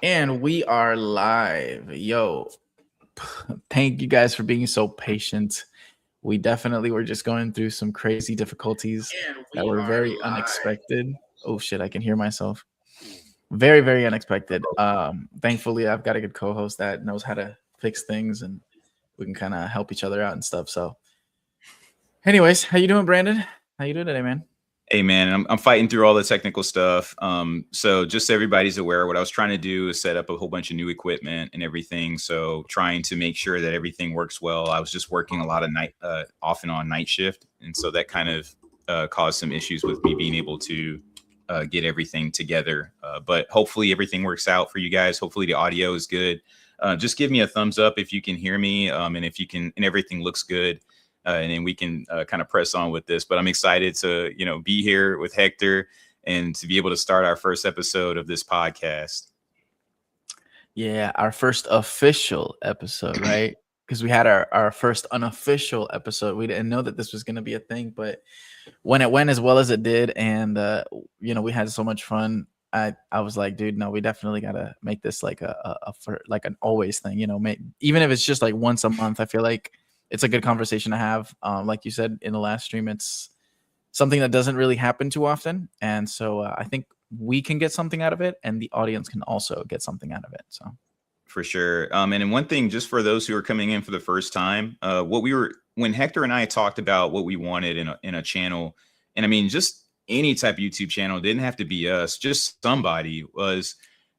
And we are live. Yo, thank you guys for being so patient. We definitely were just going through some crazy difficulties that were very unexpected. Oh shit, I can hear myself. Very, very unexpected. Thankfully I've got a good co-host that knows how to fix things and we can kind of help each other out and stuff. So anyways, how you doing, Brandon? How you doing today, man? Hey man, I'm fighting through all the technical stuff. So just so everybody's aware, what I was trying to do is set up a whole bunch of new equipment and everything. So trying to make sure that everything works well. I was just working a lot of night, off and on night shift, and so that kind of caused some issues with me being able to get everything together. But hopefully everything works out for you guys. Hopefully the audio is good. Just give me a thumbs up if you can hear me, and if you can, and everything looks good. And then we can kind of press on with this. But I'm excited to, be here with Hector and to be able to start our first episode of this podcast. Yeah, our first official episode, right? Because we had our first unofficial episode. We didn't know that this was going to be a thing, but when it went as well as it did, and we had so much fun. I was like, dude, no, we definitely gotta make this like like an always thing. Even if it's just like once a month, I feel like it's a good conversation to have. Like you said in the last stream, it's something that doesn't really happen too often. And so I think we can get something out of it and the audience can also get something out of it. So for sure. And then one thing, just for those who are coming in for the first time, when Hector and I talked about what we wanted in a channel, and I mean, just any type of YouTube channel, didn't have to be us, just somebody was,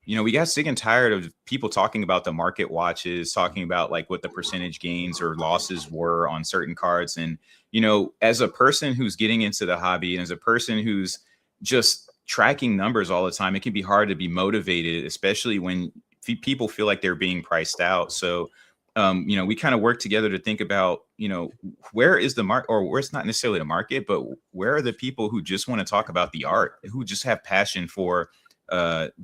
we got sick and tired of people talking about the market watches, talking about like what the percentage gains or losses were on certain cards. And, as a person who's getting into the hobby and as a person who's just tracking numbers all the time, it can be hard to be motivated, especially when people feel like they're being priced out. So, we kind of work together to think about, where is the market, or where it's not necessarily the market, but where are the people who just want to talk about the art, who just have passion for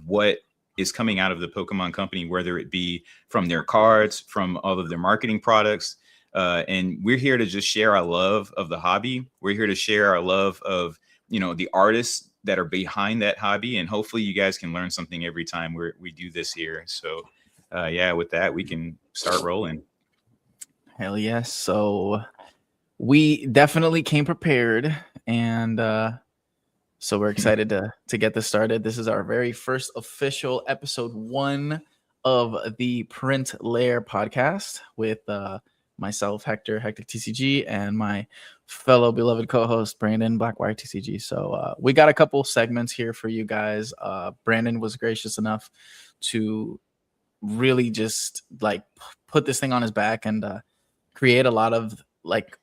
what is coming out of the Pokemon company, whether it be from their cards, from all of their marketing products. And we're here to just share our love of the hobby. We're here to share our love of, the artists that are behind that hobby. And hopefully you guys can learn something every time we do this here. So with that, we can start rolling. Hell yes. So we definitely came prepared, and so we're excited to get this started. This is our very first official episode 1 of the Print Lair Podcast with myself, Hector, HectikTCG, and my fellow beloved co-host, Brandon, BlakwireTCG. So we got a couple segments here for you guys. Brandon was gracious enough to really just like put this thing on his back and create a lot of like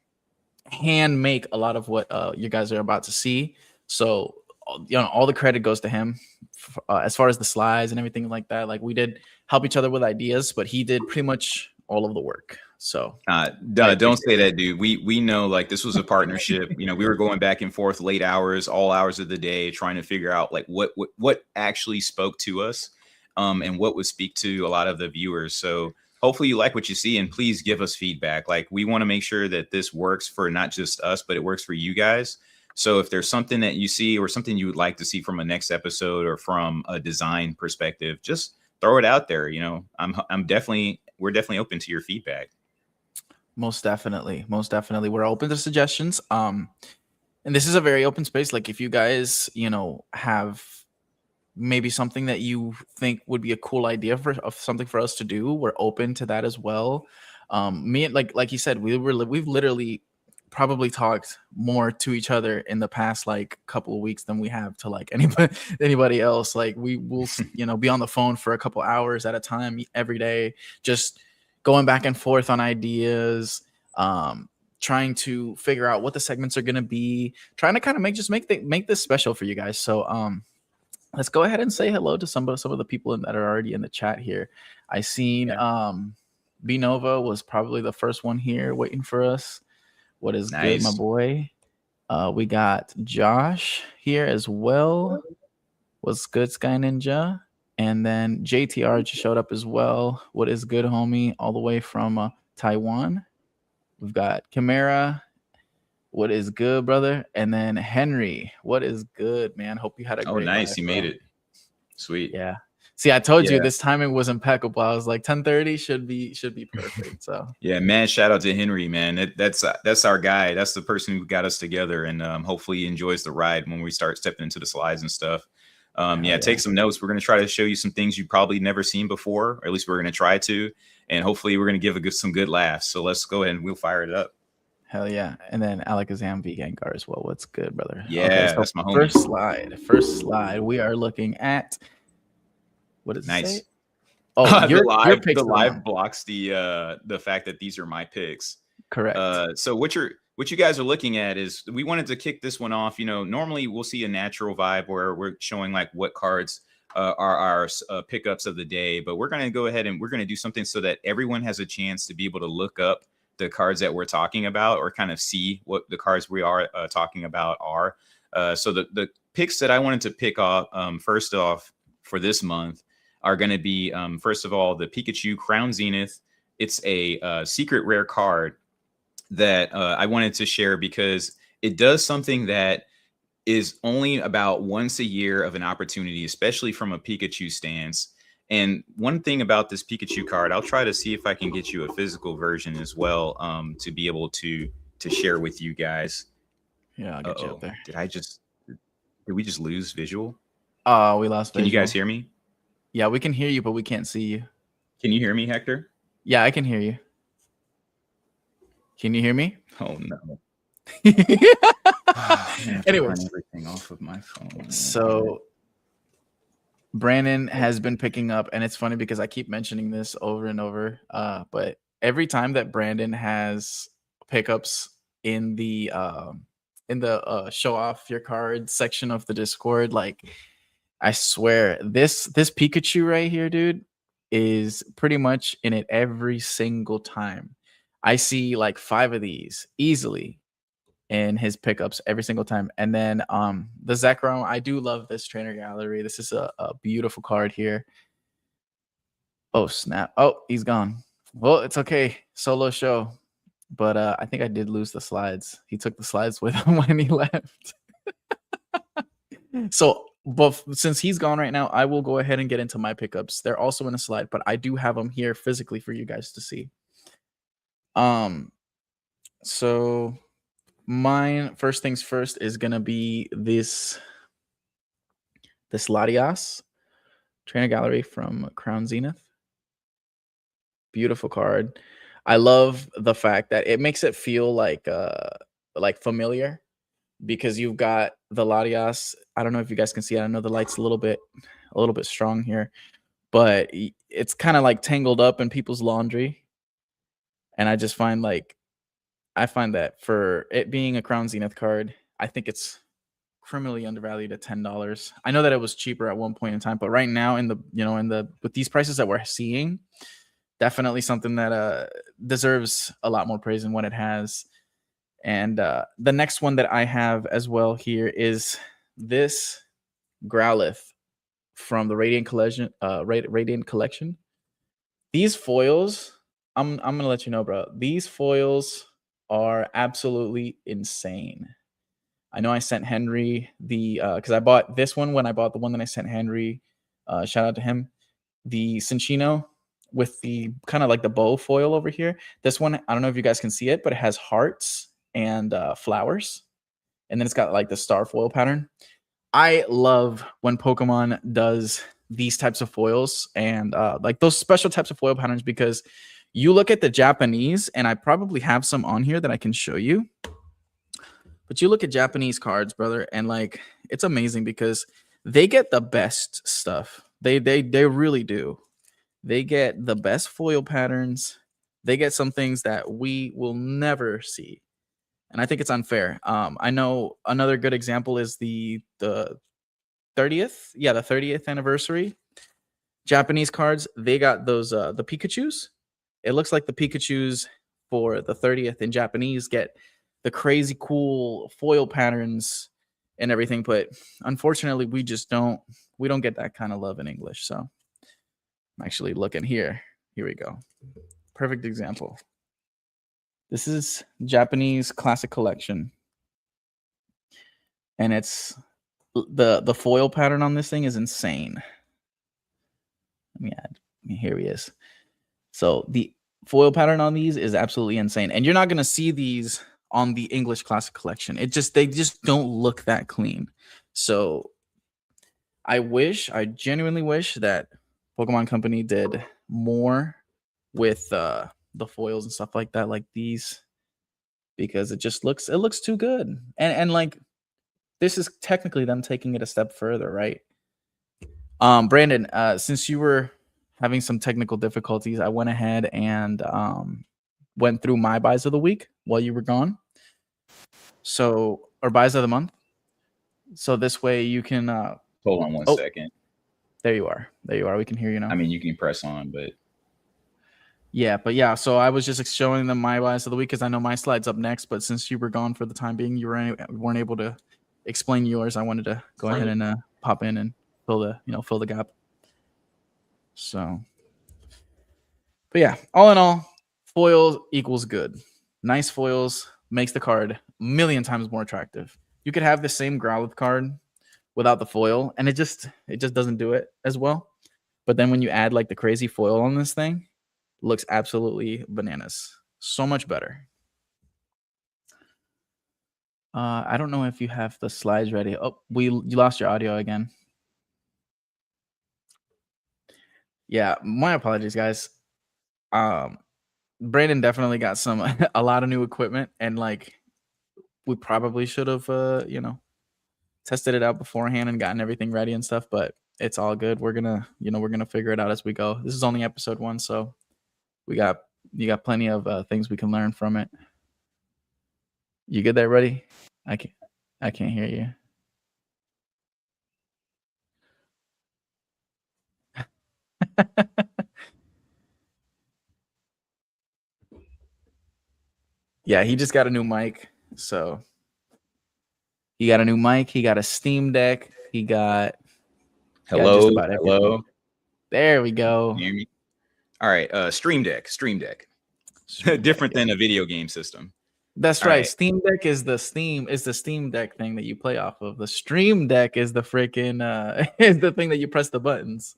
hand make a lot of what you guys are about to see. So, all the credit goes to him as far as the slides and everything like that. Like we did help each other with ideas, but he did pretty much all of the work. So don't say that, dude. We know like this was a partnership. We were going back and forth late hours, all hours of the day, trying to figure out like what actually spoke to us, and what would speak to a lot of the viewers. So hopefully you like what you see, and please give us feedback. Like we want to make sure that this works for not just us, but it works for you guys. So if there's something that you see or something you would like to see from a next episode or from a design perspective, just throw it out there. We're definitely open to your feedback. Most definitely. We're open to suggestions. And this is a very open space. Like if you guys, have maybe something that you think would be a cool idea of something for us to do, we're open to that as well. Me, like you said, we've literally probably talked more to each other in the past like couple of weeks than we have to like anybody else. Like we will be on the phone for a couple hours at a time every day, just going back and forth on ideas, trying to figure out what the segments are going to be, trying to kind of make this special for you guys. So let's go ahead and say hello to some of the people that are already in the chat here. I seen B Nova was probably the first one here waiting for us. What is nice. Good, my boy? We got Josh here as well. What's good, Sky Ninja? And then JTR just showed up as well. What is good, homie? All the way from Taiwan. We've got Chimera. What is good, brother? And then Henry. What is good, man? Hope you had a great nice. life, you made it. Sweet. Yeah. See, I told you Yeah. this timing was impeccable. I was like 10:30 should be perfect. So Yeah, man, shout out to Henry, man. That's our guy. That's the person who got us together, and hopefully he enjoys the ride when we start stepping into the slides and stuff. Yeah, take some notes. We're going to try to show you some things you've probably never seen before, or at least we're going to try to, and hopefully we're going to give some good laughs. So let's go ahead and we'll fire it up. Hell yeah. And then Alakazam V Gengar as well. What's good, brother? Yeah, okay, so that's my homie. First slide. We are looking at, what is nice. It oh, your live blocks the fact that these are my picks. Correct. So what you guys are looking at is, we wanted to kick this one off. You know, normally we'll see a natural vibe where we're showing like what cards are our pickups of the day, but we're going to go ahead and we're going to do something so that everyone has a chance to be able to look up the cards that we're talking about, or kind of see what the cards we are talking about are. So the picks that I wanted to pick off first off for this month are going to be, first of all, the Pikachu Crown Zenith. It's a secret rare card that I wanted to share because it does something that is only about once a year of an opportunity, especially from a Pikachu stance. And one thing about this Pikachu card, I'll try to see if I can get you a physical version as well, to be able to share with you guys. Yeah, I'll get you up there. Did we just lose visual? Oh, we lost visual. Can you guys hear me? Yeah, we can hear you, but we can't see you. Can you hear me, Hector? Yeah, I can hear you. Can you hear me? Oh no. Anyways, everything off of my phone. So Brandon has been picking up, and it's funny because I keep mentioning this over and over. But every time that Brandon has pickups in the show off your cards section of the Discord, like, I swear this Pikachu right here, dude, is pretty much in it every single time. I see like 5 of these easily in his pickups every single time. And then the Zekrom, I do love this trainer gallery. This is a beautiful card here. Oh, snap. Oh, he's gone. Well, it's okay. Solo show. But I think I did lose the slides. He took the slides with him when he left. So, but since he's gone right now, I will go ahead and get into my pickups. They're also in a slide, but I do have them here physically for you guys to see. So mine, first things first, is gonna be this Latias trainer gallery from Crown Zenith. Beautiful card. I love the fact that it makes it feel like familiar, because you've got the Latias. I don't know if you guys can see it. I know the light's a little bit strong here, but it's kind of like tangled up in people's laundry. And I just find that for it being a Crown Zenith card, I think it's criminally undervalued at $10. I know that it was cheaper at one point in time, but right now with these prices that we're seeing, definitely something that deserves a lot more praise than what it has. And the next one that I have as well here is this Growlithe from the Radiant Collection. These foils, I'm gonna let you know, bro. These foils are absolutely insane. I know I sent Henry because I bought this one when I bought the one that I sent Henry. Shout out to him. The Cinchino with the kind of like the bow foil over here. This one, I don't know if you guys can see it, but it has hearts and flowers, and then it's got like the star foil pattern. I love when Pokemon does these types of foils and like those special types of foil patterns, because you look at the Japanese, and I probably have some on here that I can show you, but you look at Japanese cards, brother, and like, it's amazing because they get the best stuff. They really do. They get the best foil patterns. They get some things that we will never see. And I think it's unfair. I know another good example is the 30th. Yeah, the 30th anniversary Japanese cards. They got those the Pikachus. It looks like the Pikachus for the 30th in Japanese get the crazy cool foil patterns and everything, but unfortunately we don't get that kind of love in English. So I'm actually looking here. Here we go. Perfect example. This is Japanese Classic Collection, and it's the foil pattern on this thing is insane. Here he is. So the foil pattern on these is absolutely insane, and you're not gonna see these on the English Classic Collection. They just don't look that clean. So I genuinely wish that Pokemon Company did more with the foils and stuff like that, like these, because it looks too good. And like, this is technically them taking it a step further, right? Brandon, since you were having some technical difficulties, I went ahead and went through my buys of the week while you were gone. So, or buys of the month. So this way you can hold on one second. There you are. We can hear you now. I mean, you can press on, but yeah. So I was just showing them my buys of the week because I know my slide's up next. But since you were gone for the time being, weren't able to explain yours. I wanted to go ahead and pop in and fill the gap. So, but yeah, all in all, foils equals good. Nice foils makes the card a million times more attractive. You could have the same Growlithe card without the foil, and it just doesn't do it as well. But then when you add like the crazy foil on this thing, it looks absolutely bananas. So much better. I don't know if you have the slides ready. Oh, you lost your audio again. Yeah, my apologies, guys. Brandon definitely got a lot of new equipment, and like we probably should have tested it out beforehand and gotten everything ready and stuff, but it's all good. We're gonna figure it out as we go. This is only episode 1, so you got plenty of things we can learn from it. You good there, buddy? I can't hear you. Yeah, he just got a new mic. So he got a new mic. He got a Steam Deck. He got hello. There we go. Can you hear me? All right, Stream Deck. Different than a video game system. That's right. Steam Deck is the Steam Deck thing that you play off of. The Stream Deck is the freaking is the thing that you press the buttons.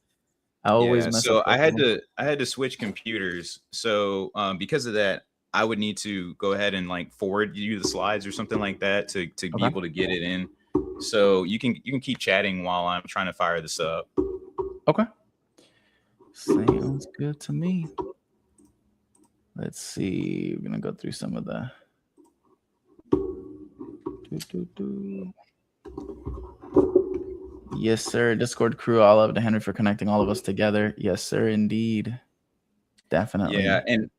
I always mess up. So I had to switch computers. So because of that, I would need to go ahead and like forward you the slides or something like that to be able to get it in. So you can keep chatting while I'm trying to fire this up. Okay. Sounds good to me. Let's see. We're gonna go through some of the. Yes, sir. Discord crew, all of to Henry for connecting all of us together. Yes, sir, indeed. Definitely. Yeah, and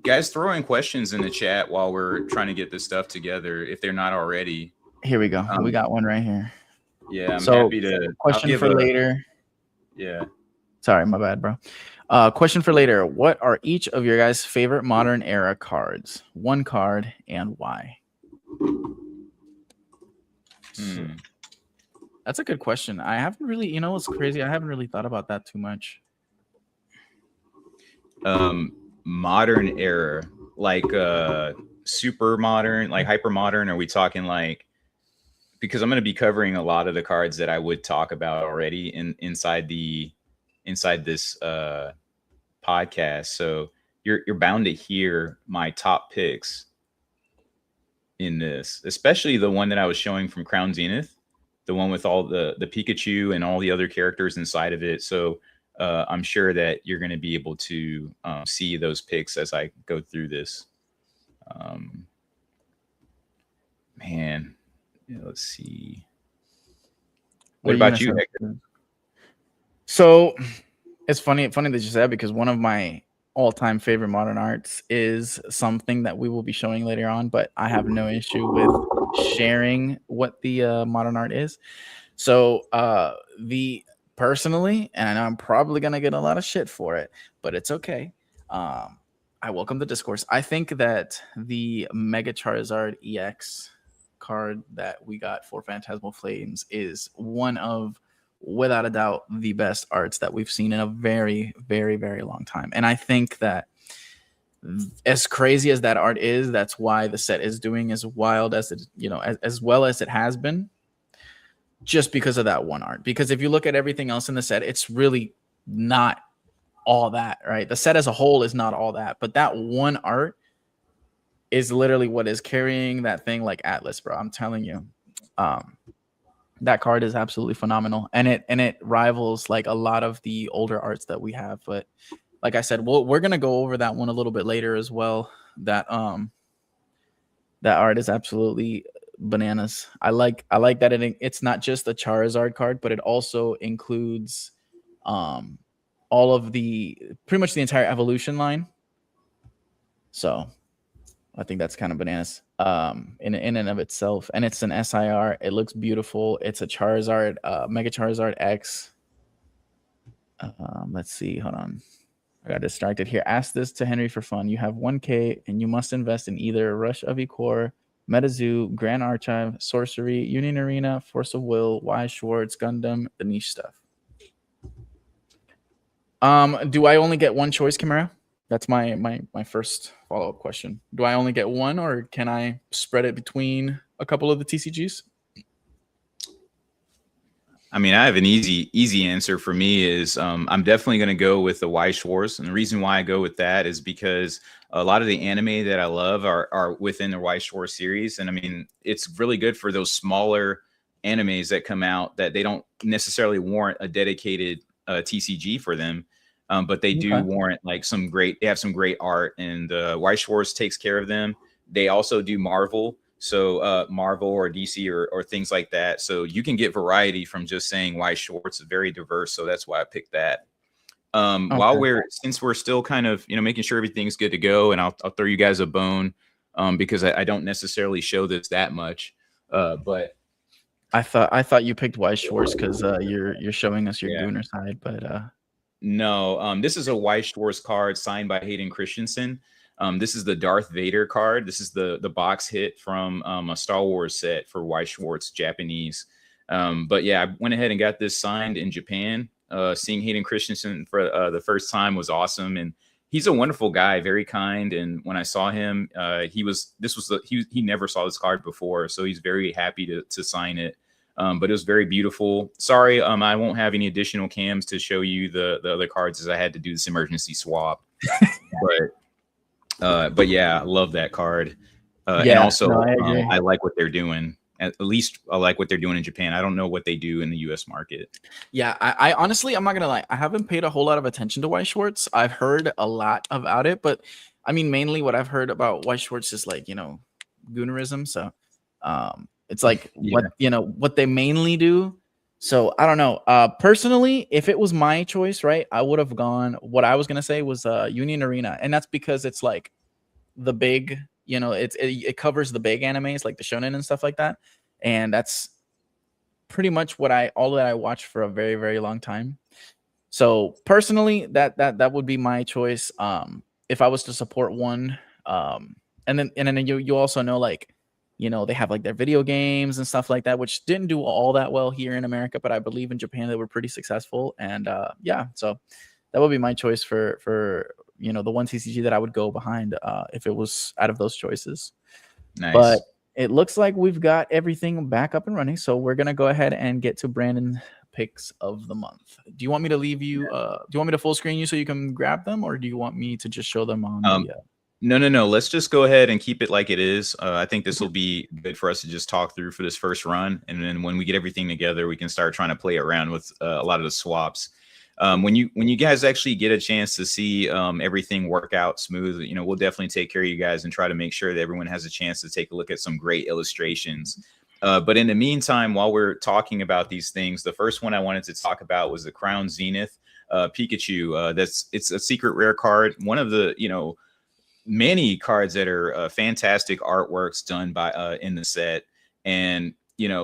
guys, throw in questions in the chat while we're trying to get this stuff together if they're not already. Here we go. We got one right here. Yeah, I'm happy to. Question for later. Yeah. Sorry, my bad, bro. Question for later. What are each of your guys' favorite modern era cards? One card and why? That's a good question. I haven't really, what's crazy? I haven't really thought about that too much. Modern era, like super modern, like hyper modern? Are we talking like, because I'm going to be covering a lot of the cards that I would talk about already inside this podcast. So you're bound to hear my top picks in this, especially the one that I was showing from Crown Zenith, the one with all the Pikachu and all the other characters inside of it. So I'm sure that you're going to be able to see those picks as I go through this. Man, yeah, let's see. What about you, Hector? So it's funny that you said, because one of my all-time favorite modern arts is something that we will be showing later on, but I have no issue with sharing what the modern art is. So personally, and I know I'm probably gonna get a lot of shit for it, but it's okay. I welcome the discourse. I think that the Mega Charizard EX card that we got for Phantasmal Flames is one of, without a doubt, the best arts that we've seen in a very, very, very long time. And I think that as crazy as that art is, that's why the set is doing as wild as it, as well as it has been, just because of that one art. Because if you look at everything else in the set, it's really not all that, right? The set as a whole is not all that, but that one art is literally what is carrying that thing like Atlas, bro. I'm telling you. That card is absolutely phenomenal, and it rivals like a lot of the older arts that we have. But like I said, we're gonna go over that one a little bit later as well. That that art is absolutely bananas. I like that it's not just the Charizard card, but it also includes all of the pretty much the entire evolution line. So I think that's kind of bananas in and of itself. And it's an SIR. It looks beautiful. It's a Charizard, Mega Charizard X. Let's see. Hold on. I got distracted here. Ask this to Henry for fun. You have 1K and you must invest in either Rush of Ecor, MetaZoo, Grand Archive, Sorcery, Union Arena, Force of Will, Y Schwartz, Gundam, the niche stuff. Do I only get one choice, Chimera? That's my first follow-up question. Do I only get one, or can I spread it between a couple of the TCGs? I mean, I have an easy answer for me is I'm definitely going to go with the Y Schwartz. And the reason why I go with that is because a lot of the anime that I love are within the Y Schwartz series. And I mean, it's really good for those smaller animes that come out that they don't necessarily warrant a dedicated TCG for them. But they do warrant like they have some great art, and Y Schwartz takes care of them. They also do Marvel. So Marvel or DC or things like that. So you can get variety from just saying Y Schwartz. It's very diverse. So that's why I picked that. While since we're still kind of, making sure everything's good to go, and I'll throw you guys a bone because I don't necessarily show this that much. But I thought you picked Y Schwartz because you're showing us your Gooner side, but no, this is a Y Schwartz card signed by Hayden Christensen. This is the Darth Vader card. This is the box hit from a Star Wars set for Y Schwartz Japanese. But yeah, I went ahead and got this signed in Japan. Seeing Hayden Christensen for the first time was awesome, and he's a wonderful guy, very kind. And when I saw him, he never saw this card before, so he's very happy to sign it. But it was very beautiful. Sorry, I won't have any additional cams to show you the other cards as I had to do this emergency swap. But yeah, I love that card. And also, I like what they're doing. At least I like what they're doing in Japan. I don't know what they do in the U.S. market. Yeah, I honestly, I'm not gonna lie, I haven't paid a whole lot of attention to Y Schwartz. I've heard a lot about it, but I mean, mainly what I've heard about Y Schwartz is like, Goonerism. So it's like what they mainly do. So I don't know. Personally, if it was my choice, right, I would have gone. What I was gonna say was Union Arena, and that's because it's like the big, it covers the big animes like the shonen and stuff like that, and that's pretty much all that I watched for a very, very long time. So personally, that would be my choice. If I was to support one, and then you also know, like, they have like their video games and stuff like that, which didn't do all that well here in America, but I believe in Japan they were pretty successful. And yeah, so that would be my choice for the one TCG that I would go behind if it was out of those choices. Nice. But it looks like we've got everything back up and running, so we're gonna go ahead and get to Brandon's picks of the month. Do you want me to leave you? Do you want me to full screen you so you can grab them, or do you want me to just show them on the? No. Let's just go ahead and keep it like it is. I think this will be good for us to just talk through for this first run, and then when we get everything together, we can start trying to play around with a lot of the swaps. When you guys actually get a chance to see everything work out smooth, we'll definitely take care of you guys and try to make sure that everyone has a chance to take a look at some great illustrations. But in the meantime, while we're talking about these things, the first one I wanted to talk about was the Crown Zenith Pikachu. It's a secret rare card. One of the many cards that are fantastic artworks done by in the set. And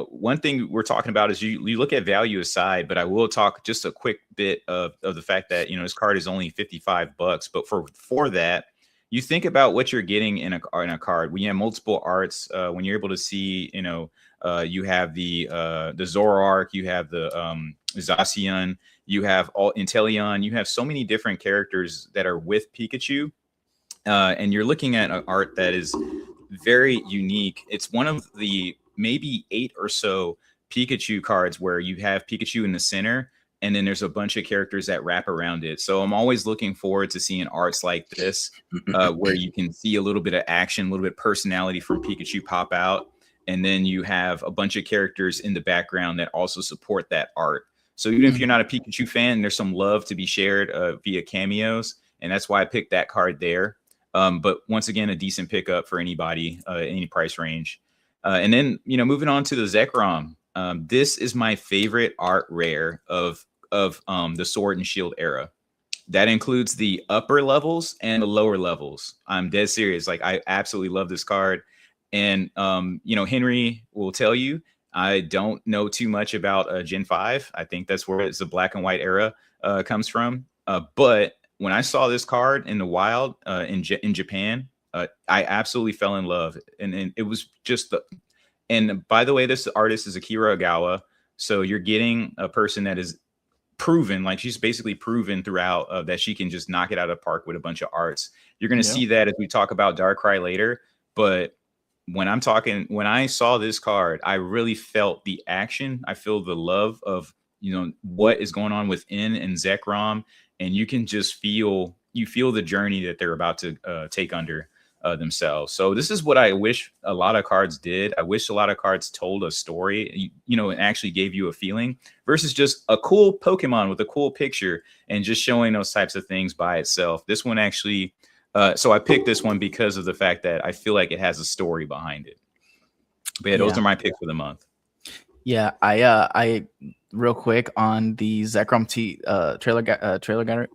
one thing we're talking about is you look at value aside, but I will talk just a quick bit of the fact that, this card is only $55, but for that, you think about what you're getting in a card. When you have multiple arts, when you're able to see, you have the Zoroark, you have the Zacian, you have Inteleon, you have so many different characters that are with Pikachu, and you're looking at an art that is very unique. It's one of the maybe 8 or so Pikachu cards where you have Pikachu in the center, and then there's a bunch of characters that wrap around it. So I'm always looking forward to seeing arts like this, where you can see a little bit of action, a little bit of personality from Pikachu pop out, and then you have a bunch of characters in the background that also support that art. So even if you're not a Pikachu fan, there's some love to be shared via cameos, and that's why I picked that card there. But once again, a decent pickup for anybody, any price range. And then, moving on to the Zekrom. This is my favorite art rare of the Sword and Shield era. That includes the upper levels and the lower levels. I'm dead serious. Like, I absolutely love this card. And, Henry will tell you, I don't know too much about Gen 5. I think that's where it's the black and white era comes from. But when I saw this card in the wild in Japan, I absolutely fell in love. And it was just and by the way, this artist is Akira Ogawa. So you're getting a person that is proven, like she's basically proven throughout that she can just knock it out of the park with a bunch of arts. You're going to see that as we talk about Darkrai later. But when I saw this card, I really felt the action. I feel the love of, what is going on within in Zekrom. And you can just feel the journey that they're about to take under themselves. So this is what I wish a lot of cards did. I wish a lot of cards told a story, and actually gave you a feeling versus just a cool Pokemon with a cool picture and just showing those types of things by itself. This one actually, so I picked this one because of the fact that I feel like it has a story behind it. But yeah, those are my picks for the month. Yeah, I real quick on the Zekrom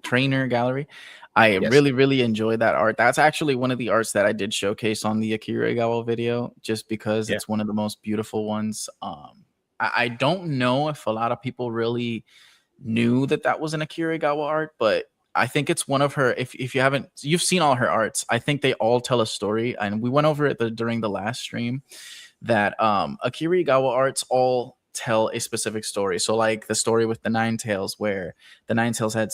trainer gallery. I really enjoyed that art. That's actually one of the arts that I did showcase on the Akira Ogawa video, just because it's one of the most beautiful ones. I don't know if a lot of people really knew that was an Akira Ogawa art, but I think it's one of her. If you've seen all her arts, I think they all tell a story, and we went over it during the last stream. That Akira Ogawa arts all tell a specific story. So like the story with the Ninetales, where the Ninetales had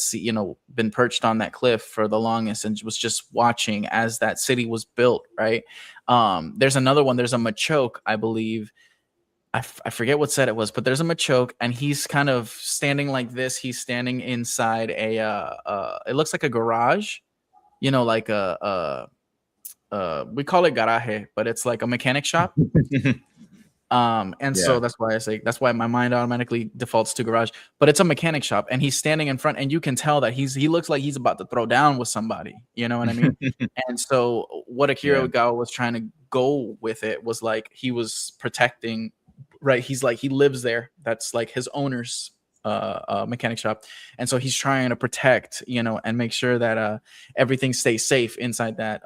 been perched on that cliff for the longest and was just watching as that city was built, right? There's another one. There's a Machoke, I believe. I forget what set it was, but there's a Machoke, and he's kind of standing like this. He's standing inside it looks like a garage, like we call it garaje, but it's like a mechanic shop. So that's why my mind automatically defaults to garage, but it's a mechanic shop, and he's standing in front, and you can tell that he looks like he's about to throw down with somebody, you know what I mean? And so what Akira Ogawa was trying to go with it was like he was protecting, right? He's like, he lives there. That's like his owner's mechanic shop, and so he's trying to protect, and make sure that everything stays safe inside that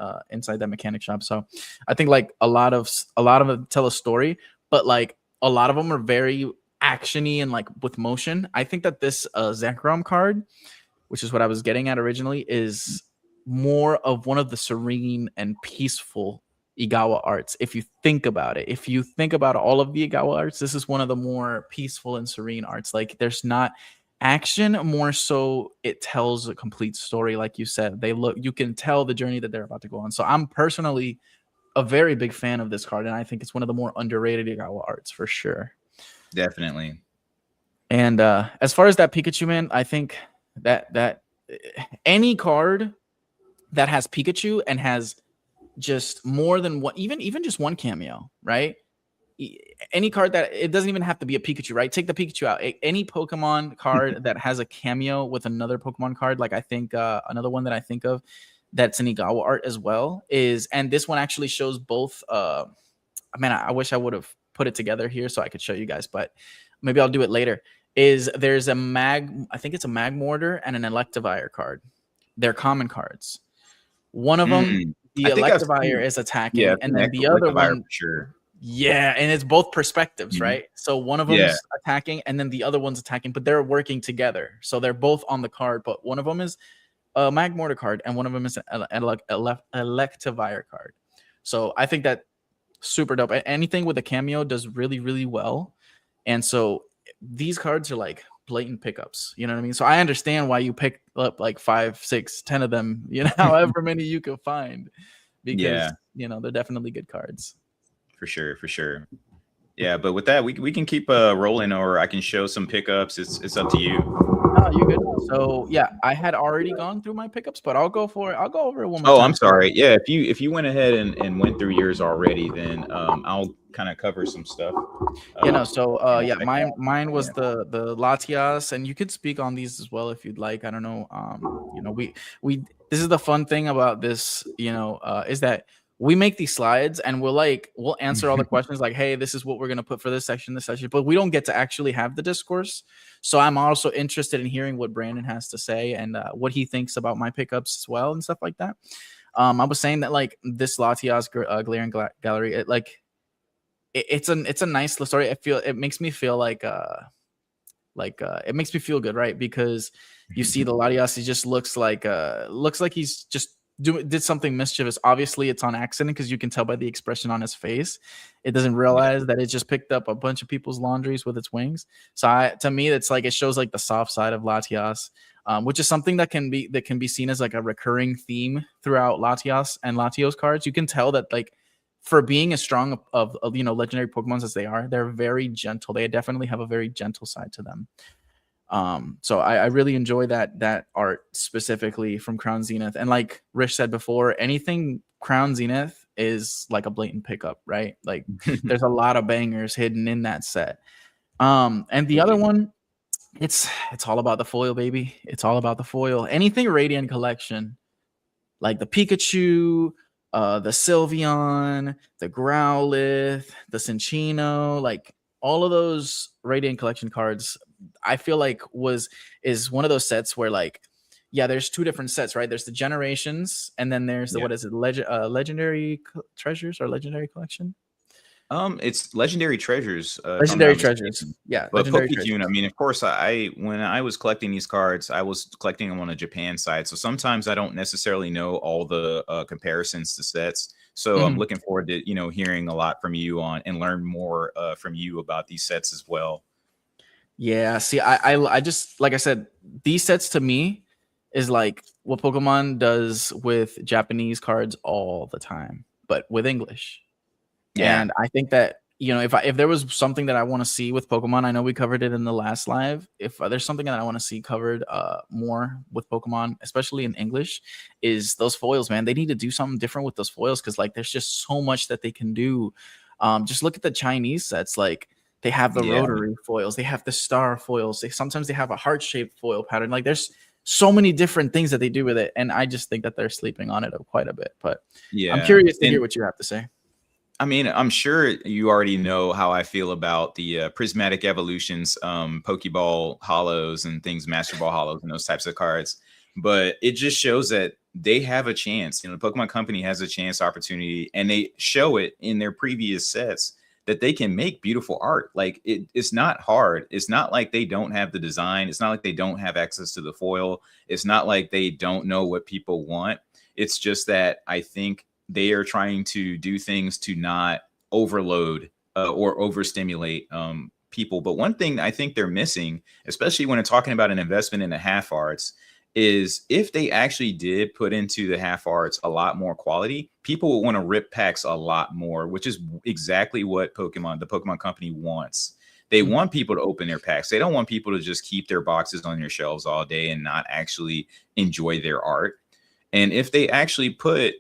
mechanic shop. So I think like a lot of them tell a story, but like a lot of them are very actiony and like with motion. I think that this Zekrom card, which is what I was getting at originally, is more of one of the serene and peaceful Ogawa arts. If you think about it, if you think about all of the Ogawa arts, this is one of the more peaceful and serene arts. Like there's not action, more so it tells a complete story. Like you said, you can tell the journey that they're about to go on. So I'm personally a very big fan of this card, and I think it's one of the more underrated Ogawa arts for sure. Definitely. And as far as that Pikachu, man, I think that any card that has Pikachu and has just more than one, even just one cameo, right? Any card that, it doesn't even have to be a Pikachu, right? Take the Pikachu out. Any Pokemon card that has a cameo with another Pokemon card, like I think another one that I think of that's an Ogawa art as well is, and this one actually shows both. I wish I would have put it together here so I could show you guys, but maybe I'll do it later. There's a I think it's a Magmortar and an Electivire card. They're common cards. One of them, the Electivire is attacking, and then the other one, sure. Yeah, and it's both perspectives, right? So one of them is attacking, and then the other one's attacking, but they're working together. So they're both on the card, but one of them is a Magmortar card, and one of them is an Electivire card. So I think that super dope. Anything with a cameo does really, really well. And so these cards are like blatant pickups. You know what I mean? So I understand why you pick up like 5, 6, 10 of them, however many you can find. Because, they're definitely good cards. For sure. Yeah, but with that, we can keep rolling, or I can show some pickups. It's up to you. No, you good. So yeah, I had already gone through my pickups, but I'll go over it one more Oh, time. I'm sorry. Yeah, if you went ahead and went through yours already, then I'll kind of cover some stuff. So yeah, mine was Yeah. the Latias, and you could speak on these as well if you'd like. I don't know. We this is the fun thing about this, is that we make these slides and we'll answer all the questions like, hey, this is what we're gonna put for this section, but we don't get to actually have the discourse. So I'm also interested in hearing what Brandon has to say and what he thinks about my pickups as well and stuff like that. I was saying that like this Latias Glaring Gallery, it's a nice story. It makes me feel like it makes me feel good, right? Because you see the Latias, he just looks like he's just did something mischievous. Obviously, it's on accident because you can tell by the expression on his face. It doesn't realize that it just picked up a bunch of people's laundries with its wings. So to me, it's like it shows like the soft side of Latias, which is something that can be seen as like a recurring theme throughout Latias and Latios cards. You can tell that like for being as strong of legendary Pokemons as they are, they're very gentle. They definitely have a very gentle side to them. So I really enjoy that art specifically from Crown Zenith. And like Rich said before, anything Crown Zenith is like a blatant pickup, right? Like there's a lot of bangers hidden in that set. And the other one, it's all about the foil, baby. It's all about the foil. Anything Radiant Collection, like the Pikachu, the Sylveon, the Growlithe, the Cinccino, like all of those Radiant Collection cards, I feel like is one of those sets where like, yeah, there's two different sets, right? There's the generations, and then there's the what is it, legendary treasures or legendary collection? It's legendary treasures. Legendary treasures, yeah. But Legendary Pokemon, treasures. I mean, of course, when I was collecting these cards, I was collecting them on a Japan side. So sometimes I don't necessarily know all the comparisons to sets. So I'm looking forward to hearing a lot from you on and learn more from you about these sets as well. Yeah, see, I just like I said, these sets to me is like what Pokemon does with Japanese cards all the time, but with English. Yeah. And I think that if there was something that I want to see with Pokemon, I know we covered it in the last live. If there's something that I want to see covered more with Pokemon, especially in English, is those foils, man. They need to do something different with those foils because like there's just so much that they can do. Just look at the Chinese sets, like. They have the rotary foils. They have the star foils. Sometimes they have a heart-shaped foil pattern. Like there's so many different things that they do with it, and I just think that they're sleeping on it quite a bit. But yeah, I'm curious to hear what you have to say. I mean, I'm sure you already know how I feel about the Prismatic Evolutions, Pokeball Hollows, and things, Master Ball Hollows, and those types of cards. But it just shows that they have a chance. The Pokemon Company has a chance, opportunity, and they show it in their previous sets that they can make beautiful art. Like it's not hard. It's not like they don't have the design. It's not like they don't have access to the foil. It's not like they don't know what people want. It's just that I think they are trying to do things to not overload or overstimulate people. But one thing I think they're missing, especially when they're talking about an investment in the half arts, is if they actually did put into the half arts a lot more quality, people will want to rip packs a lot more, which is exactly what the Pokemon Company wants. They want people to open their packs. They don't want people to just keep their boxes on their shelves all day and not actually enjoy their art. And if they actually put,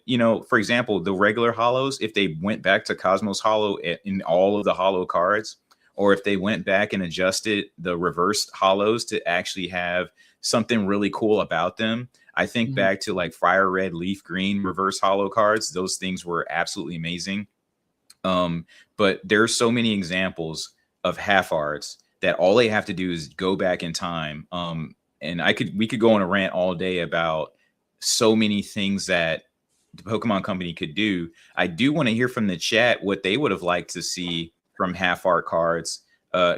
for example, the regular hollows, if they went back to Cosmos Hollow in all of the hollow cards, or if they went back and adjusted the reversed hollows to actually have something really cool about them. I think back to like Fire Red, Leaf Green, reverse hollow cards. Those things were absolutely amazing. But there's so many examples of half arts that all they have to do is go back in time. And we could go on a rant all day about so many things that the Pokemon Company could do. I do want to hear from the chat what they would have liked to see from half art cards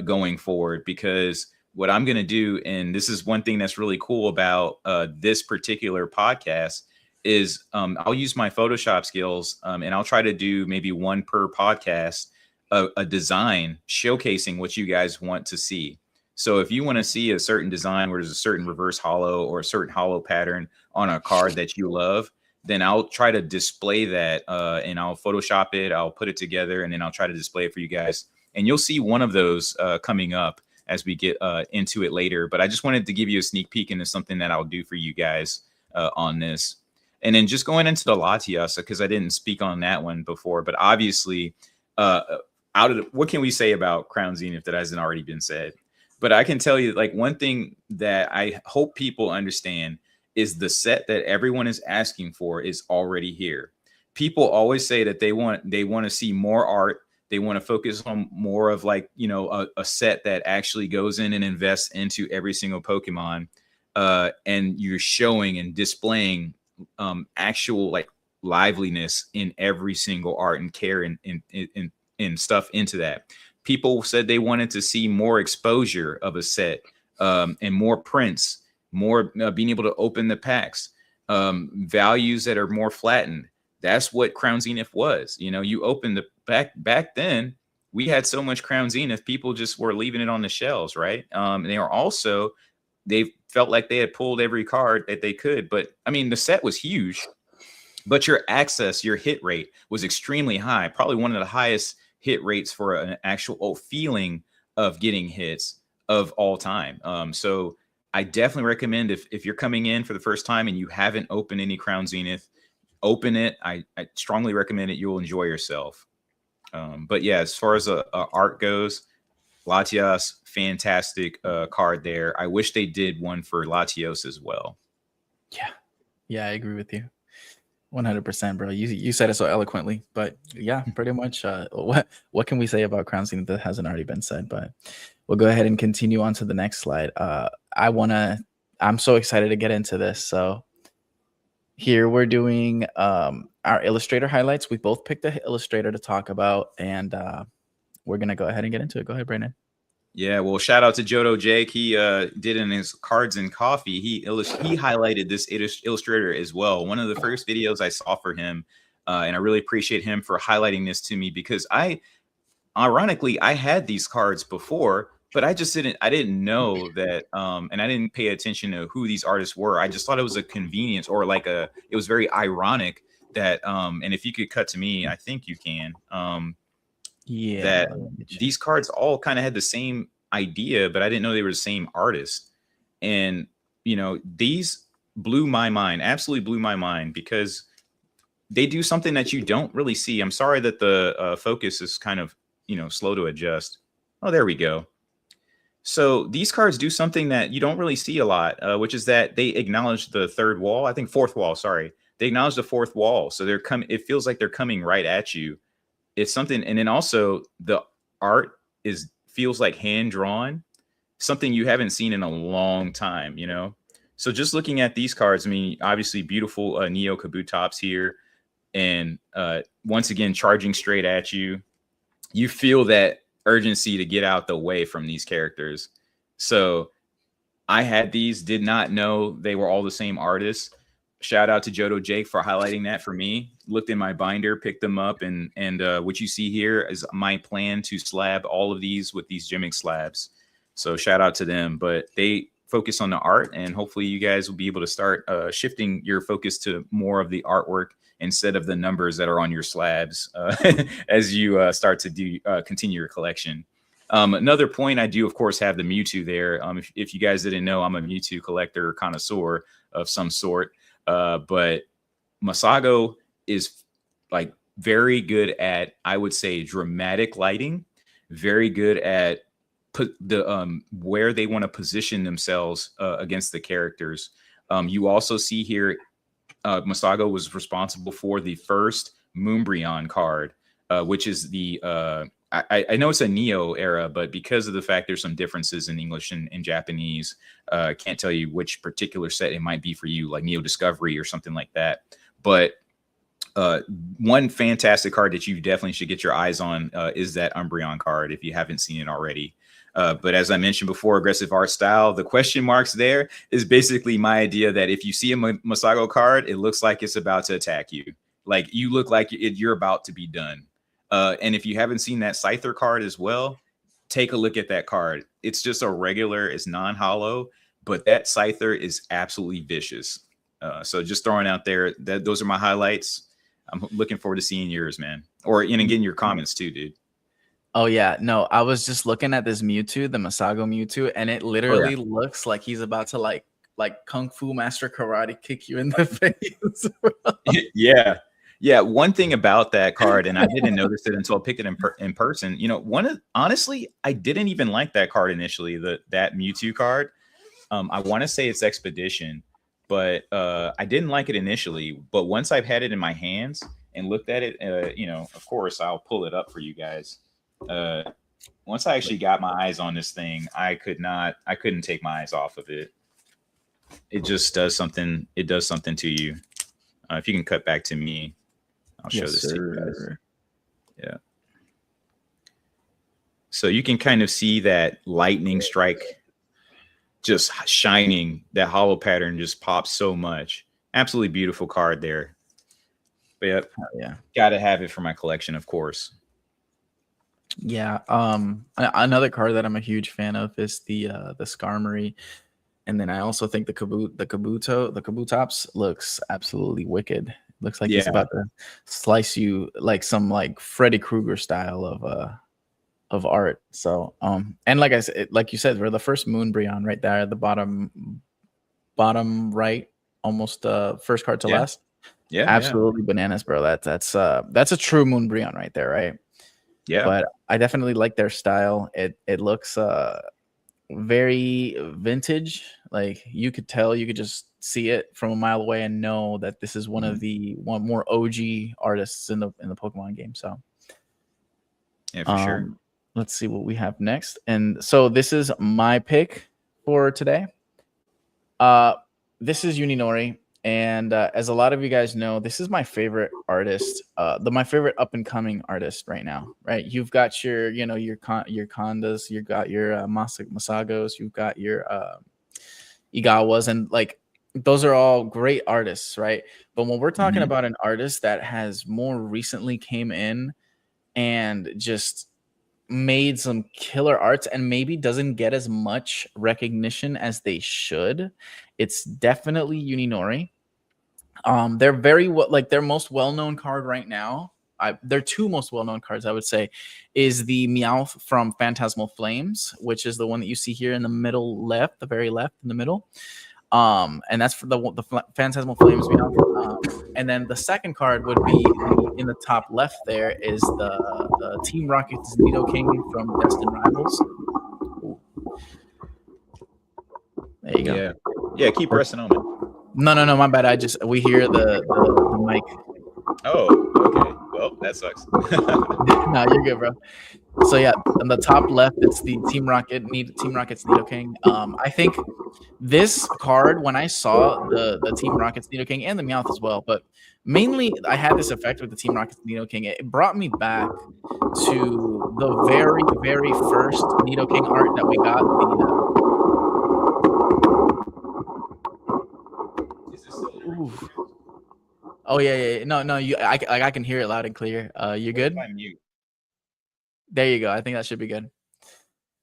going forward, because what I'm going to do, and this is one thing that's really cool about this particular podcast, is I'll use my Photoshop skills and I'll try to do maybe one per podcast, a design showcasing what you guys want to see. So if you want to see a certain design where there's a certain reverse hollow or a certain hollow pattern on a card that you love, then I'll try to display that and I'll Photoshop it. I'll put it together and then I'll try to display it for you guys and you'll see one of those coming up as we get into it later. But I just wanted to give you a sneak peek into something that I'll do for you guys on this. And then just going into the Latias, because I didn't speak on that one before, but obviously, what can we say about Crown Zenith that hasn't already been said? But I can tell you, like, one thing that I hope people understand is the set that everyone is asking for is already here. People always say that they want to see more art. They want to focus on more of, like, you know, a set that actually goes in and invests into every single Pokemon, and you're showing and displaying actual, like, liveliness in every single art and care and stuff into that. People said they wanted to see more exposure of a set, and more prints, more being able to open the packs, values that are more flattened. That's what Crown Zenith was. You know, you opened the back then. We had so much Crown Zenith, people just were leaving it on the shelves, right? They felt like they had pulled every card that they could. But I mean, the set was huge, but your access, your hit rate was extremely high, probably one of the highest hit rates for an actual feeling of getting hits of all time. So I definitely recommend, if you're coming in for the first time and you haven't opened any Crown Zenith, open it. I strongly recommend it. You'll enjoy yourself. But yeah, as far as art goes, Latias, fantastic card there. I wish they did one for Latios as well. Yeah, I agree with you 100%, bro. You said it so eloquently, but yeah, pretty much. What can we say about Crown Zenith that hasn't already been said? But we'll go ahead and continue on to the next slide. I'm so excited to get into this. So here we're doing our illustrator highlights. We both picked an illustrator to talk about, and we're gonna go ahead and get into it. Go ahead, Brandon. Yeah, well, shout out to Jodo Jake. He did in his Cards and Coffee. He highlighted this illustrator as well. One of the first videos I saw for him, and I really appreciate him for highlighting this to me, because ironically, I had these cards before, but I didn't know that, and I didn't pay attention to who these artists were. I just thought it was a convenience, or like it was very ironic that, and if you could cut to me, I think you can, that these cards all kind of had the same idea, but I didn't know they were the same artist. And, you know, these blew my mind, absolutely blew my mind, because they do something that you don't really see. I'm sorry that the focus is kind of, you know, slow to adjust. Oh, there we go. So these cards do something that you don't really see a lot, which is that they acknowledge the third wall. I think fourth wall. Sorry. They acknowledge the fourth wall. So it feels like they're coming right at you. It's something. And then also the art feels like hand drawn, something you haven't seen in a long time, you know? So just looking at these cards, I mean, obviously beautiful Neo Kabutops here. And once again, charging straight at you. You feel that urgency to get out the way from these characters. So I had these, did not know they were all the same artists. Shout out to Jodo Jake for highlighting that for me. Looked in my binder, picked them up, and what you see here is my plan to slab all of these with these Gemming slabs. So shout out to them. But they focus on the art, and hopefully you guys will be able to start shifting your focus to more of the artwork instead of the numbers that are on your slabs as you start to continue your collection. Another point, I do, of course, have the Mewtwo there. If you guys didn't know, I'm a Mewtwo collector connoisseur of some sort. But Masago is like very good at, I would say, dramatic lighting, very good at where they want to position themselves against the characters. You also see here, Masago was responsible for the first Moonbryon card, which is the I know it's a Neo era, but because of the fact there's some differences in English and Japanese, can't tell you which particular set it might be for you, like Neo Discovery or something like that. But one fantastic card that you definitely should get your eyes on is that Umbreon card if you haven't seen it already. But as I mentioned before, aggressive art style, the question marks there is basically my idea that if you see a Masago card, it looks like it's about to attack you. Like you look like you're about to be done. And if you haven't seen that Scyther card as well, take a look at that card. It's just a regular, it's non-hollow, but that Scyther is absolutely vicious. So just throwing out there that those are my highlights. I'm looking forward to seeing yours, man. Or getting your comments too, dude. Oh yeah, no, I was just looking at this Mewtwo, the Masago Mewtwo, and it literally looks like he's about to like Kung Fu Master Karate kick you in the face. Yeah. Yeah. One thing about that card, and I didn't notice it until I picked it in person. You know, honestly, I didn't even like that card initially, that Mewtwo card. I want to say it's Expedition, but I didn't like it initially. But once I've had it in my hands and looked at it, you know, of course, I'll pull it up for you guys. Once I actually got my eyes on this thing, I couldn't take my eyes off of it. It just does something. It does something to you. If you can cut back to me, I'll show this to you guys. Yeah. So you can kind of see that lightning strike just shining. That hollow pattern just pops so much. Absolutely beautiful card there. But yep, yeah, gotta have it for my collection, of course. Yeah. Another card that I'm a huge fan of is the Skarmory. And then I also think the Kabutops looks absolutely wicked. Looks like he's about to slice you like some like Freddy Krueger style of art. So and like I said, like you said, we're the first Moonbreon right there at the bottom right, almost first card to last. Yeah, absolutely bananas, bro. That's a true Moonbreon right there, right? Yeah. But I definitely like their style. It looks very vintage. Like you could just see it from a mile away and know that this is one of the more OG artists in the Pokemon game. So yeah, for sure. Let's see what we have next. And so this is my pick for today. This is Uninori. And as a lot of you guys know, this is my favorite artist, my favorite up and coming artist right now. Right, you've got your Kondas, you've got your Masagos, you've got your Igawas, and like those are all great artists, right? But when we're talking about an artist that has more recently came in and just made some killer arts and maybe doesn't get as much recognition as they should, it's definitely Uninori. They're very like their most well-known card right now. Their two most well-known cards, I would say, is the Meowth from Phantasmal Flames, which is the one that you see here in the middle left, the very left in the middle. And that's for the Phantasmal Flames Meowth. And then the second card would be in the top left. There is the Team Rocket's Nidoking from Destined Rivals. Ooh. There you go. Yeah. Keep pressing on it. No, my bad. We hear the mic. Oh, okay. Well, that sucks. No, you're good, bro. So yeah, on the top left, it's the Team Rocket's Nidoking. I think this card, when I saw the Team Rocket's Nidoking and the Meowth as well, but mainly I had this effect with the Team Rocket's Nidoking. It brought me back to the very, very first Nidoking art that we got. Oh yeah. No. I can hear it loud and clear. You're good. There you go. I think that should be good.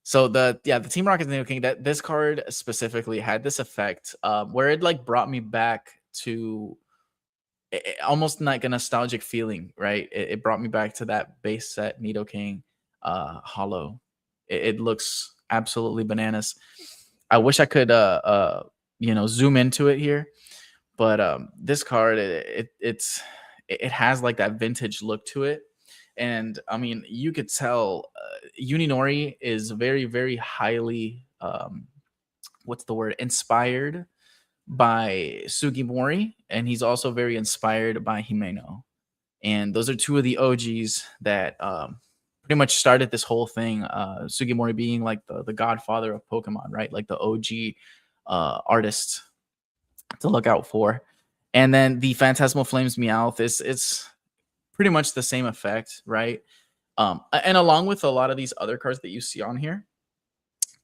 So the Team Rocket's Nidoking, that this card specifically had this effect where it like brought me back to almost like a nostalgic feeling, right? It brought me back to that base set Nidoking hollow. It looks absolutely bananas. I wish I could zoom into it here. But this card, it has like that vintage look to it. And I mean, you could tell Uninori is very, very highly, inspired by Sugimori. And he's also very inspired by Himeno. And those are two of the OGs that pretty much started this whole thing. Sugimori being like the godfather of Pokemon, right? Like the OG artist to look out for. And then the Phantasmal Flames Meowth it's pretty much the same effect, right? And along with a lot of these other cards that you see on here,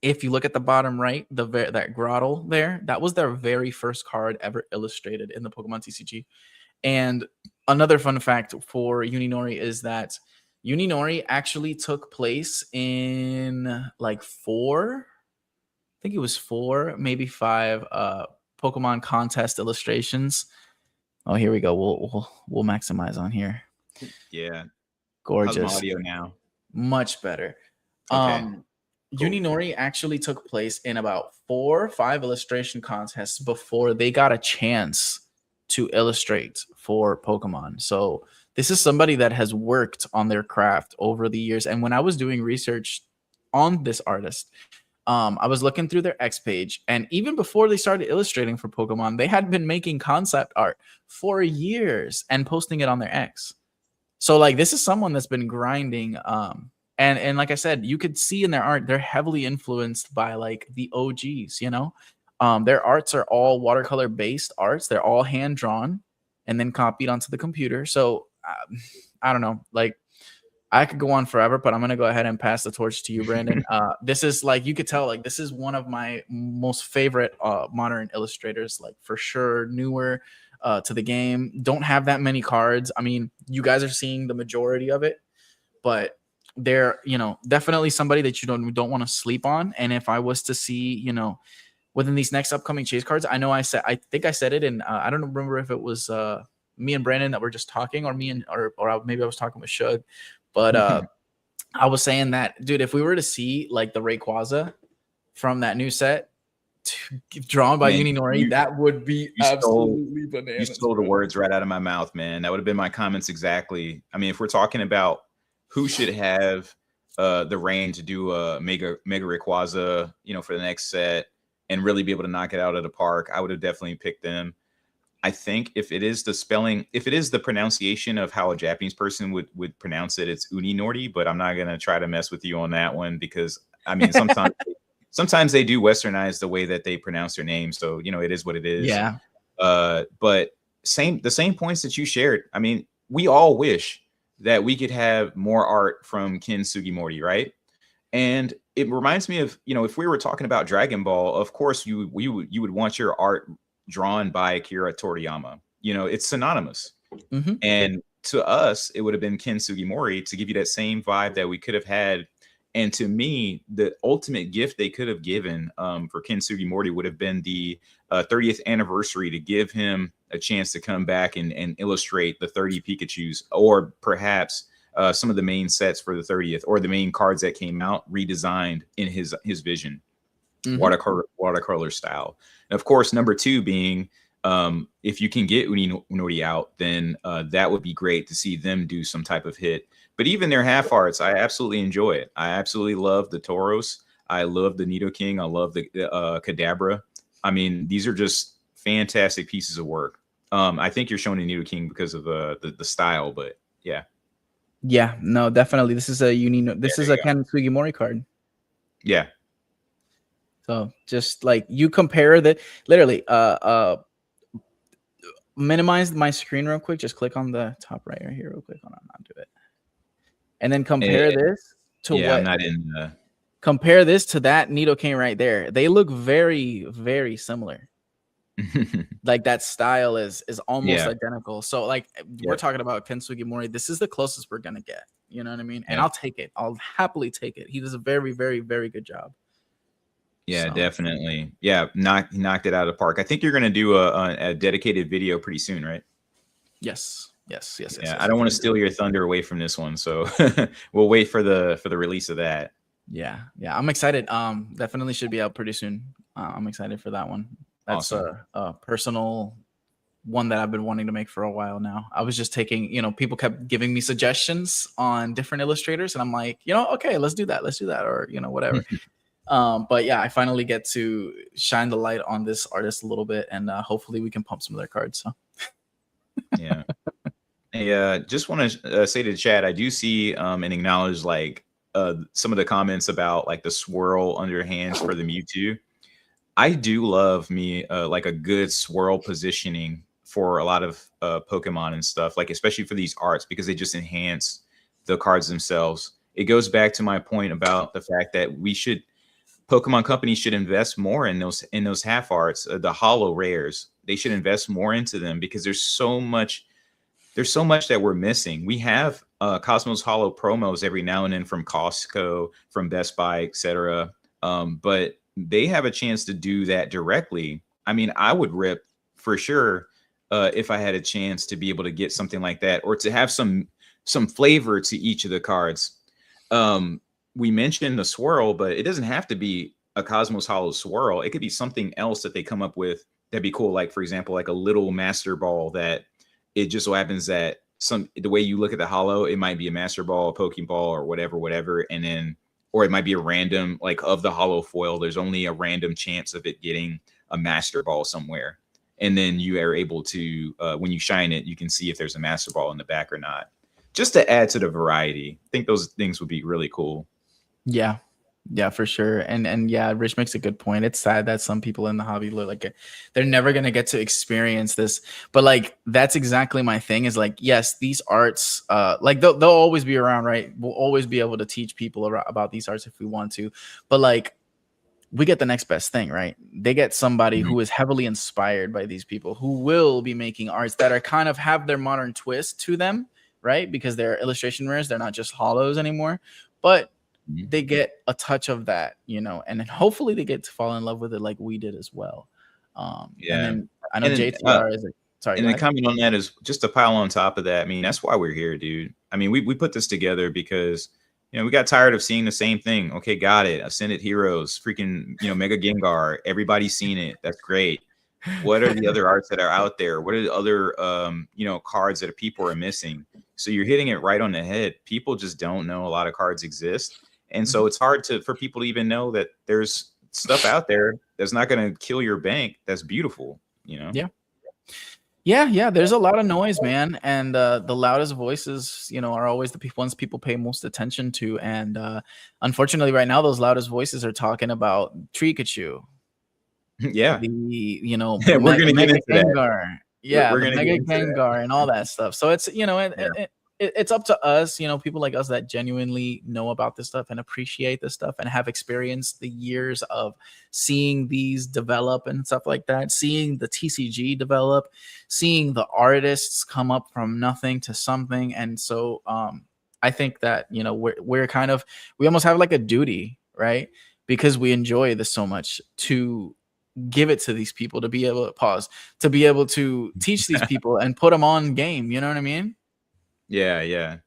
if you look at the bottom right, that Grottle there, that was their very first card ever illustrated in the Pokemon TCG. And another fun fact for Uninori is that Uninori actually took place in like 4, maybe 5 Pokemon contest illustrations. Oh, here we go. We'll maximize on here. Yeah, gorgeous. audio now. Much better. Okay. Cool. Uninori actually took place in about 4 or 5 illustration contests before they got a chance to illustrate for Pokemon. So this is somebody that has worked on their craft over the years. And when I was doing research on this artist, I was looking through their X page, and even before they started illustrating for Pokemon, they had been making concept art for years and posting it on their X. So like this is someone that's been grinding. And like I said, you could see in their art, they're heavily influenced by like the OGs, you know. Their arts are all watercolor based arts. They're all hand drawn and then copied onto the computer. So I don't know, like I could go on forever, but I'm gonna go ahead and pass the torch to you, Brandon. This is like you could tell, like this is one of my most favorite modern illustrators, like for sure, newer to the game. Don't have that many cards. I mean, you guys are seeing the majority of it, but they're, you know, definitely somebody that you don't want to sleep on. And if I was to see, you know, within these next upcoming chase cards, I think I said it, and I don't remember if it was me and Brandon that were just talking, or me and or maybe I was talking with Shug. But I was saying that, dude, if we were to see like the Rayquaza from that new set drawn by Uninori, that would be absolutely bananas. You stole the words right out of my mouth, man. That would have been my comments exactly. I mean, if we're talking about who should have the reign to do a mega Rayquaza, you know, for the next set and really be able to knock it out of the park, I would have definitely picked them. I think if it is the spelling, if it is the pronunciation of how a Japanese person would pronounce it, it's Uninori, but I'm not going to try to mess with you on that one, because I mean, sometimes they do Westernize the way that they pronounce their name. So, you know, it is what it is. Yeah. But the same points that you shared. I mean, we all wish that we could have more art from Ken Sugimori, right? And it reminds me of, you know, if we were talking about Dragon Ball, of course you would want your art drawn by Akira Toriyama. You know, it's synonymous. Mm-hmm. And to us, it would have been Ken Sugimori to give you that same vibe that we could have had. And to me, the ultimate gift they could have given for Ken Sugimori would have been the 30th anniversary, to give him a chance to come back and illustrate the 30 Pikachus, or perhaps some of the main sets for the 30th, or the main cards that came out redesigned in his vision. Mm-hmm. watercolor style. And of course, number 2 being, if you can get Uninori out, then that would be great to see them do some type of hit. But even their half arts, I absolutely enjoy it. I absolutely love the Tauros. I love the Nidoking. I love the Kadabra. I mean, these are just fantastic pieces of work. I think you're showing a Nidoking because of the style, but yeah. Yeah, no, definitely. This is a This is a Ken Sugimori card. Yeah. So just like you compare the literally minimize my screen real quick. Just click on the top right here real quick. Hold on, I'll do it. And then compare this to what? I'm not in the... Compare this to that Nidoking right there. They look very, very similar. Like that style is almost identical. So like we're talking about Ken Sugimori. This is the closest we're gonna get. You know what I mean? And I'll take it. I'll happily take it. He does a very, very, very good job. Yeah, definitely. Yeah, knocked it out of the park. I think you're going to do a dedicated video pretty soon, right? Yes. Yeah, I don't want to steal your thunder away from this one, so we'll wait for the release of that. Yeah, I'm excited. Definitely should be out pretty soon. I'm excited for that one. That's awesome. a personal one that I've been wanting to make for a while now. I was just taking, you know, people kept giving me suggestions on different illustrators, and I'm like, you know, okay, let's do that, or you know, whatever. But yeah, I finally get to shine the light on this artist a little bit, and hopefully we can pump some of their cards. So yeah. I just want to say to chat, I do see and acknowledge like some of the comments about like the swirl underhands for the Mewtwo. I do love me like a good swirl positioning for a lot of Pokemon and stuff, like especially for these arts, because they just enhance the cards themselves. It goes back to my point about the fact that Pokemon companies should invest more in those half arts, the holo rares. They should invest more into them, because there's so much that we're missing. We have Cosmos Holo promos every now and then from Costco, from Best Buy, etc. But they have a chance to do that directly. I mean, I would rip for sure if I had a chance to be able to get something like that, or to have some flavor to each of the cards. we mentioned the swirl, but it doesn't have to be a Cosmos Hollow swirl. It could be something else that they come up with that'd be cool. Like, for example, like a little master ball that it just so happens that the way you look at the hollow, it might be a master ball, a Pokeball, or whatever. And then, or it might be a random, like of the hollow foil, there's only a random chance of it getting a master ball somewhere. And then you are able to, when you shine it, you can see if there's a master ball in the back or not. Just to add to the variety. I think those things would be really cool. Yeah. Yeah, for sure. And yeah, Rich makes a good point. It's sad that some people in the hobby look like they're never going to get to experience this. But like, that's exactly my thing is like, yes, these arts, like they'll always be around, right? We'll always be able to teach people about these arts if we want to. But like, we get the next best thing, right? They get somebody who is heavily inspired by these people who will be making arts that are kind of have their modern twist to them, right? Because they're illustration rares. They're not just hollows anymore. But they get a touch of that, you know, and then hopefully they get to fall in love with it like we did as well. Yeah. And then I know JTR is like, sorry. And the comment on that is just to pile on top of that. I mean, that's why we're here, dude. I mean, we put this together because, you know, we got tired of seeing the same thing. Okay, got it. Ascended Heroes, freaking, you know, Mega Gengar. Everybody's seen it. That's great. What are the other arts that are out there? What are the other, you know, cards that people are missing? So you're hitting it right on the head. People just don't know a lot of cards exist. And so it's hard for people to even know that there's stuff out there that's not going to kill your bank. That's beautiful, you know? Yeah. There's a lot of noise, man. And the loudest voices, you know, are always the ones people pay most attention to. And unfortunately, right now, those loudest voices are talking about Pikachu. Yeah. You know, we're going to get into Gengar. that. Yeah, we're Mega Gengar and all that stuff. So it's, you know, it's up to us, you know, people like us that genuinely know about this stuff and appreciate this stuff and have experienced the years of seeing these develop and stuff like that, seeing the TCG develop, seeing the artists come up from nothing to something. And so I think that, you know, we're kind of, we almost have like a duty, right? Because we enjoy this so much to give it to these people, to be able to to be able to teach these people and put them on game. You know what I mean? Yeah.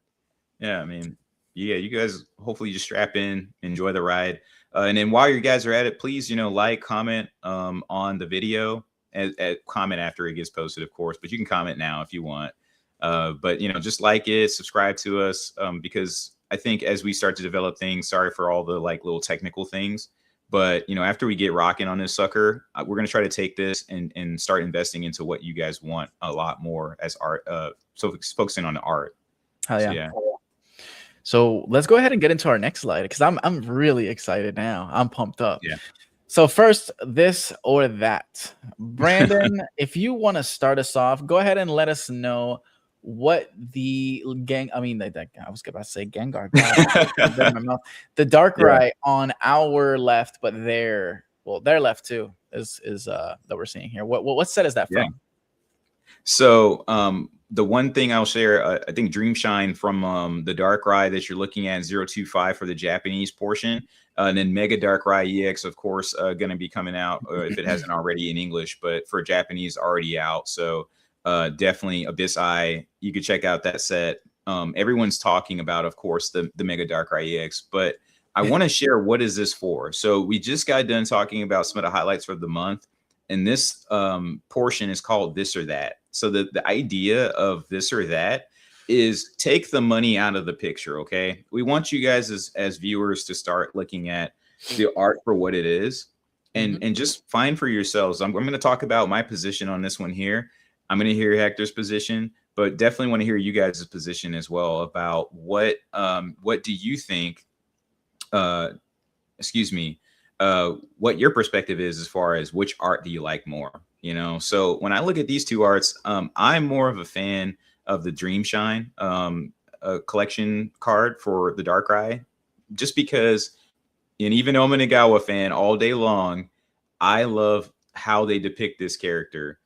I mean, yeah, you guys hopefully just strap in, enjoy the ride. And then while you guys are at it, please, you know, like, comment on the video, and comment after it gets posted, of course, but you can comment now if you want. But, you know, just like it, subscribe to us, because I think as we start to develop things, sorry for all the like little technical things, but, you know, after we get rocking on this sucker, we're going to try to take this and start investing into what you guys want a lot more as art. So focusing on the art. Hell yeah. So let's go ahead and get into our next slide, because I'm really excited now. I'm pumped up. Yeah. So first, this or that. Brandon, if you want to start us off, go ahead and let us know what the I was about to say Gengar. The Darkrai on our left, but their left too is that we're seeing here. What set is that from? So the one thing I'll share, I think Dream Shine from the Darkrai that you're looking at 025 for the Japanese portion, and then Mega Darkrai EX, of course, going to be coming out if it hasn't already in English, but for Japanese already out. So definitely Abyss Eye. You could check out that set. Everyone's talking about, of course, the Mega Darkrai EX, but I want to share what is this for. So we just got done talking about some of the highlights for the month, and this portion is called This or That. So the idea of This or That is take the money out of the picture. Okay, we want you guys as viewers to start looking at the art for what it is, and just find for yourselves. I'm going to talk about my position on this one here. I'm going to hear Hector's position, but definitely want to hear you guys' position as well about what do you think, what your perspective is as far as which art do you like more, you know? So when I look at these two arts, I'm more of a fan of the Dream Shine collection card for the Darkrai, just because, and even though I'm an Nagawa fan all day long, I love how they depict this character.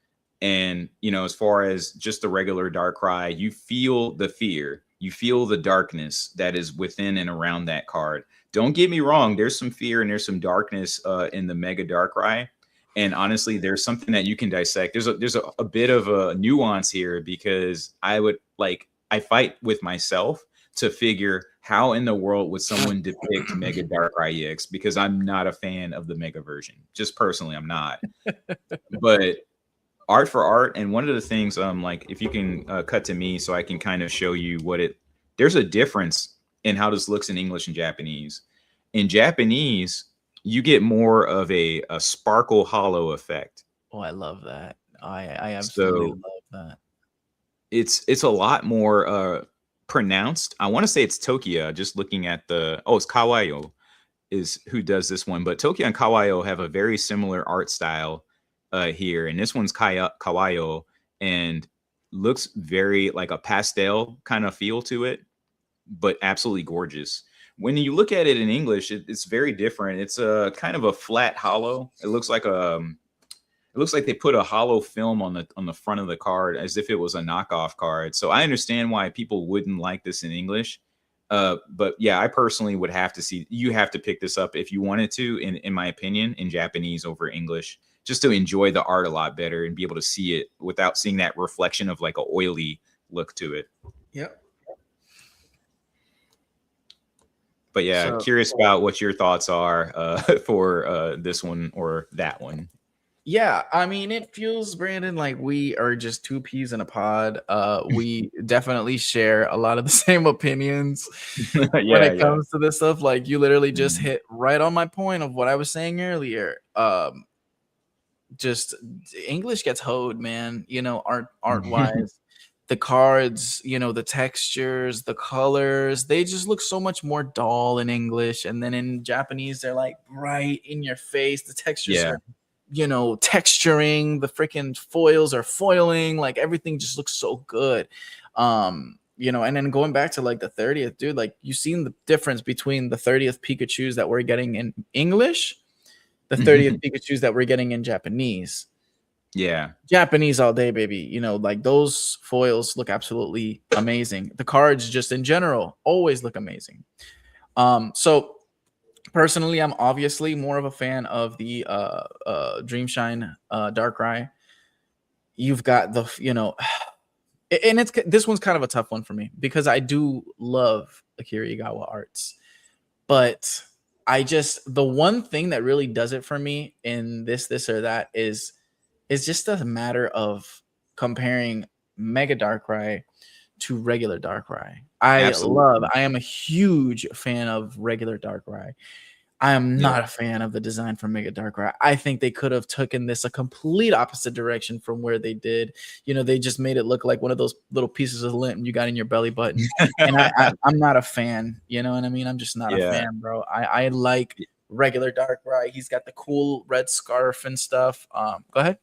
And, you know, as far as just the regular Darkrai, you feel the fear, you feel the darkness that is within and around that card. Don't get me wrong. There's some fear and there's some darkness in the Mega Darkrai. And honestly, there's something that you can dissect. There's a bit of a nuance here, because I fight with myself to figure how in the world would someone depict Mega Darkrai EX, because I'm not a fan of the Mega version. Just personally, I'm not. But art for art, and one of the things, like if you can cut to me so I can kind of show you there's a difference in how this looks in English and Japanese. In Japanese, you get more of a sparkle hollow effect. Oh, I love that. I absolutely love that. It's a lot more pronounced. I want to say it's Tokia, just looking at it's Kawaio is who does this one, but Tokia and Kawaio have a very similar art style here, and this one's Kawaio, and looks very like a pastel kind of feel to it, but absolutely gorgeous. When you look at it in English, it's very different. It's a kind of a flat hollow. It looks like they put a hollow film on the front of the card as if it was a knockoff card. So I understand why people wouldn't like this in English. But yeah, I personally would have to pick this up if you wanted to, in my opinion, in Japanese over English, just to enjoy the art a lot better and be able to see it without seeing that reflection of like a oily look to it. Yep. But yeah, curious about what your thoughts are for this one or that one. Yeah, I mean, it feels, Brandon, like we are just two peas in a pod. We definitely share a lot of the same opinions when it comes to this stuff. Like, you literally just hit right on my point of what I was saying earlier. Just English gets hoed, man. You know, art wise, the cards, you know, the textures, the colors, they just look so much more dull in English, and then in Japanese, they're like bright in your face. The textures are, you know, texturing, the freaking foils are foiling, like everything just looks so good. You know, and then going back to like the 30th, dude, like you've seen the difference between the 30th Pikachus that we're getting in English, the 30th Pikachus that we're getting in Japanese. Yeah. Japanese all day, baby. You know, like those foils look absolutely amazing. The cards just in general always look amazing. So personally, I'm obviously more of a fan of the Dreamshine Darkrai. You've got the, you know, and this one's kind of a tough one for me because I do love Akira Igawa arts, but the one thing that really does it for me in this or that is just a matter of comparing Mega Darkrai to regular Darkrai. I am a huge fan of regular Darkrai. I am not a fan of the design for Mega Darkrai. I think they could have taken this a complete opposite direction from where they did. You know, they just made it look like one of those little pieces of lint you got in your belly button. And I'm not a fan. You know what I mean? I'm just not a fan, bro. I like regular Darkrai. He's got the cool red scarf and stuff. Go ahead.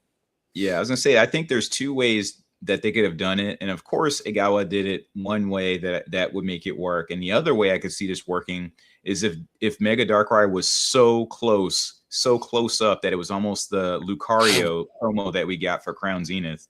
Yeah, I was gonna say, I think there's two ways that they could have done it, and of course, Igawa did it one way that would make it work, and the other way I could see this working is if Mega Darkrai was so close up that it was almost the Lucario promo that we got for Crown Zenith.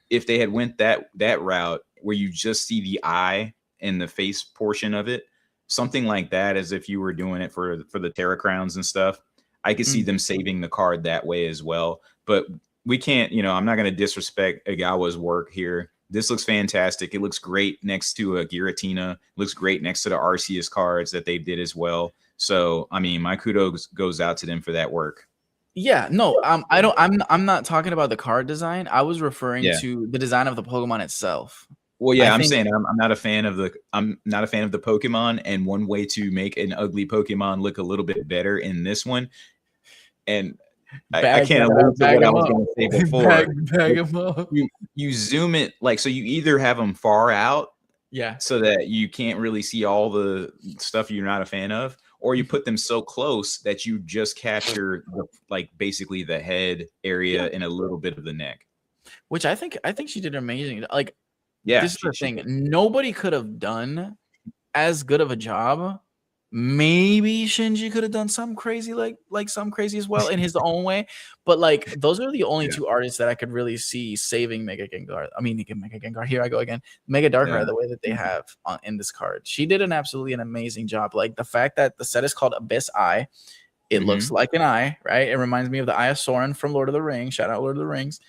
If they had went that route where you just see the eye and the face portion of it, something like that, as if you were doing it for the Terra Crowns and stuff, I could see them saving the card that way as well, but we can't, you know, I'm not going to disrespect Igawa's work here. This looks fantastic. It looks great next to a Giratina. It looks great next to the Arceus cards that they did as well. So, I mean, my kudos goes out to them for that work. Yeah, no, I'm not talking about the card design. I was referring to the design of the Pokemon itself. Well, yeah, I'm saying I'm not a fan of the Pokemon, and one way to make an ugly Pokemon look a little bit better in this one, and I can't allude to what I was going to say before. Bag them up. You zoom it, like, so you either have them far out, so that you can't really see all the stuff you're not a fan of, or you put them so close that you just capture basically the head area and a little bit of the neck. Which I think she did amazing. Like, this is the thing. Nobody could have done as good of a job. Maybe Shinji could have done something crazy, like something crazy as well in his own way. But like, those are the only two artists that I could really see saving Mega Gengar. I mean, Mega Gengar. Here I go again. Mega Darkrai, the way that they have in this card. She did an amazing job. Like the fact that the set is called Abyss Eye. It looks like an eye, right? It reminds me of the Eye of Sauron from Lord of the Rings. Shout out Lord of the Rings.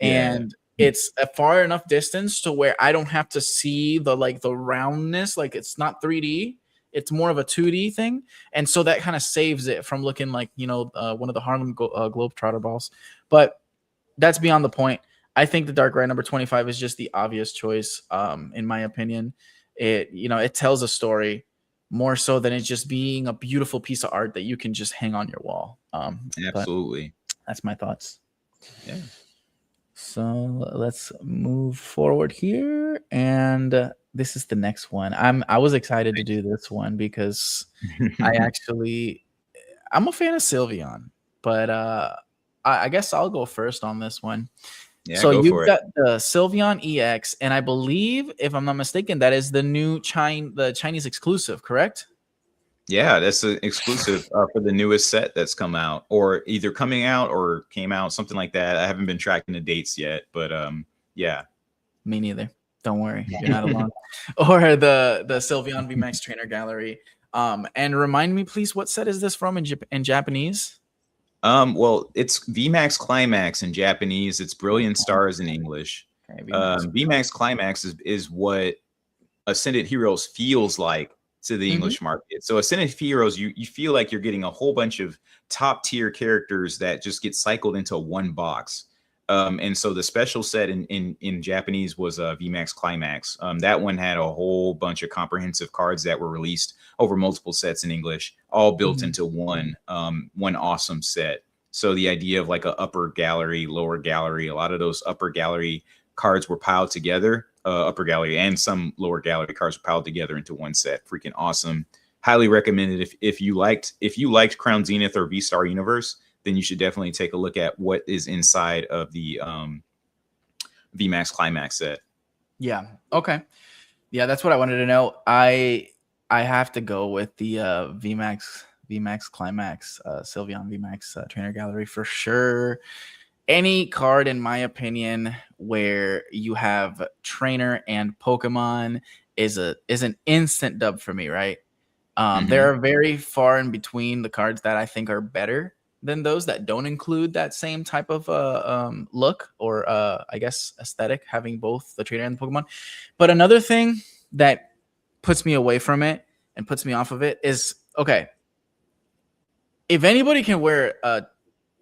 And it's a far enough distance to where I don't have to see the roundness. Like it's not 3D. It's more of a 2D thing. And so that kind of saves it from looking like, one of the Harlem Globetrotter balls. But that's beyond the point. I think the Dark Ride number 25 is just the obvious choice, in my opinion. It tells a story more so than it just being a beautiful piece of art that you can just hang on your wall. Absolutely. That's my thoughts. Yeah. So let's move forward here. And this is the next one. I was excited to do this one because I'm a fan of Sylveon, but I guess I'll go first on this one. Yeah, so you've got the Sylveon EX, and I believe, if I'm not mistaken, that is the new the Chinese exclusive, correct? Yeah, that's an exclusive for the newest set that's come out, or either coming out or came out, something like that. I haven't been tracking the dates yet, but yeah. Me neither. Don't worry, you're not alone. Or the Sylveon VMAX Trainer Gallery. And remind me, please, what set is this from in Japanese? Well, it's VMAX Climax in Japanese. It's Brilliant Stars in English. Okay, VMAX Climax is what Ascended Heroes feels like to the English market. So Ascended Heroes, you feel like you're getting a whole bunch of top tier characters that just get cycled into one box. And so the special set in Japanese was VMAX Climax. That one had a whole bunch of comprehensive cards that were released over multiple sets in English, all built into one awesome set. So the idea of like a upper gallery, lower gallery, a lot of those upper gallery cards were piled together, upper gallery and some lower gallery cards were piled together into one set. Freaking awesome. Highly recommended if you liked Crown Zenith or V-Star Universe, then you should definitely take a look at what is inside of the VMAX Climax set. Yeah. Okay. Yeah, that's what I wanted to know. I have to go with the VMAX Climax, Sylveon VMAX Trainer Gallery for sure. Any card, in my opinion, where you have Trainer and Pokemon is an instant dub for me, right? There are very far in between the cards that I think are better than those that don't include that same type of look or I guess aesthetic, having both the Trainer and the Pokemon. But another thing that puts me away from it and puts me off of it is, okay, if anybody can wear a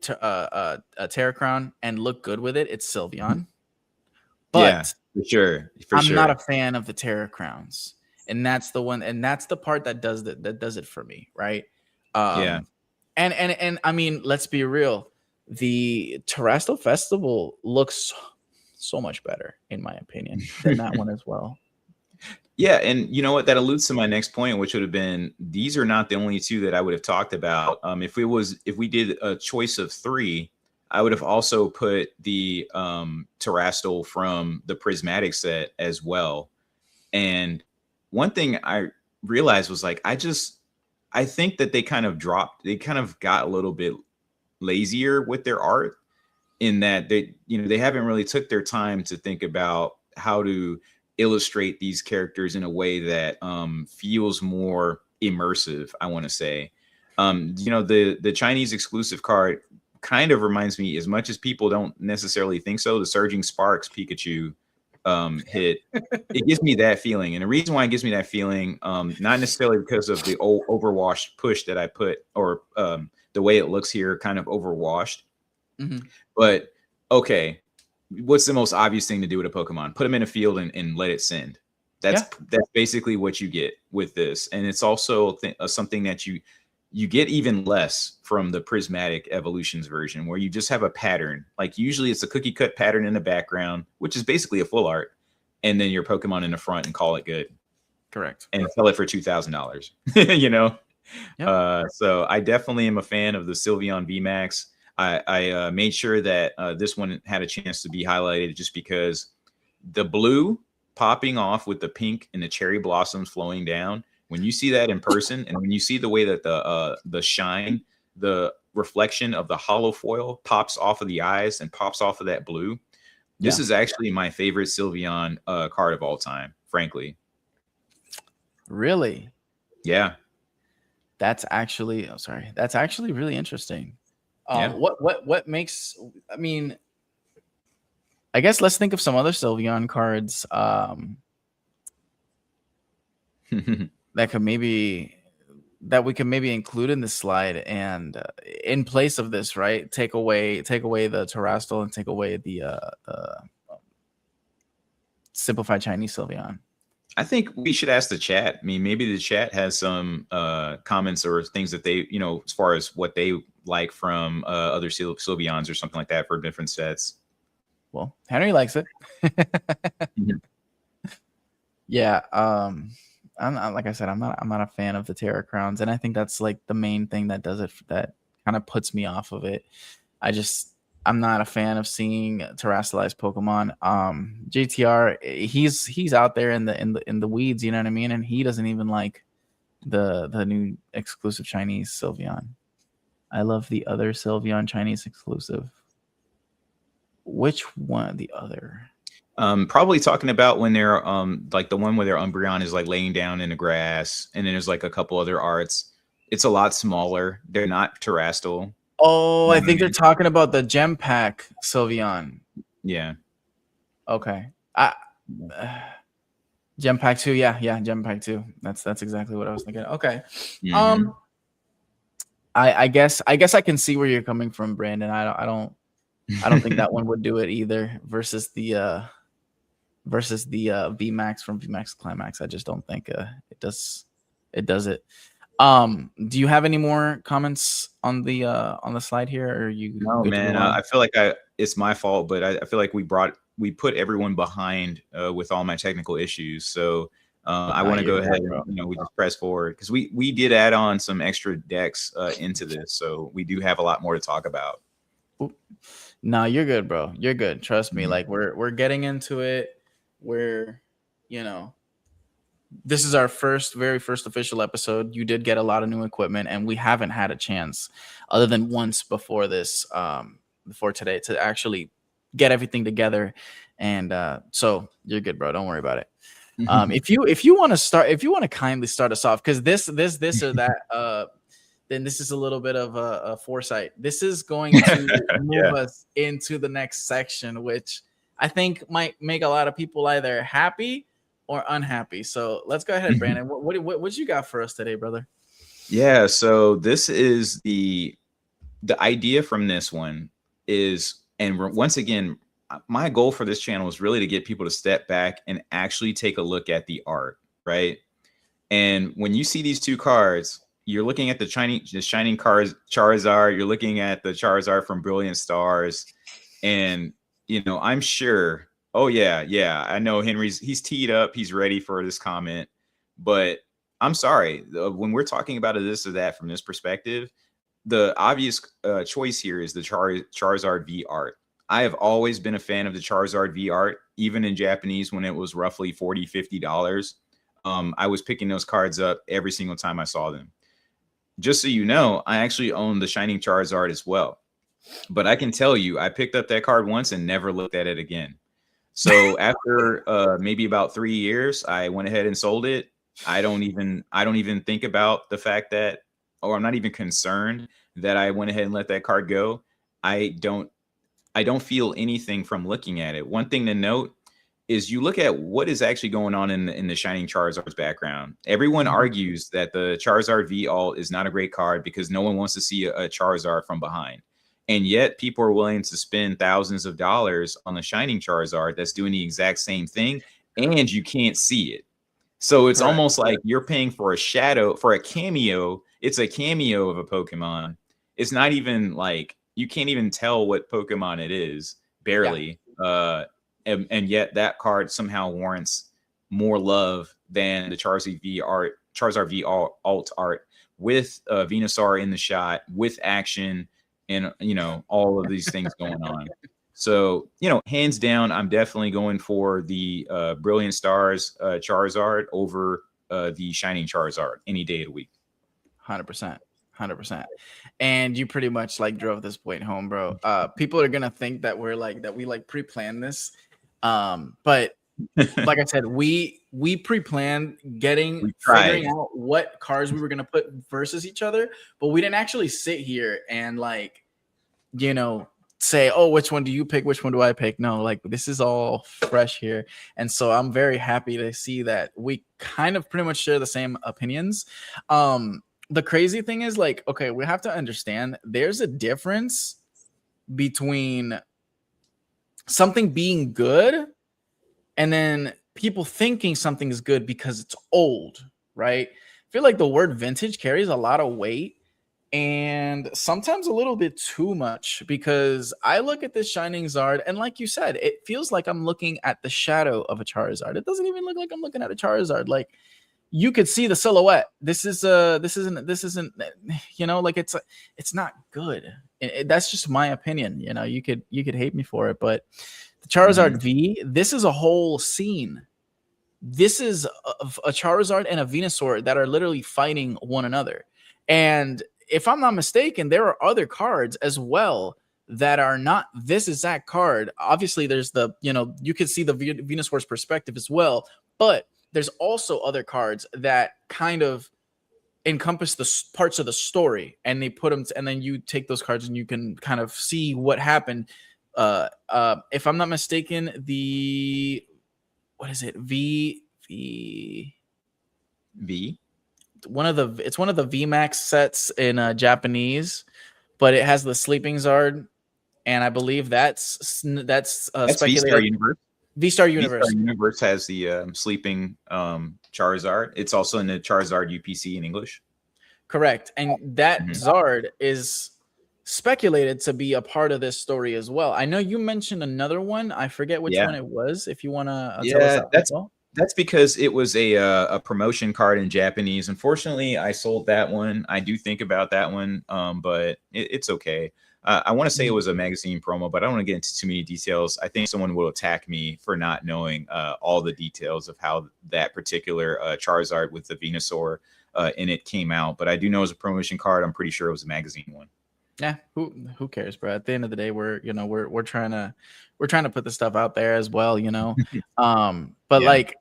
Terra Crown and look good with it, it's Sylveon. But yeah, for sure. I'm not a fan of the Terra Crowns, and that's the one, and that's the part that does it for me, right? Yeah. And I mean, let's be real. The Terrestrial Festival looks so much better, in my opinion, than that one as well. Yeah, and you know what? That alludes to my next point, which would have been, these are not the only two that I would have talked about. If we did a choice of three, I would have also put the Terrestrial from the Prismatic set as well. And one thing I realized was like, I think that they kind of got a little bit lazier with their art, in that they haven't really took their time to think about how to illustrate these characters in a way that feels more immersive, I want to say. The Chinese exclusive card kind of reminds me, as much as people don't necessarily think so, the Surging Sparks Pikachu hit. It gives me that feeling. And the reason why it gives me that feeling, not necessarily because of the old overwashed push that I put, or the way it looks here, kind of overwashed. But okay, what's the most obvious thing to do with a Pokemon? Put them in a field and let it send. That's basically what you get with this. And it's also something that you get even less from the Prismatic Evolutions version, where you just have a pattern. Like usually it's a cookie cut pattern in the background, which is basically a full art, and then your Pokemon in the front, and call it good. Correct. And sell it for $2,000. You know? Yep. So I definitely am a fan of the Sylveon VMAX. I made sure that this one had a chance to be highlighted, just because the blue popping off with the pink and the cherry blossoms flowing down, when you see that in person, and when you see the way that the shine, the reflection of the hollow foil pops off of the eyes and pops off of that blue, this is actually my favorite Sylveon card of all time, frankly. Really? Yeah. That's actually really interesting. What makes, I mean, I guess let's think of some other Sylveon cards that we could maybe include in this slide, and in place of this, right? Take away the Terastal and take away the simplified Chinese Sylveon. I think we should ask the chat. I mean, maybe the chat has some comments or things that they, as far as what they like from other Sylveons or something like that for different sets. Well, Henry likes it. Yeah. I'm not, like I said, I'm not a fan of the Terra Crowns, and I think that's like the main thing that does it, that kind of puts me off of it. I'm not a fan of seeing terrestrialized Pokemon. JTR, he's out there in the weeds, you know what I mean, and he doesn't even like the new exclusive Chinese Sylveon. I love the other Sylveon Chinese exclusive. Which one? The other? Probably talking about when they're like the one where their Umbreon is like laying down in the grass, and then there's like a couple other arts. It's a lot smaller. They're not terrestrial. Oh, I think they're talking about the Gem Pack Sylveon. Yeah. Okay. Gem Pack 2. Yeah, Gem Pack 2. That's exactly what I was thinking. Okay. Mm-hmm. I guess I can see where you're coming from, Brandon. I don't think that one would do it either versus the VMAX from VMAX Climax. I just don't think it does it. Do you have any more comments on the slide here, or are you? No, man. I feel like it's my fault, but I feel like we put everyone behind with all my technical issues. So I want to go ahead and we just press forward, because we did add on some extra decks into this, so we do have a lot more to talk about. No, you're good, bro. You're good. Trust me. Like we're getting into it. We're, this is our very first official episode. You did get a lot of new equipment, and we haven't had a chance, other than once before this, before today, to actually get everything together. And so you're good, bro. Don't worry about it. If you want to kindly start us off, because this or that, then this is a little bit of a foresight. This is going to move us into the next section, which I think might make a lot of people either happy or unhappy. So let's go ahead, Brandon. What you got for us today, brother? Yeah, so this is the idea from this one is, and once again, my goal for this channel is really to get people to step back and actually take a look at the art, right? And when you see these two cards, you're looking at the shining cards, Charizard. You're looking at the Charizard from Brilliant Stars, and I'm sure. Oh yeah. I know he's teed up. He's ready for this comment, but I'm sorry. When we're talking about this or that from this perspective, the obvious choice here is the Charizard V art. I have always been a fan of the Charizard V art, even in Japanese when it was roughly $40, $50. I was picking those cards up every single time I saw them. Just so you know, I actually own the Shining Charizard as well. But I can tell you, I picked up that card once and never looked at it again. So after maybe about 3 years, I went ahead and sold it. I don't even think about the fact that, or I'm not even concerned that I went ahead and let that card go. I don't feel anything from looking at it. One thing to note is you look at what is actually going on in the Shining Charizard's background. Everyone argues that the Charizard V alt is not a great card because no one wants to see a Charizard from behind. And yet people are willing to spend thousands of dollars on the Shining Charizard that's doing the exact same thing, and you can't see it. So it's almost like you're paying for a cameo. It's a cameo of a Pokemon. It's not even like, you can't even tell what Pokemon it is, barely. Yeah. And yet that card somehow warrants more love than the Charizard V alt art with Venusaur in the shot, with action, and all of these things going on. So hands down, I'm definitely going for the Brilliant Stars Charizard over the Shining Charizard any day of the week. 100%. And you pretty much drove this point home, bro. People are gonna think that we pre-planned this, but like I said, we pre-planned figuring out what cards we were gonna put versus each other, but we didn't actually sit here and say, oh, which one do you pick? Which one do I pick? No, like this is all fresh here. And so I'm very happy to see that we kind of pretty much share the same opinions. The crazy thing is like, okay, we have to understand there's a difference between something being good and then people thinking something is good because it's old, right? I feel like the word vintage carries a lot of weight and sometimes a little bit too much, because I look at this Shining Zard and like you said, it feels like I'm looking at the shadow of a Charizard. It doesn't even look like I'm looking at a Charizard. Like you could see the silhouette. This isn't, you know, like it's not good. That's just my opinion. You know, you could hate me for it, but the Charizard V, this is a whole scene. This is a Charizard and a Venusaur that are literally fighting one another. And if I'm not mistaken, there are other cards as well that are not this exact card. Obviously, there's the, you know, you can see the Venusaur's perspective as well, but there's also other cards that kind of encompass the parts of the story, and they put them, and then you take those cards and you can kind of see what happened. If I'm not mistaken, the what is it? V. It's one of the VMAX sets in Japanese, but it has the Sleeping Zard, and I believe that's V-Star Universe. V-Star Universe. V-Star Universe has the sleeping Charizard. It's also in the Charizard UPC in English. Correct, and that Zard is speculated to be a part of this story as well. I know you mentioned another one. I forget which one it was. If you want to tell us that. That's because it was a promotion card in Japanese. Unfortunately, I sold that one. I do think about that one, but it's okay. I want to say it was a magazine promo, but I don't want to get into too many details. I think someone will attack me for not knowing all the details of how that particular Charizard with the Venusaur in it came out. But I do know it was a promotion card. I'm pretty sure it was a magazine one. Yeah, who cares, bro? At the end of the day, we're trying to put this stuff out there as well, you know. But like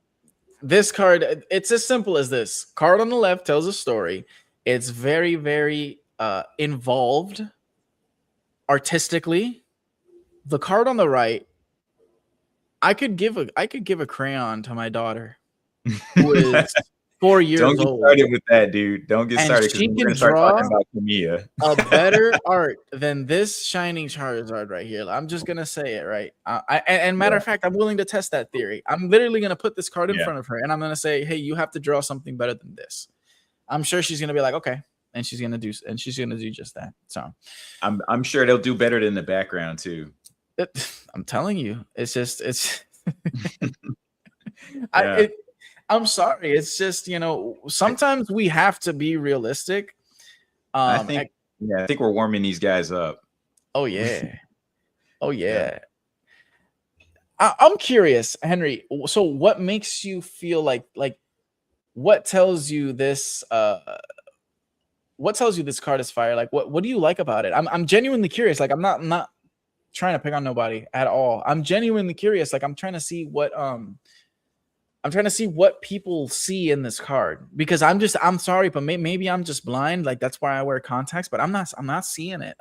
this card, it's as simple as this. Card on the left tells a story. It's very, very involved artistically. The card on the right, I could give a crayon to my daughter who is 4 years old. Don't get started with that, dude. Don't get started, because we're gonna start talking about Kamiya. A better art than this Shining Charizard right here. I'm just gonna say it, right? And matter of fact, I'm willing to test that theory. I'm literally gonna put this card in front of her, and I'm gonna say, "Hey, you have to draw something better than this." I'm sure she's gonna be like, "Okay," and she's gonna do just that. So, I'm sure they'll do better than the background too. I'm telling you, it's. I'm sorry. It's just, you know, sometimes we have to be realistic. I think we're warming these guys up. Oh yeah. Oh yeah. I'm curious, Henry. So what makes you feel like what tells you this card is fire? Like what do you like about it? I'm genuinely curious. Like I'm not trying to pick on nobody at all. I'm genuinely curious. Like I'm trying to see what people see in this card, because I'm sorry, but maybe I'm just blind. Like that's why I wear contacts, but I'm not seeing it.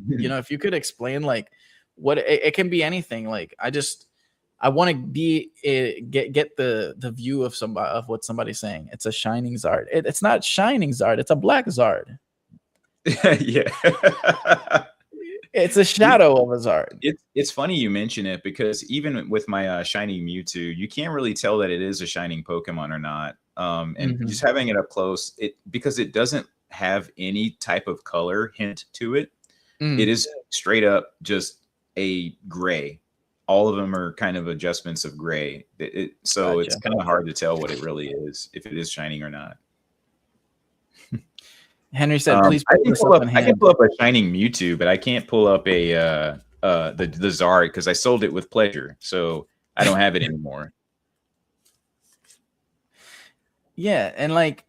You know, if you could explain like what it can be anything. Like I want to get the view of what somebody's saying. It's a Shining Zard. It's not Shining Zard. It's a Black Zard. Yeah. It's a shadow of a Zard. It's funny you mention it, because even with my Shining Mewtwo, you can't really tell that it is a Shining Pokemon or not. And just having it up close, because it doesn't have any type of color hint to it. It is straight up just a gray. All of them are kind of adjustments of gray. So it's kind of hard to tell what it really is, if it is shining or not. Henry said, "Please." I can pull up a Shining Mewtwo, but I can't pull up the Zard, because I sold it with pleasure, so I don't have it anymore. Yeah, and like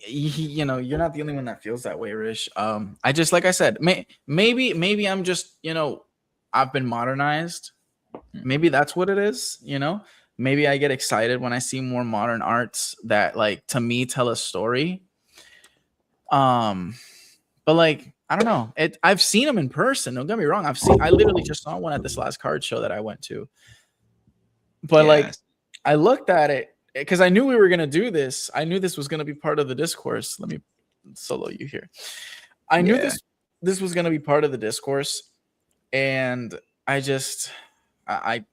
you know, you're not the only one that feels that way, Rish. I just, like I said, maybe I'm just, you know, I've been modernized. Maybe that's what it is. You know, maybe I get excited when I see more modern arts that, like, to me tell a story. But But like, I don't know. I've seen them in person. Don't get me wrong. I literally just saw one at this last card show that I went to. But like, I looked at it because I knew we were gonna do this. I knew this was gonna be part of the discourse. Let me solo you here. I knew this was gonna be part of the discourse, and I just I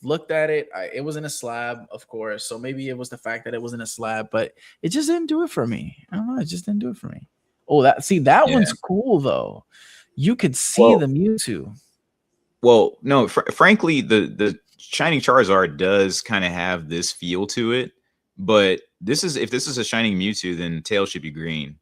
looked at it. It was in a slab, of course. So maybe it was the fact that it was in a slab, but it just didn't do it for me. I don't know. It just didn't do it for me. Oh, that one's cool though. You could see the Mewtwo. Well, no, frankly, the Shining Charizard does kind of have this feel to it, but if this is a Shining Mewtwo, then tail should be green.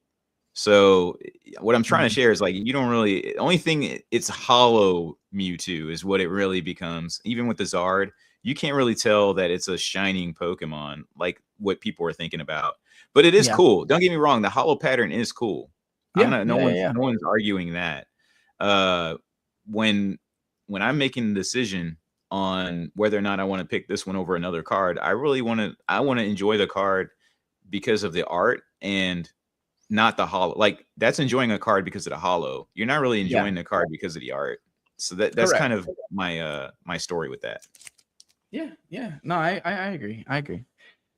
So what I'm trying to share is like, you don't really, only thing it's hollow Mewtwo is what it really becomes. Even with the Zard, you can't really tell that it's a shining Pokemon like what people are thinking about. But it is cool. Don't get me wrong, the hollow pattern is cool. No one's arguing that. When I'm making the decision on whether or not I want to pick this one over another card, I want to enjoy the card because of the art and not the hollow. Like, that's enjoying a card because of the hollow. You're not really enjoying the card because of the art. So that's kind of my story with that. Yeah. No, I agree.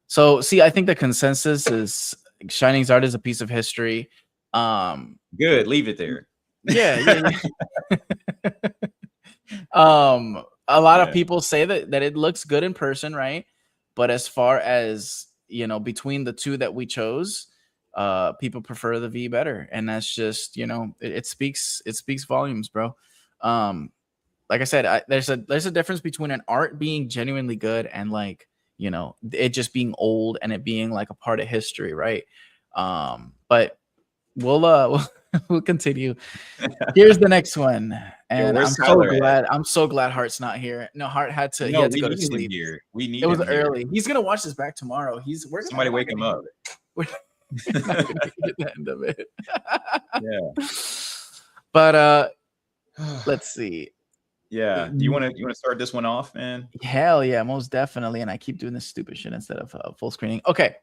So see, I think the consensus is Shining Zard is a piece of history. Good, leave it there. Yeah. A lot of people say that it looks good in person, right? But as far as, between the two that we chose, people prefer the V better, and that's just, it speaks volumes, bro. Like I said, there's a difference between an art being genuinely good and like, it just being old and it being like a part of history, right? But we'll continue. Here's the next one, and I'm so glad Hart's not here. No, Hart had to go to sleep. It was early. He's gonna watch this back tomorrow. Somebody wake him up. We're not gonna get the end of it. Yeah. But let's see. Yeah. Do you want to start this one off, man? Hell yeah, most definitely. And I keep doing this stupid shit instead of full screening. Okay.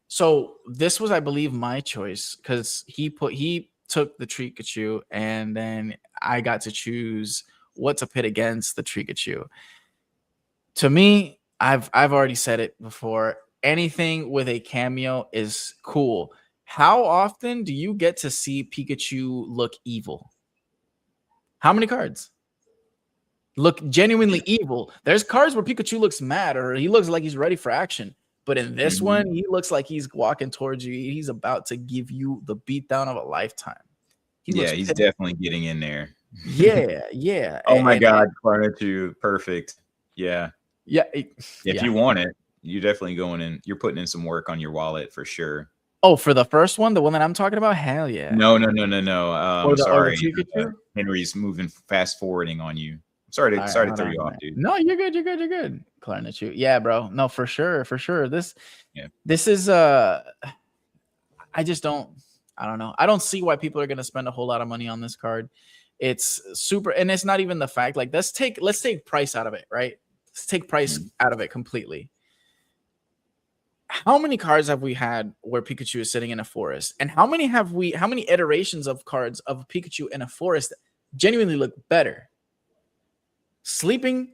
So this was, I believe, my choice because he took the Pikachu, and then I got to choose what to pit against the Pikachu. To me, I've already said it before. Anything with a cameo is cool. How often do you get to see Pikachu look evil? How many cards look genuinely evil? There's cards where Pikachu looks mad or he looks like he's ready for action. But in this one, he looks like he's walking towards you. He's about to give you the beatdown of a lifetime. He's definitely getting in there. Yeah. Oh my God, Clarnachu, perfect. Yeah. If you want it, you're definitely going in. You're putting in some work on your wallet for sure. Oh, for the first one, the one that I'm talking about? Hell yeah. No. Sorry. Henry's moving fast forwarding on you. Sorry to throw you off, dude. No, you're good. Clarnachu. Yeah, bro. No, for sure. This is I don't know. I don't see why people are gonna spend a whole lot of money on this card. It's super, and it's not even the fact. Like, let's take price out of it, right? Let's take price out of it completely. How many cards have we had where Pikachu is sitting in a forest? And how many iterations of cards of Pikachu in a forest that genuinely look better? Sleepy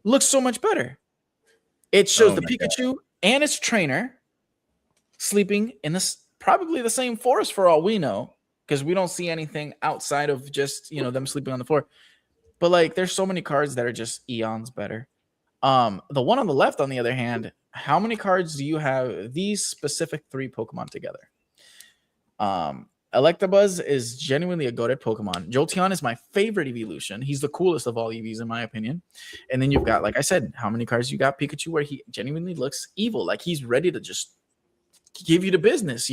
looks so much better. It shows the Pikachu and its trainer sleeping in this probably the same forest for all we know, because we don't see anything outside of just them sleeping on the floor. But like, there's so many cards that are just eons better. The one on the left, on the other hand, how many cards do you have these specific 3 Pokemon together? Electabuzz is genuinely a goated Pokemon. Jolteon is my favorite evolution. He's the coolest of all EVs in my opinion. And then you've got, like I said, how many cards you got? Pikachu, where he genuinely looks evil, like he's ready to just give you the business,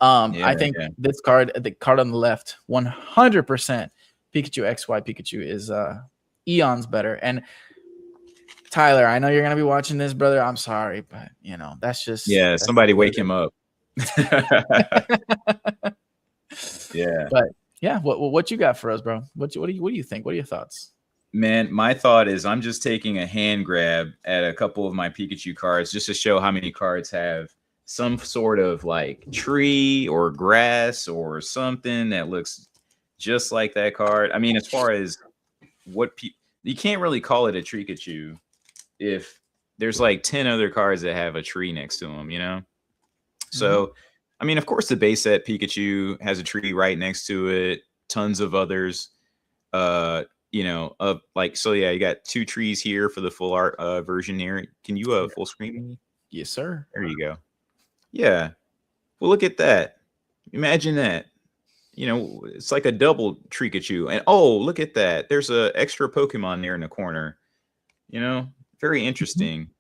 I think this card, the card on the left, 100% Pikachu XY Pikachu is eons better. And Tyler, I know you're gonna be watching this, brother. I'm sorry, but that's just somebody wake him up. But what you got for us, bro? What do you think? What are your thoughts? Man, my thought is I'm just taking a hand grab at a couple of my Pikachu cards just to show how many cards have some sort of like tree or grass or something that looks just like that card. I mean, as far as what you can't really call it a Pikachu if there's like 10 other cards that have a tree next to them, you know? So, I mean, of course, the base set Pikachu has a tree right next to it. Tons of others, you know, like, so yeah, you got 2 trees here for the full art version here. Can you full screen me? Yes, sir. There you go. Yeah. Well, look at that. Imagine that. You know, it's like a double Pikachu. And oh, look at that. There's a extra Pokemon there in the corner. You know, very interesting.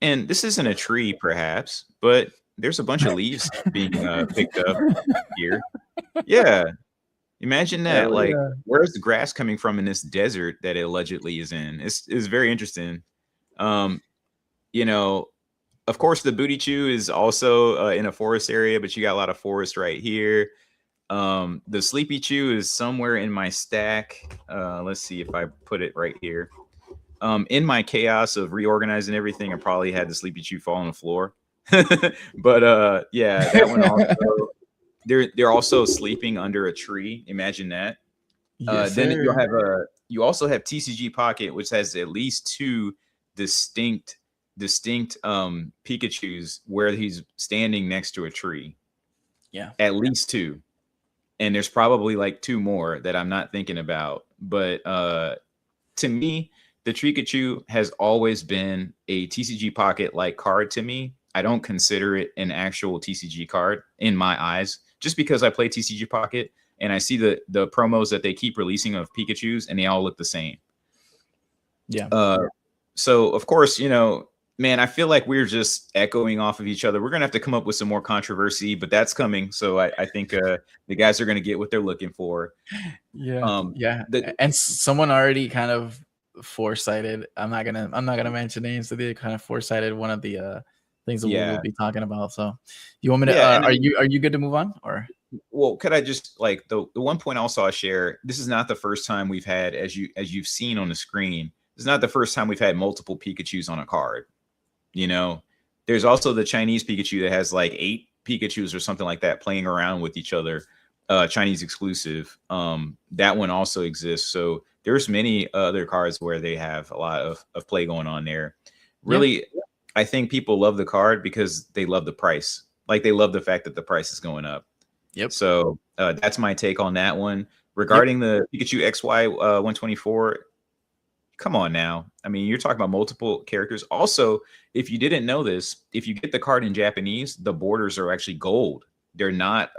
And this isn't a tree, perhaps, but there's a bunch of leaves being picked up here. Yeah. Imagine that. Like, where's the grass coming from in this desert that it allegedly is in? It's very interesting. You know, of course, the Booty Chew is also in a forest area, but you got a lot of forest right here. The Sleepy Chew is somewhere in my stack. Let's see if I put it right here. In my chaos of reorganizing everything, I probably had the Sleepy Chew fall on the floor. But yeah, that one also. They're also sleeping under a tree. Imagine that. Yes, then you also have TCG Pocket, which has at least 2 distinct Pikachus where he's standing next to a tree. Yeah, at least 2. And there's probably like 2 more that I'm not thinking about. But to me, the Pikachu has always been a TCG Pocket like card to me. I don't consider it an actual TCG card in my eyes, just because I play TCG Pocket and I see the promos that they keep releasing of Pikachus and they all look the same. Yeah. So of course, you know, man, I feel like we're just echoing off of each other. We're going to have to come up with some more controversy, but that's coming. So I think the guys are going to get what they're looking for. Yeah. And someone already kind of foresighted. I'm not gonna mention names, so they kind of foresighted one of the things that we'll be talking about. So you want me to are you good to move on? Or well, could I just like the one point also I'll share, this is not the first time we've had, as you've seen on the screen, this is not the first time we've had multiple Pikachus on a card. You know, there's also the Chinese Pikachu that has like 8 Pikachus or something like that playing around with each other, Chinese exclusive. That one also exists. So there's many other cards where they have a lot of play going on there. Really, I think people love the card because they love the price. Like, they love the fact that the price is going up. Yep. So that's my take on that one. Regarding the Pikachu XY 124, come on now. I mean, you're talking about multiple characters. Also, if you didn't know this, if you get the card in Japanese, the borders are actually gold. They're not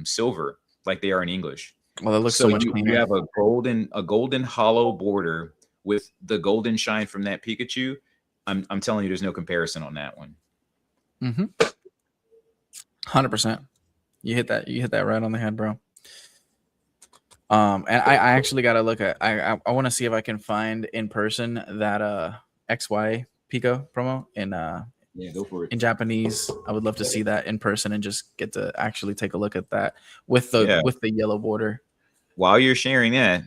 silver like they are in English. Well, that looks so much cleaner. You have a golden hollow border with the golden shine from that Pikachu. I'm telling you, there's no comparison on that one. 100%. You hit that right on the head, bro. And I actually got to look at, I want to see if I can find in person that XY Pico promo in go for it. In Japanese. I would love to see that in person and just get to actually take a look at that with the yellow border. While you're sharing that,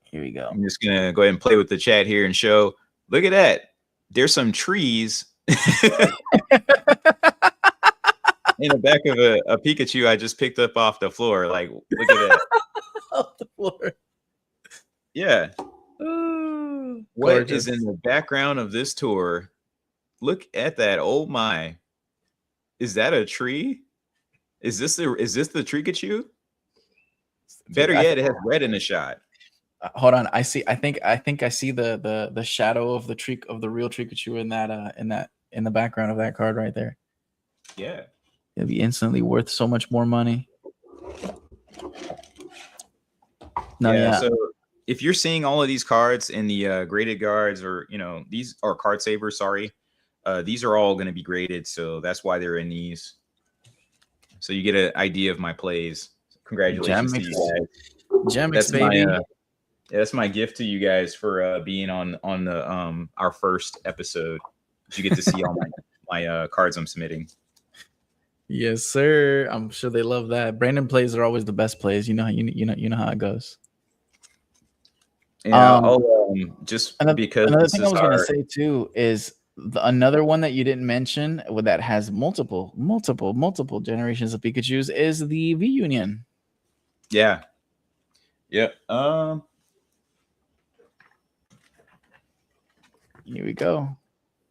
here we go. I'm just gonna go ahead and play with the chat here and show. Look at that. There's some trees in the back of a Pikachu I just picked up off the floor. Like, look at that. Off the floor. Yeah. Ooh, what gorgeous. is in the background of this tour? Look at that. Oh my. Is that a tree? Is this the Pikachu? Better yet, it has red in the shot. Hold on. I think I see the shadow of the real Pikachu in the background of that card right there. Yeah. It'll be instantly worth so much more money. So if you're seeing all of these cards in the graded guards, or these are card savers, sorry, these are all going to be graded, so that's why they're in these. So you get an idea of my plays. Congratulations to you guys. Gemix, baby. That's my gift to you guys for being on the our first episode. You get to see all my cards I'm submitting. Yes, sir. I'm sure they love that. Brandon plays are always the best plays. You know how it goes. Yeah, another thing I was going to say too is Another one that you didn't mention that has multiple generations of Pikachus is the V Union. Yeah. Yep. Here we go.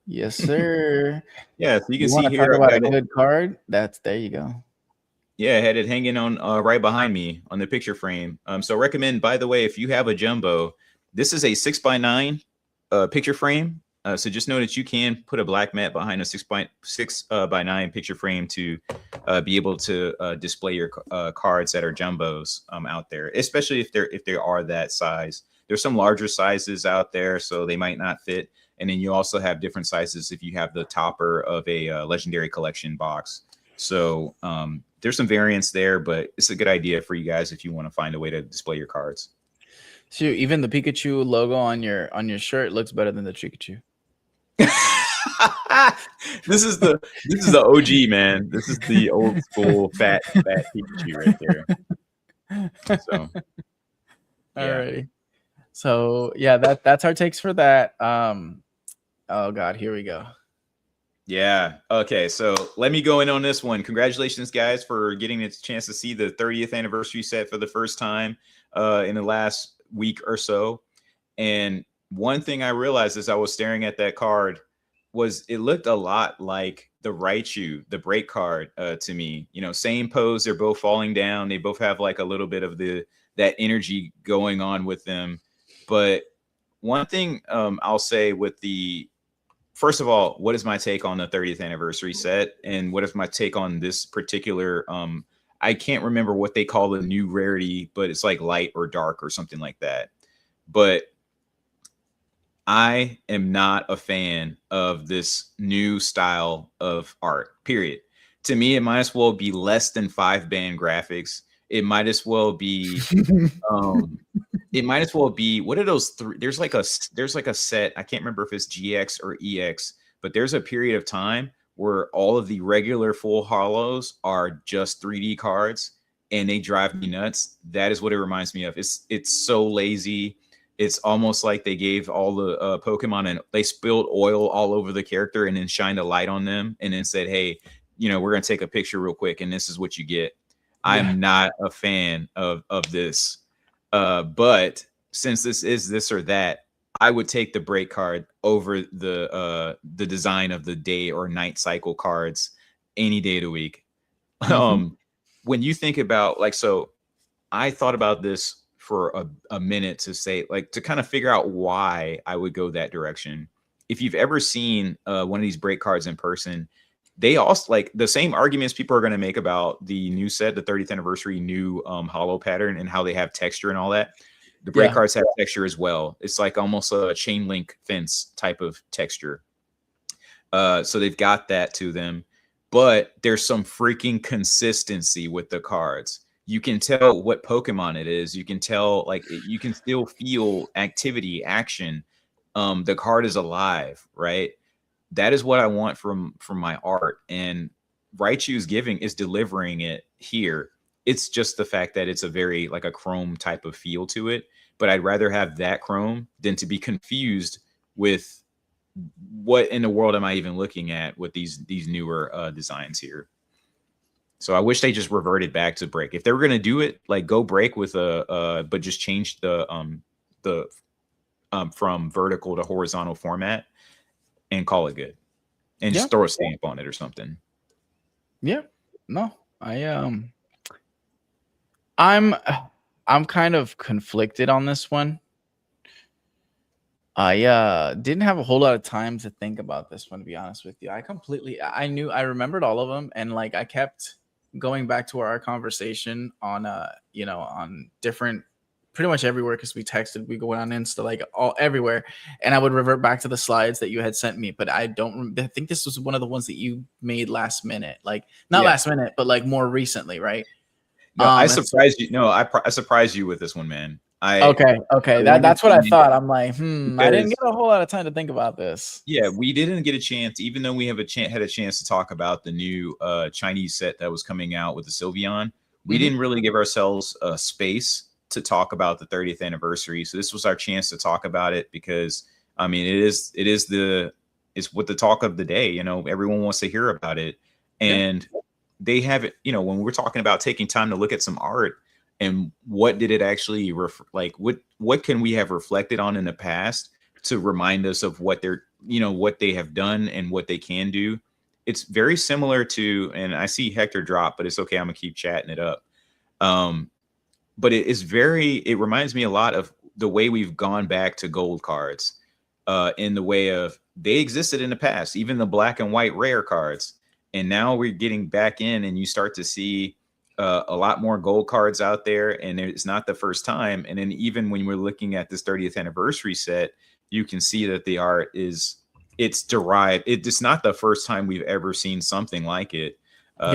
Yes, sir. Yeah, so you can want see to here talk about a it. good card? There you go. Yeah, I had it hanging on right behind me on the picture frame. So recommend, by the way, if you have a jumbo, this is a 6x9 picture frame. So just know that you can put a black mat behind a 6x9 picture frame to be able to display your cards that are jumbos out there, especially if they are that size. There's some larger sizes out there, so they might not fit. And then you also have different sizes if you have the topper of a legendary collection box. So there's some variance there, but it's a good idea for you guys if you want to find a way to display your cards. Shoot, even the Pikachu logo on your shirt looks better than the Pikachu. This is the OG, man. This is the old school fat Pikachu right there. So alrighty. So yeah, that's our takes for that. Oh god, here we go. Yeah. Okay. So let me go in on this one. Congratulations, guys, for getting a chance to see the 30th anniversary set for the first time in the last week or so. And one thing I realized as I was staring at that card was it looked a lot like the Raichu, the break card to me. You know, same pose. They're both falling down. They both have like a little bit of that energy going on with them. But one thing I'll say with first of all, what is my take on the 30th anniversary set? And what is my take on this particular, I can't remember what they call the new rarity, but it's like light or dark or something like that. But I am not a fan of this new style of art, period. To me, it might as well be less than 5-band graphics. It might as well be, it might as well be, what are those three? There's like a set. I can't remember if it's GX or EX, but there's a period of time where all of the regular full hollows are just 3D cards and they drive me nuts. That is what it reminds me of. It's so lazy. It's almost like they gave all the Pokemon and they spilled oil all over the character and then shined a light on them and then said, hey, you know, we're going to take a picture real quick and this is what you get. Yeah. I'm not a fan of this. But since this is this or that, I would take the break card over the design of the day or night cycle cards any day of the week. Mm-hmm. When you think about so I thought about this for a minute to say, to kind of figure out why I would go that direction. If you've ever seen one of these break cards in person, they also the same arguments people are going to make about the new set, the 30th anniversary new hollow pattern and how they have texture and all that. The break cards have texture as well. It's like almost a chain link fence type of texture. So they've got that to them, but there's some freaking consistency with the cards. You can tell what Pokemon it is. You can tell, you can still feel activity, action. The card is alive, right? That is what I want from my art. And Raichu's is delivering it here. It's just the fact that it's a very a chrome type of feel to it. But I'd rather have that chrome than to be confused with what in the world am I even looking at with these newer designs here. So I wish they just reverted back to break. If they were going to do it, go break with but just change the from vertical to horizontal format and call it good, and just throw a stamp on it or something. Yeah, no, I'm kind of conflicted on this one. I didn't have a whole lot of time to think about this one, to be honest with you. I remembered all of them, and I kept going back to our conversation on on different, pretty much everywhere, because we texted, we go on Insta, all everywhere, and I would revert back to the slides that you had sent me. But I think this was one of the ones that you made last minute, not last minute, but more recently, right? No, I surprised you. No, I surprised you with this one, man. Okay. That's what I thought. I'm I didn't get a whole lot of time to think about this. Yeah, we didn't get a chance, even though we have had a chance to talk about the new Chinese set that was coming out with the Sylveon. We didn't really give ourselves space to talk about the 30th anniversary. So this was our chance to talk about it because, I mean, it is it's what the talk of the day. You know, everyone wants to hear about it, and they have it. You know, when we're talking about taking time to look at some art and what did it actually like, what can we have reflected on in the past to remind us of what they're, you know, what they have done and what they can do. It's very similar to, and I see Hector drop, but it's okay. I'm gonna keep chatting it up. But it reminds me a lot of the way we've gone back to gold cards, in the way of they existed in the past, even the black and white rare cards. And now we're getting back in and you start to see a lot more gold cards out there, and it's not the first time. And then even when we're looking at this 30th anniversary set, you can see that the art it's derived. It's not the first time we've ever seen something like it.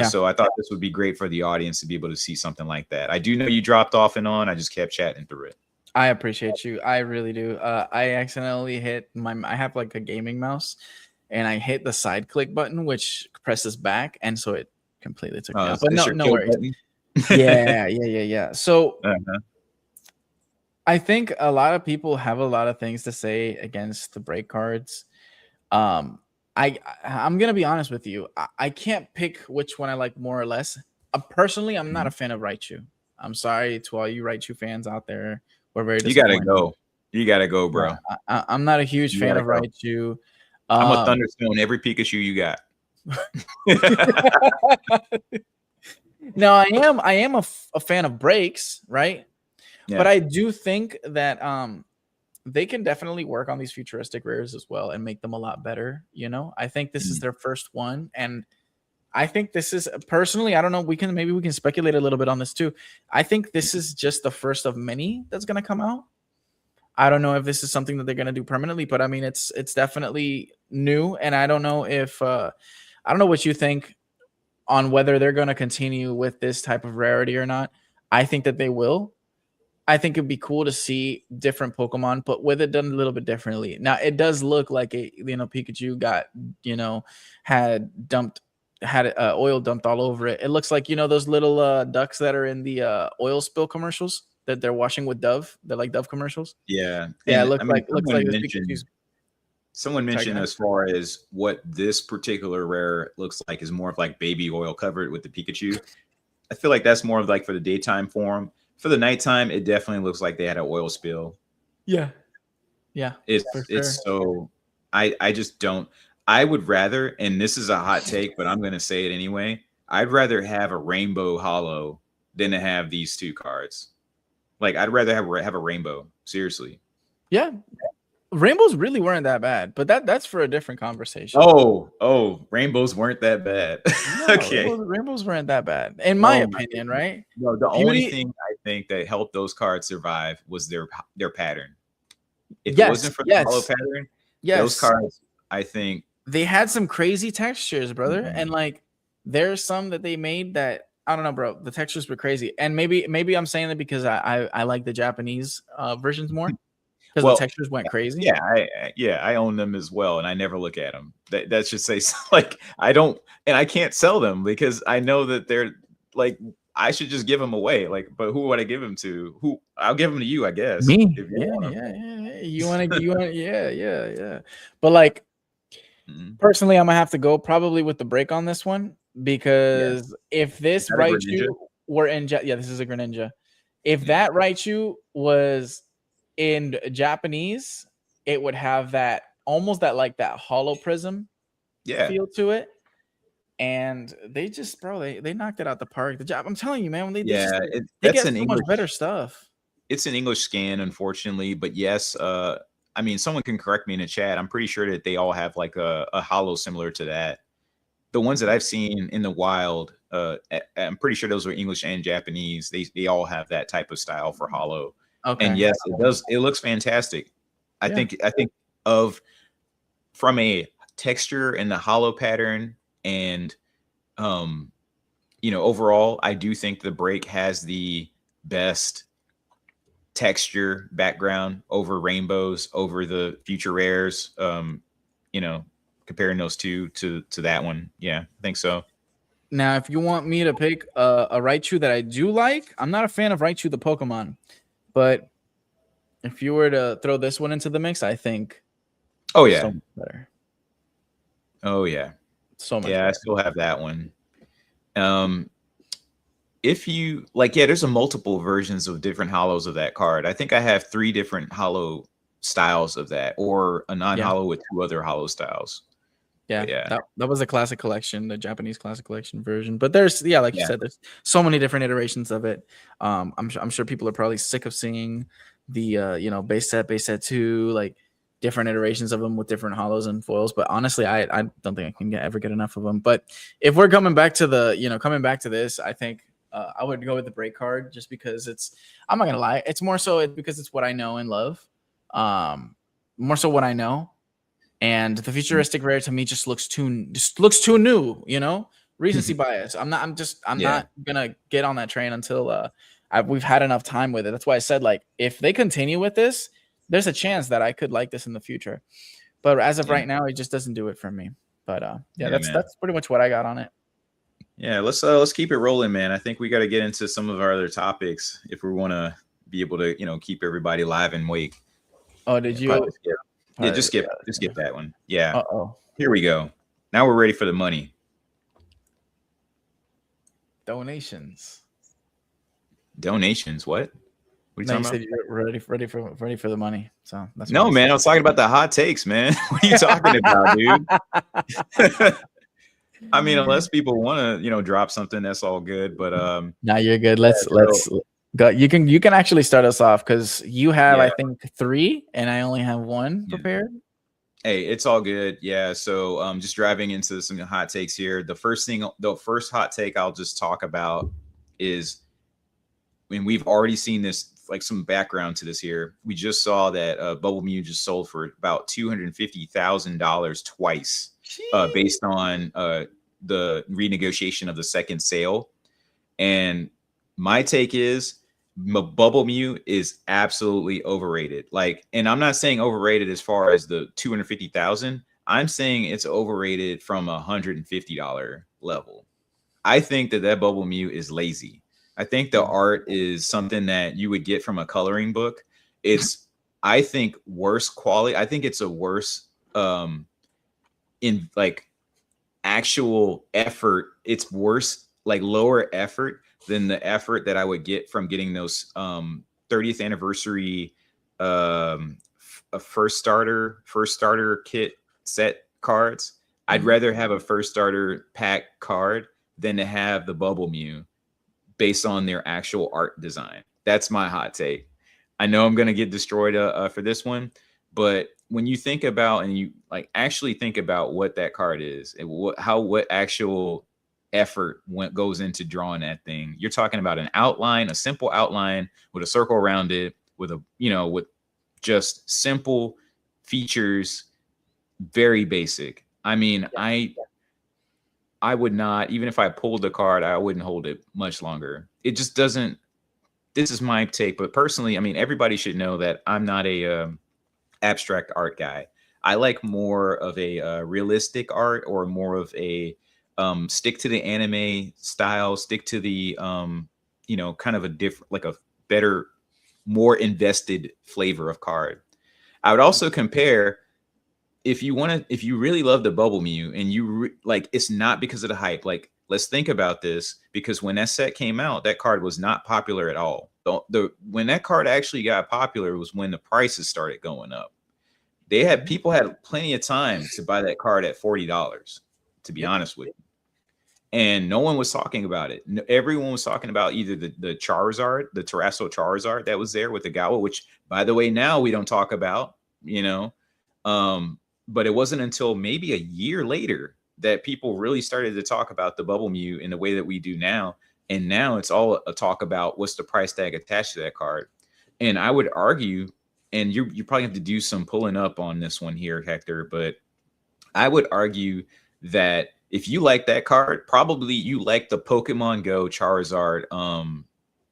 So I thought this would be great for the audience to be able to see something like that. I do know you dropped off and on. I just kept chatting through it. I appreciate you. I really do. I accidentally hit I have like a gaming mouse, and I hit the side click button, which presses back, and so it completely took me out. But no worries. Yeah. So I think a lot of people have a lot of things to say against the break cards. I'm gonna be honest with you. I can't pick which one I like more or less. Personally, I'm not a fan of Raichu. I'm sorry to all you Raichu fans out there. We're very disappointed. You gotta go, bro. I'm not a huge fan of Raichu. I'm a Thunderstone every Pikachu you got. No, I am a fan of breaks, right? Yeah. But I do think that they can definitely work on these futuristic rares as well and make them a lot better. You know, I think this is their first one, and I think this is personally, I don't know, maybe we can speculate a little bit on this too. I think this is just the first of many that's going to come out. I don't know if this is something that they're going to do permanently, but I mean, it's definitely new. And I don't know if, I don't know what you think on whether they're going to continue with this type of rarity or not. I think that they will. I think it'd be cool to see different Pokemon, but with it done a little bit differently. Now it does look like Pikachu got, had oil dumped all over it. It looks like, those little ducks that are in the oil spill commercials that they're washing with Dove. They're like Dove commercials. Yeah. Yeah. It looks like Pikachu's. Someone mentioned as far as what this particular rare looks like is more of like baby oil covered with the Pikachu. I feel like that's more of like for the daytime form. For the nighttime, it definitely looks like they had an oil spill. Yeah. Yeah. It's so I just don't. I would rather, and this is a hot take, but I'm going to say it anyway. I'd rather have a rainbow holo than to have these two cards. Like, I'd rather have a rainbow. Seriously. Yeah. Rainbows really weren't that bad, but that's for a different conversation. Oh, rainbows weren't that bad. No, okay. Rainbows weren't that bad, in my opinion, right? No, the only thing I think that helped those cards survive was their pattern. If it wasn't for the holo pattern, those cards, I think, they had some crazy textures, brother. And like, there's some that they made that I don't know, bro. The textures were crazy, and maybe I'm saying that because I like the Japanese versions more because the textures went crazy. Yeah, I own them as well, and I never look at them. That should say like I don't, and I can't sell them because I know that they're like I should just give them away. Like, but who would I give them to? Who I'll give them to you, I guess. Me? You want to? Yeah. But like. Personally, I'm gonna have to go probably with the break on this one because if this Raichu were in this is a Greninja. If that Raichu was in Japanese, it would have that almost that hollow prism feel to it. And they just they knocked it out the park. I'm telling you, man, when they get so much better stuff. It's an English scan, unfortunately, but yes, I mean, someone can correct me in the chat. I'm pretty sure that they all have like a holo similar to that. The ones that I've seen in the wild, I'm pretty sure those are English and Japanese. They all have that type of style for holo. Okay. And yes, it does. It looks fantastic. I think from a texture and the holo pattern and overall, I do think the break has the best texture background over rainbows, over the future rares, comparing those two to that one. Yeah, I think so. Now, if you want me to pick a Raichu that I do like, I'm not a fan of Raichu the Pokemon, but if you were to throw this one into the mix, I think so much better. Oh yeah. So much Yeah, better. I still have that one. If you like, yeah, there's a multiple versions of different hollows of that card. I think I have 3 different hollow styles of that, or a non-hollow with 2 other hollow styles. Yeah, But yeah. that was a classic collection, the Japanese classic collection version. But there's like you said, there's so many different iterations of it. I'm sure people are probably sick of seeing the base set 2, like different iterations of them with different hollows and foils. But honestly, I don't think I can ever get enough of them. But if we're coming back to this, I think I would go with the break card, just because I'm not gonna lie, it's more so because it's what I know and love. More so what I know. And the futuristic rare to me just looks too new, recency bias. I'm not gonna get on that train until we've had enough time with it. That's why I said, like, if they continue with this, there's a chance that I could like this in the future. But as of right now, it just doesn't do it for me. But that's pretty much what I got on it. Yeah, let's keep it rolling, man. I think we got to get into some of our other topics if we want to be able to, keep everybody live and awake. Oh, did you? Yeah, just skip that one. Yeah. Uh-oh. Here we go. Now we're ready for the money. Donations. Donations? What? What are you talking about? You're ready for the money. So that's no, man. I was talking about the hot takes, man. What are you talking about, dude? I mean, unless people want to, drop something, that's all good. But now you're good. Let's go. You can actually start us off, because you have I think 3 and I only have 1 prepared. Hey, it's all good. Yeah. So just driving into some hot takes here. The first hot take I'll just talk about is, we've already seen this, like some background to this here. We just saw that Bubble Mew just sold for about $250,000 twice, based on the renegotiation of the second sale. And my take is, Bubble Mew is absolutely overrated. Like, and I'm not saying overrated as far as the 250,000. I'm saying it's overrated from $150 level. I think that Bubble Mew is lazy. I think the art is something that you would get from a coloring book. It's, I think, worse quality. I think it's a worse in like actual effort. It's worse, like lower effort than the effort that I would get from getting those 30th anniversary a first starter kit set cards. I'd rather have a first starter pack card than to have the Bubble Mew based on their actual art design. That's my hot take. I know I'm going to get destroyed for this one, but when you think about, and you like actually think about what that card is and what actual effort goes into drawing that thing, you're talking about an outline, a simple outline with a circle around it, with with just simple features, very basic. I mean, I would not, even if I pulled the card, I wouldn't hold it much longer. It just doesn't. This is my take, but personally, I mean, everybody should know that I'm not a abstract art guy. I like more of a realistic art, or more of a stick to the anime style, stick to the kind of a different, like a better, more invested flavor of card. I would also compare, if you really love the Bubble Mew and like, it's not because of the hype. Like, let's think about this, because when that set came out, that card was not popular at all. When that card actually got popular was when the prices started going up. People had plenty of time to buy that card at $40, to be honest with you. And no one was talking about it. Everyone was talking about either the Charizard, the Terrestrial Charizard that was there with the Gawa, which, by the way, now we don't talk about, but it wasn't until maybe a year later that people really started to talk about the Bubble Mew in the way that we do now. And now it's all a talk about what's the price tag attached to that card. And I would argue, and you probably have to do some pulling up on this one here, Hector, but I would argue that if you like that card, probably you like the Pokemon Go Charizard,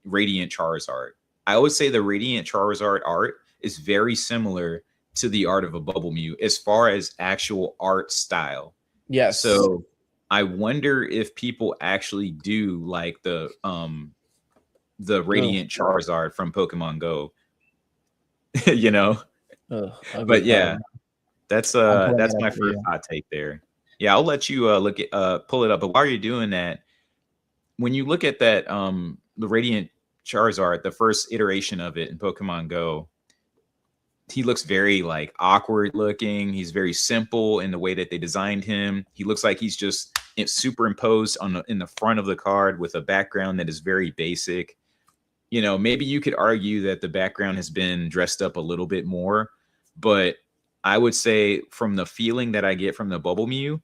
Radiant Charizard. I would say the Radiant Charizard art is very similar to the art of a Bubble Mew as far as actual art style. Yes. So I wonder if people actually do like the Radiant Charizard from Pokemon Go. But yeah, that's my first hot take there. Yeah, I'll let you pull it up. But while you're doing that, when you look at that, the Radiant Charizard, the first iteration of it in Pokemon Go, he looks very like awkward looking. He's very simple in the way that they designed him. He looks like he's just superimposed in the front of the card with a background that is very basic. You know, maybe you could argue that the background has been dressed up a little bit more, but I would say from the feeling that I get from the Bubble Mew,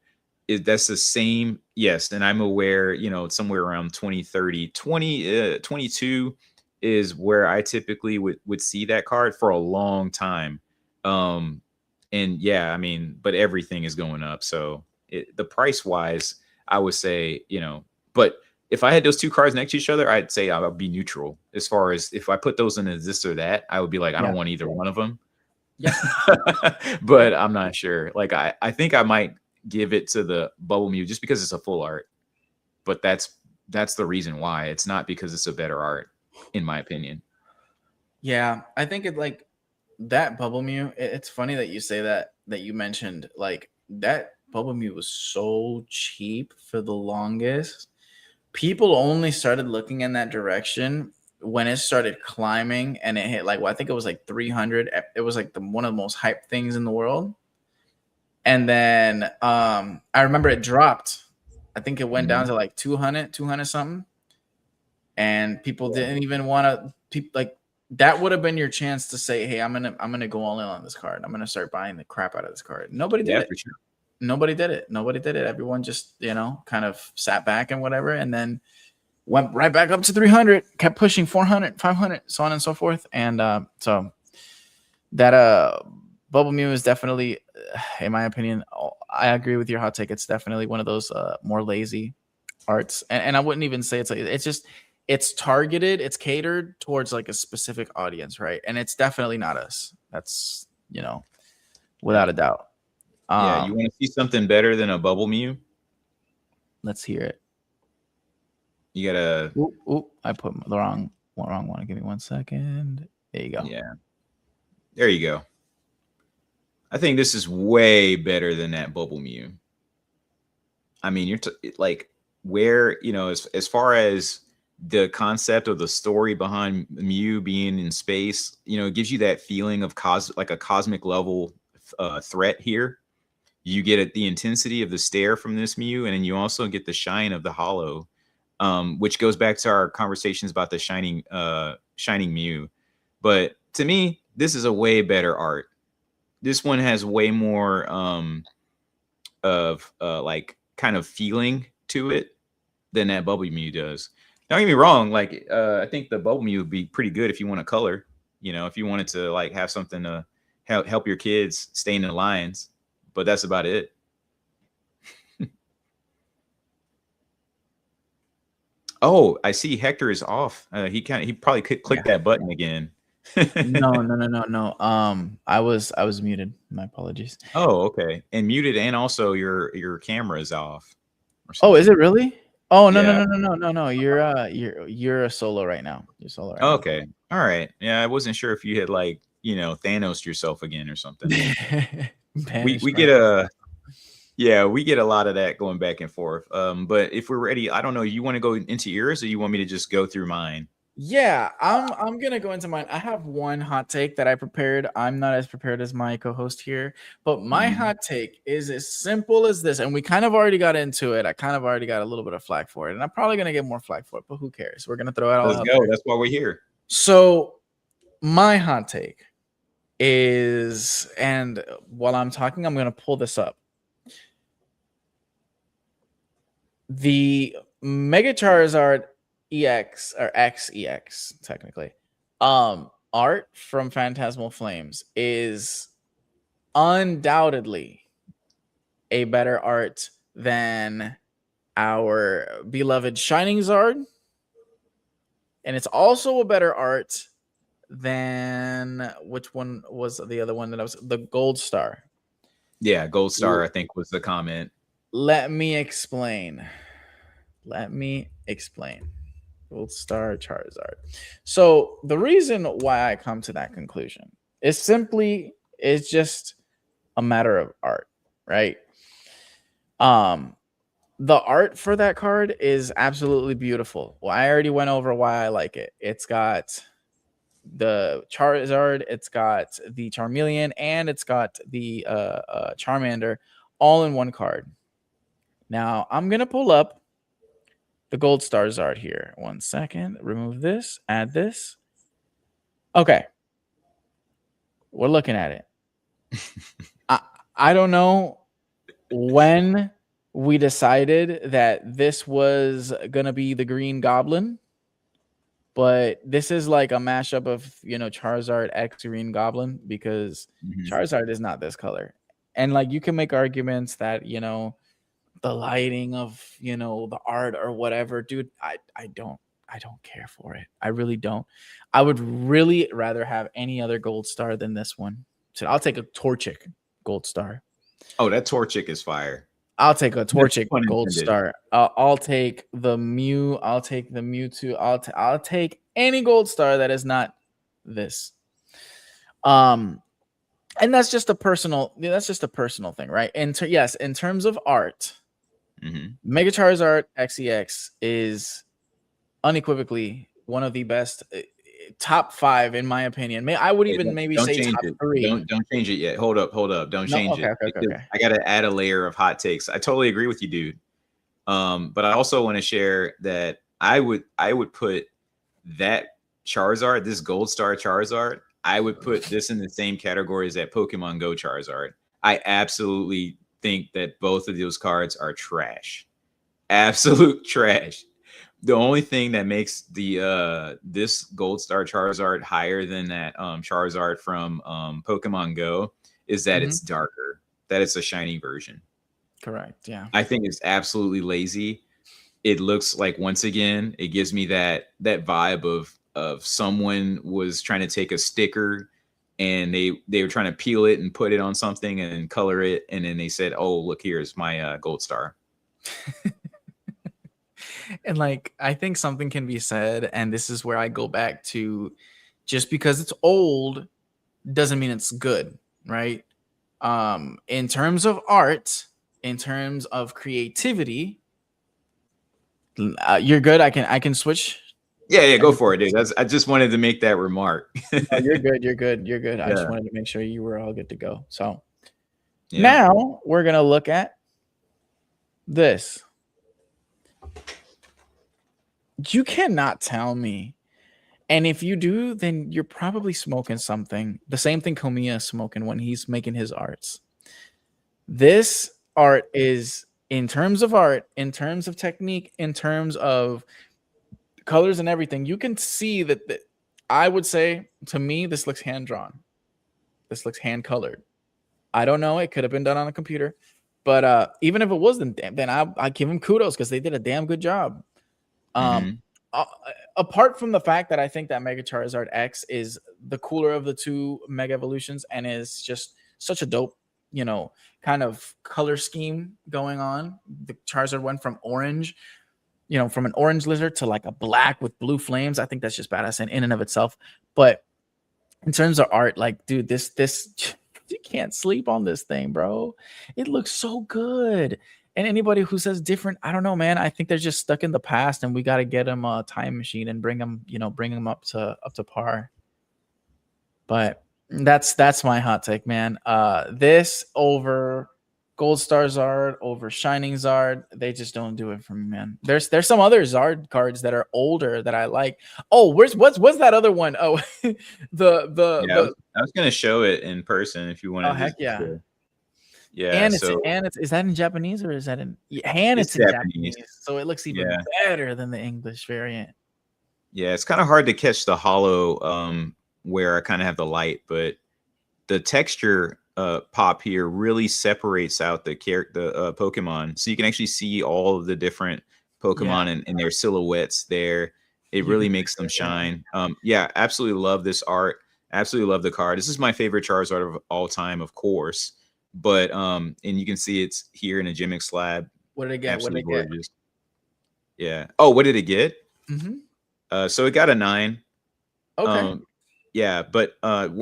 that's the same. Yes, and I'm aware, you know, somewhere around 2030, 22 is where I typically would see that card for a long time. And yeah, I mean, but everything is going up. So the price wise, I would say, you know, but if I had those two cards next to each other, I'd say I would be neutral. As far as if I put those in as this or that, I would be like, I don't want either one of them. Yeah. But I'm not sure. Like, I think I might give it to the Bubble Mew just because it's a full art. But that's the reason why. It's not because it's a better art, in my opinion. Yeah, I think it like that Bubble Mew. It's funny that you say that you mentioned like that Bubble Mew was so cheap for the longest. People only started looking in that direction when it started climbing and it hit like, well, I think it was like 300. It was like one of the most hyped things in the world. And then I remember it dropped. I think it went down to like 200 something. And people didn't even want to like that would have been your chance to say, hey, I'm gonna go all in on this card. I'm gonna start buying the crap out of this card. Nobody did it. For sure. Nobody did it. Everyone just, you know, kind of sat back and whatever, and then went right back up to 300, kept pushing 400, 500, so on and so forth. And so that Bubble Mew is definitely, in my opinion, I agree with your hot take. It's definitely one of those more lazy arts. And I wouldn't even say it's like, it's targeted, it's catered towards like a specific audience, right? And it's definitely not us. That's, you know, without a doubt. Yeah, you want to see something better than a Bubble Mew? Let's hear it. You gotta. Oop, I put the wrong one. Give me 1 second. There you go. Yeah, there you go. I think this is way better than that Bubble Mew. I mean, you're like where, you know, as far as the concept of the story behind Mew being in space, you know, it gives you that feeling of like a cosmic level threat here. You get the intensity of the stare from this Mew, and then you also get the shine of the hollow, which goes back to our conversations about the shining Mew. But to me, this is a way better art. This one has way more of like kind of feeling to it than that Bubble Mew does. Don't get me wrong, like I think the Bubble Mew would be pretty good if you want to color, you know, if you wanted to like have something to help your kids stay in the lines, but that's about it. Oh, I see Hector is off. He probably could click that button again. No. I was muted. My apologies. Oh, okay. And muted, and also your camera is off. Oh, is it really? Oh, no. You're a solo right now. You're solo right now. Okay. All right. Yeah, I wasn't sure if you had like, you know, Thanos yourself again or something. we get a lot of that going back and forth. But if we're ready, I don't know, you want to go into yours or you want me to just go through mine? Yeah, I'm gonna go into mine. I have one hot take that I prepared. I'm not as prepared as my co-host here, but my hot take is as simple as this, and we kind of already got into it. I kind of already got a little bit of flack for it, and I'm probably gonna get more flack for it, but who cares? We're gonna throw it all out. Let's go. That's why we're here. So my hot take is, and while I'm talking, I'm gonna pull this up. The Mega Charizard EX or XEX technically art from Phantasmal Flames is undoubtedly a better art than our beloved Shining Zard, and it's also a better art than, which one was the other one that I was, the Gold Star. Yeah, Gold Star I think was the comment. Let me explain. Gold Star Charizard. So the reason why I come to that conclusion is just a matter of art, right? The art for that card is absolutely beautiful. Well, I already went over why I like it. It's got the Charizard, it's got the Charmeleon, and it's got the Charmander all in one card. Now, I'm going to pull up the Gold Stars art here. 1 second. Remove this. Add this. Okay. We're looking at it. I don't know when we decided that this was going to be the Green Goblin, but this is like a mashup of, Charizard X Green Goblin, because Charizard is not this color. And like, you can make arguments that, the lighting of, the art or whatever, dude, I don't care for it. I really don't. I would really rather have any other Gold Star than this one. So I'll take a Torchic Gold Star. Oh, that Torchic is fire. I'll take a Torchic Gold Star. I'll take the Mew. I'll take the Mewtwo. I'll take any Gold Star that is not this. And that's just a personal thing, right? And yes, in terms of art, Mega Charizard XEX is unequivocally one of the best, top 5 in my opinion. I would even maybe say top 3. Don't change it yet. Hold up. Don't change it. Okay. I got to add a layer of hot takes. I totally agree with you, dude. But I also want to share that I would put that Charizard, this Gold Star Charizard, I would put this in the same category as that Pokemon Go Charizard. I absolutely think that both of those cards are trash. Absolute trash. The only thing that makes the this Gold Star Charizard higher than that Charizard from Pokemon Go is that it's darker, that it's a shiny version. Correct. Yeah. I think it's absolutely lazy. It looks like, once again, it gives me that vibe of someone was trying to take a sticker and they were trying to peel it and put it on something and color it, and then they said, "Oh, look, here's my Gold Star." And like, I think something can be said, and this is where I go back to, just because it's old doesn't mean it's good, right? In terms of art, in terms of creativity, you're good. I can switch. Yeah, go for it, dude. I just wanted to make that remark. No, you're good. Yeah. I just wanted to make sure you were all good to go. So now we're gonna look at this. You cannot tell me, and if you do, then you're probably smoking something. The same thing Komiya is smoking when he's making his arts. This art is, in terms of art, in terms of technique, in terms of colors and everything, you can see that I would say, to me, this looks hand-drawn. This looks hand-colored. I don't know. It could have been done on a computer. But even if it wasn't, then I give them kudos, because they did a damn good job. Apart from the fact that I think that Mega Charizard X is the cooler of the two Mega Evolutions and is just such a dope, kind of color scheme going on. The Charizard went from orange, from an orange lizard to like a black with blue flames. I think that's just badass in and of itself. But in terms of art, like, dude, this you can't sleep on this thing, bro. It looks so good. And anybody who says different, I don't know, man. I think they're just stuck in the past, and we got to get them a time machine and bring them up to par. But that's my hot take, man. This over Gold Star Zard, over Shining Zard, they just don't do it for me, man. There's some other Zard cards that are older that I like. Oh, what's that other one? Oh, I was gonna show it in person if you want to. Oh, heck yeah. Yeah, and it's is that in Japanese or is that in it's in Japanese, so it looks even better than the English variant. Yeah, it's kind of hard to catch the hollow where I kind of have the light, but the texture pop here really separates out the Pokemon, so you can actually see all of the different Pokemon and their silhouettes there. It really makes them shine. Absolutely love this art. Absolutely love the card. This is my favorite Charizard of all time, of course. But and you can see it's here in a Gym Slab. What did it get? Absolutely gorgeous. Yeah. Oh, what did it get? So it got a 9. Okay. But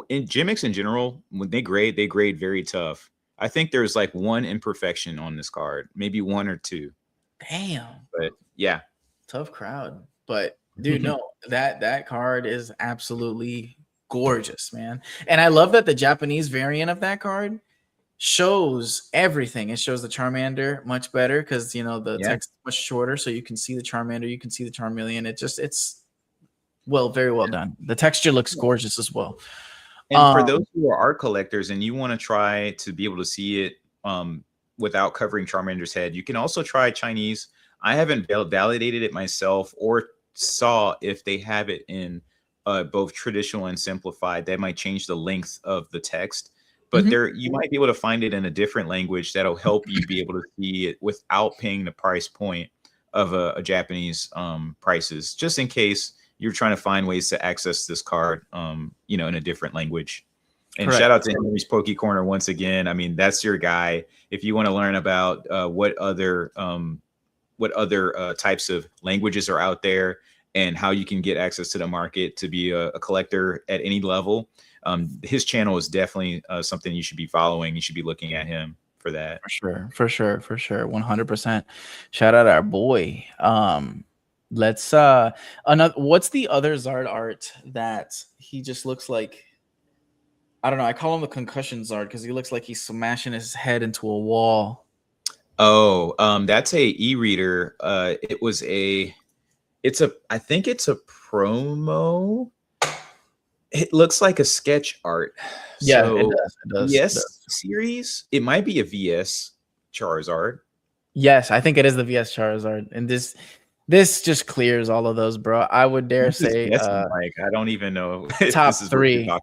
in Gym in general, when they grade very tough. I think there's like one imperfection on this card, maybe one or two. Damn. But yeah, Tough crowd. But dude, no, that card is absolutely gorgeous, man. And I love that the Japanese variant of that card shows everything. It shows the Charmander much better because the text is much shorter, so you can see the Charmander, you can see the Charmeleon. It's very well done. The texture looks gorgeous as well. And for those who are art collectors and you want to try to be able to see it without covering Charmander's head, you can also try Chinese. I haven't validated it myself or saw if they have it in both traditional and simplified. That might change the length of the text, but you might be able to find it in a different language that'll help you be able to see it without paying the price point of a Japanese prices, just in case you're trying to find ways to access this card, in a different language. And Correct. Shout out to Henry's Poke Corner once again. I mean, that's your guy. If you want to learn about what other types of languages are out there and how you can get access to the market to be a collector at any level, his channel is definitely something you should be following. You should be looking at him for that. For sure. 100%. Shout out our boy. Let's what's the other Zard art that he just looks like? I don't know. I call him the concussion Zard because he looks like he's smashing his head into a wall. Oh, that's a e-reader. I think it's a promo. It looks like a sketch art. Yeah, so, it does. Yes, series. It might be a VS Charizard. Yes, I think it is the VS Charizard. And this just clears all of those, bro. I would dare say like I don't even know. Top three right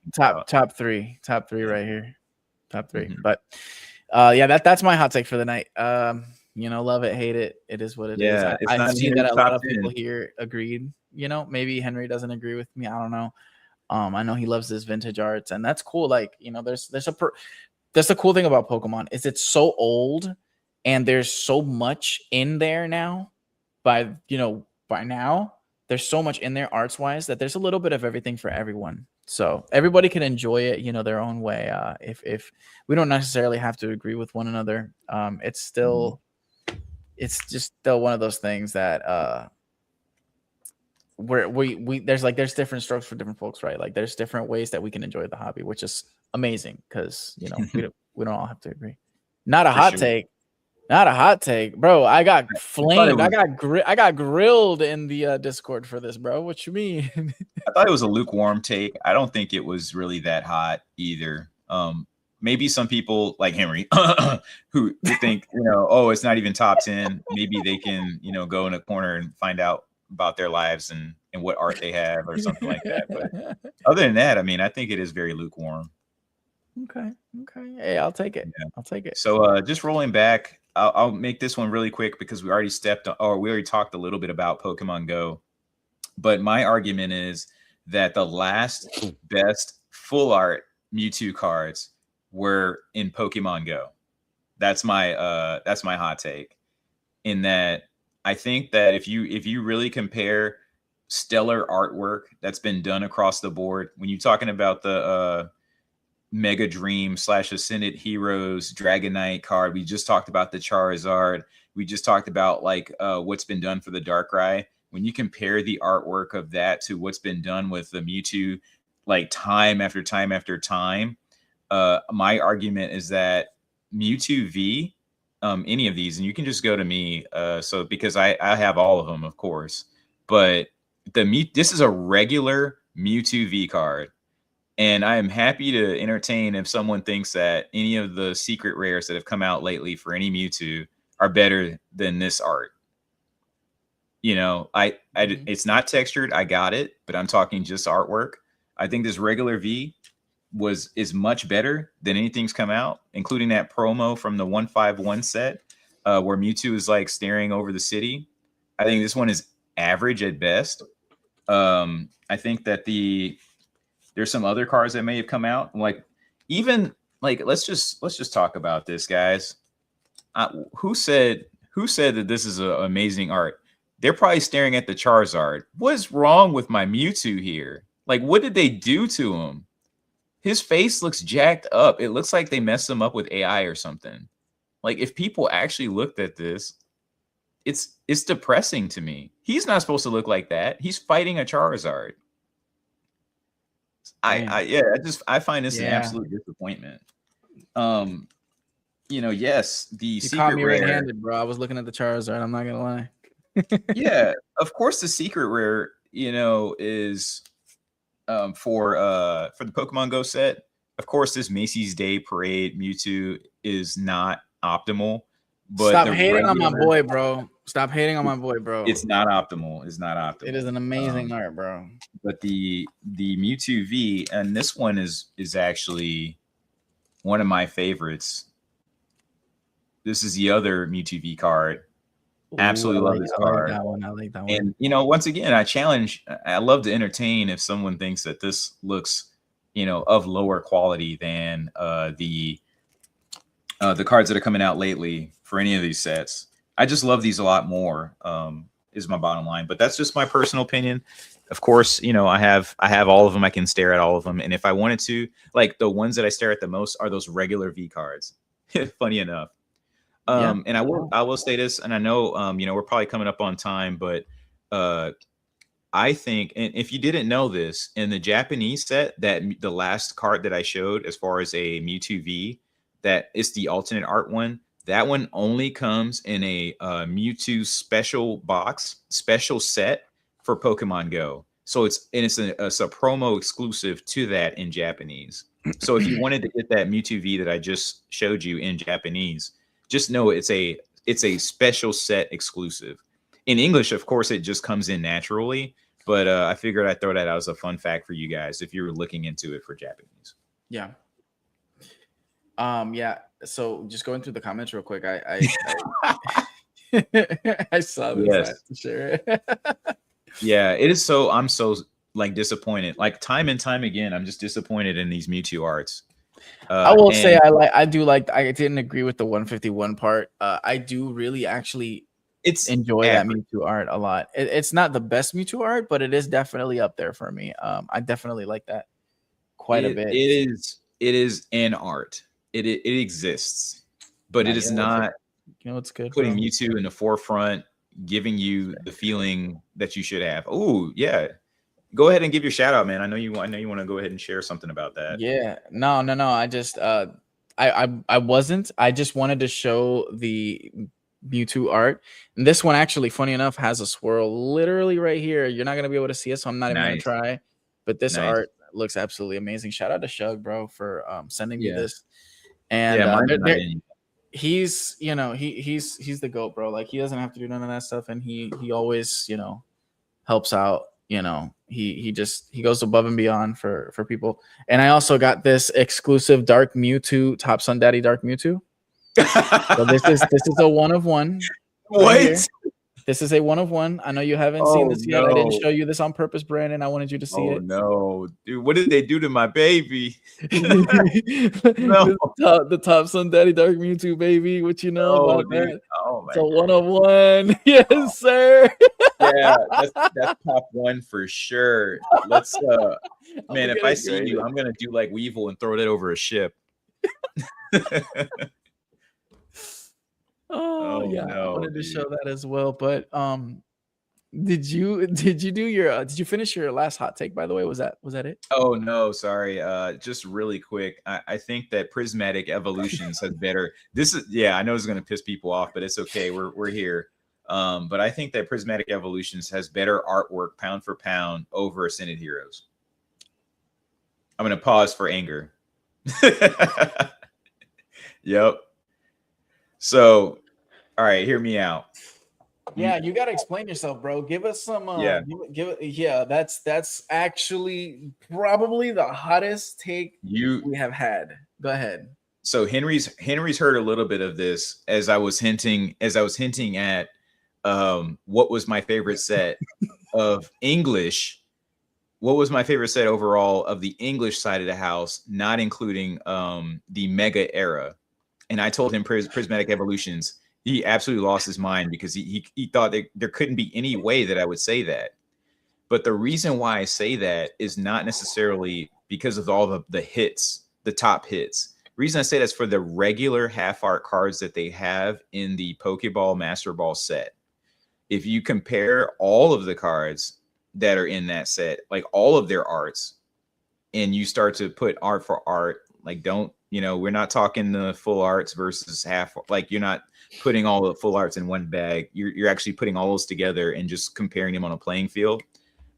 here. Top three. But that's my hot take for the night. Love it, hate it. It is what it is. I've seen that a lot of people here agreed. Maybe Henry doesn't agree with me. I don't know. I know he loves his vintage arts, and that's cool. Like, that's the cool thing about Pokemon is it's so old, and there's so much in there now. By now, there's so much in there arts wise that there's a little bit of everything for everyone. So everybody can enjoy it, their own way. If we don't necessarily have to agree with one another, it's just still one of those things that where there's different strokes for different folks, right? Like there's different ways that we can enjoy the hobby, which is amazing because we don't all have to agree. Not a hot take. Not a hot take, bro. I got flamed. I got grilled in the Discord for this, bro. What you mean? I thought it was a lukewarm take. I don't think it was really that hot either. Maybe some people like Henry who think, it's not even top 10. Maybe they can, go in a corner and find out about their lives and what art they have or something like that. But other than that, I mean, I think it is very lukewarm. Okay. Hey, I'll take it. Yeah. I'll take it. So just rolling back, I'll make this one really quick because we already talked a little bit about Pokemon Go. But my argument is that the last best full art Mewtwo cards were in Pokemon Go. That's my hot take. In that I think that if you really compare stellar artwork that's been done across the board, when you're talking about the Mega Dream / Ascended Heroes Dragonite card, we just talked about the Charizard, we just talked about what's been done for the Darkrai. When you compare the artwork of that to what's been done with the Mewtwo, time after time after time, my argument is that Mewtwo V, any of these, and you can just go to me, so because I have all of them, of course, but this is a regular Mewtwo V card. And I am happy to entertain if someone thinks that any of the secret rares that have come out lately for any Mewtwo are better than this art. It's not textured. I got it, but I'm talking just artwork. I think this regular V is much better than anything's come out, including that promo from the 151 set where Mewtwo is staring over the city. I think this one is average at best. I think that there's some other cards that may have come out. Let's just talk about this, guys. Who said that this is an amazing art? They're probably staring at the Charizard. What's wrong with my Mewtwo here? What did they do to him? his face looks jacked up. It looks like they messed him up with AI or something. Like if people actually looked at this, it's depressing to me. He's not supposed to look like that. He's fighting a Charizard. I find this an absolute disappointment. Yes, the you secret caught me rare. red-handed, bro. I was looking at the Charizard. I'm not gonna lie. Yeah, of course, the secret rare, is for the Pokemon Go set. Of course, this Macy's Day Parade Mewtwo is not optimal. But stop hating on my boy, bro. Stop hating on my boy, bro. It's not optimal. It's not optimal. It is an amazing art, bro. But the Mewtwo V, and this one is actually one of my favorites. This is the other Mewtwo V card. Absolutely love this card. I like that one. And once again, I love to entertain if someone thinks that this looks, of lower quality than the cards that are coming out lately for any of these sets. I just love these a lot more, is my bottom line. But that's just my personal opinion. Of course, I have all of them. I can stare at all of them. And if I wanted to, like the ones that I stare at the most are those regular V cards. Funny enough. And I will say this, and I know, we're probably coming up on time, but I think, and if you didn't know this, in the Japanese set, that the last card that I showed as far as a Mewtwo V, that is the alternate art one. That one only comes in a Mewtwo special set for Pokemon Go. So it's a promo exclusive to that in Japanese. So if you wanted to get that Mewtwo V that I just showed you in Japanese, just know it's a special set exclusive. In English, of course, it just comes in naturally. But I figured I'd throw that out as a fun fact for you guys if you were looking into it for Japanese. Yeah. So just going through the comments real quick, I I saw this. Yes. I have to share it. Yeah, it is. So I'm so disappointed. Like time and time again, I'm just disappointed in these Mewtwo arts. I will say I didn't agree with the 151 part. I do really actually enjoy that Mewtwo art a lot. It's not the best Mewtwo art, but it is definitely up there for me. I definitely like that quite a bit. It is an art. It exists, but it is not. It's good. Putting Mewtwo in the forefront, giving you the feeling that you should have. Oh yeah. Go ahead and give your shout out, man. I know you want to go ahead and share something about that. Yeah. No. I just I wasn't. I just wanted to show the Mewtwo art. And this one actually, funny enough, has a swirl literally right here. You're not gonna be able to see it, so I'm not even gonna try. But this art looks absolutely amazing. Shout out to Shug, bro, for sending me this. And he's he's the GOAT, bro. Like he doesn't have to do none of that stuff, and he always helps out. He goes above and beyond for people. And I also got this exclusive Dark Mewtwo, Top Sun Daddy Dark Mewtwo. So this is a 1-of-1. What? Right, this is a 1-of-1. I know you haven't seen this yet. I didn't show you this on purpose, Brandon. I wanted you to see it. Oh no, dude! What did they do to my baby? No. The Top Sun Daddy Dark Mewtwo, baby. What you know about that? Oh my! It's a 1-of-1. Yes, sir. Yeah, that's top one for sure. Let's man, if I see you, I'm gonna do like Weevil and throw that over a ship. Oh yeah, no, I wanted to show that as well. But did you finish your last hot take, by the way? Was that it? Oh no, sorry. Just really quick. I think that Prismatic Evolutions has better. I know it's gonna piss people off, but it's okay. We're here. But I think that Prismatic Evolutions has better artwork pound for pound over Ascended Heroes. I'm gonna pause for anger. Yep. So, all right, hear me out. Yeah, you gotta explain yourself, bro. Give us some. That's actually probably the hottest take we have had. Go ahead. So Henry's heard a little bit of this as I was hinting at what was my favorite set of English. What was my favorite set overall of the English side of the house, not including the Mega era. And I told him Prismatic Evolutions. He absolutely lost his mind because he thought that there couldn't be any way that I would say that. But the reason why I say that is not necessarily because of all the hits, the top hits. The reason I say that's for the regular half art cards that they have in the Pokeball Master Ball set. If you compare all of the cards that are in that set, like all of their arts, and you start to put art for art, like we're not talking the full arts versus half, like you're not putting all the full arts in one bag. You're actually putting all those together and just comparing them on a playing field.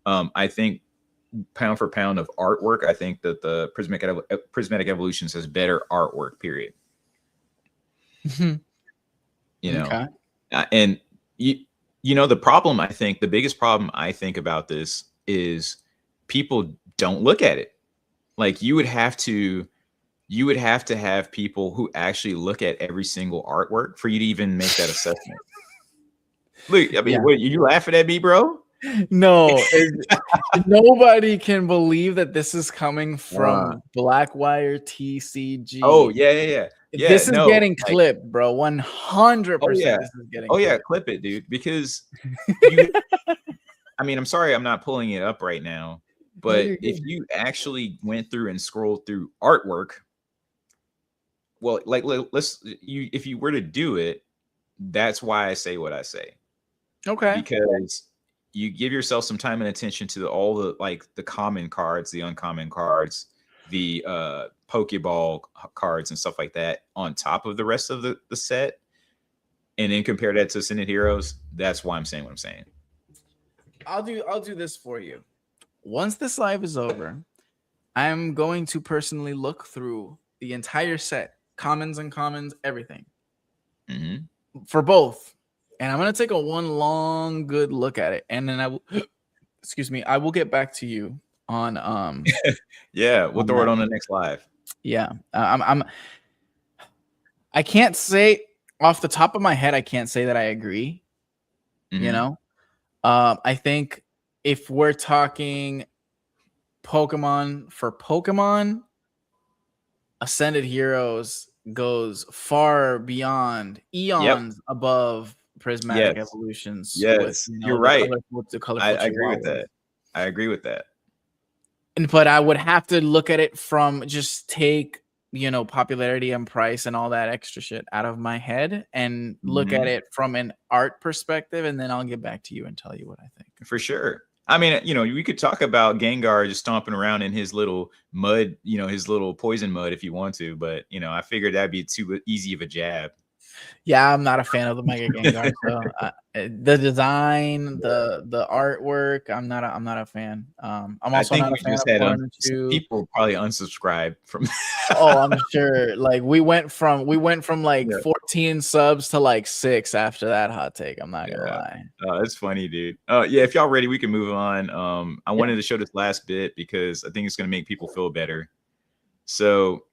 I think pound for pound of artwork, I think that the Prismatic Evolutions has better artwork, period. Okay. And the problem, I think the biggest problem I think about this is people don't look at it. Like you would have to have people who actually look at every single artwork for you to even make that assessment. Look, I mean, what, you laughing at me, bro? No, nobody can believe that this is coming from BlakwireTCG. Oh yeah. This is getting clipped, bro. 100%. This is getting clipped. Clip it, dude. Because I mean, I'm sorry, I'm not pulling it up right now, but if you actually went through and scrolled through artwork, well, like if you were to do it, that's why I say what I say. Okay. Because you give yourself some time and attention to all the the common cards, the uncommon cards, the Pokeball cards and stuff like that on top of the rest of the set, and then compare that to Ascended Heroes. That's why I'm saying what I'm saying. I'll do this for you. Once this live is over, I'm going to personally look through the entire set, commons, everything, for both. And I'm going to take one long, good look at it. And then I will get back to you on, yeah, we'll throw it on the next live. Yeah. I can't say off the top of my head, I can't say that I agree. I think if we're talking Pokemon for Pokemon, Ascended Heroes goes far beyond, eons above Prismatic Evolutions. Yes, you're right. I agree with that. I agree with that. But I would have to look at it from just take, popularity and price and all that extra shit out of my head and look at it from an art perspective. And then I'll get back to you and tell you what I think. For sure. I mean, we could talk about Gengar just stomping around in his little mud, his little poison mud if you want to. But, I figured that'd be too easy of a jab. Yeah, I'm not a fan of the Mega Gengar. So the design, the artwork, I'm not a fan. I'm also not a fan of people probably unsubscribe from. Oh, I'm sure. Like we went from 14 subs to 6 after that hot take. I'm not gonna lie. That's funny, dude. Yeah, if y'all ready, we can move on. I wanted to show this last bit because I think it's gonna make people feel better. So.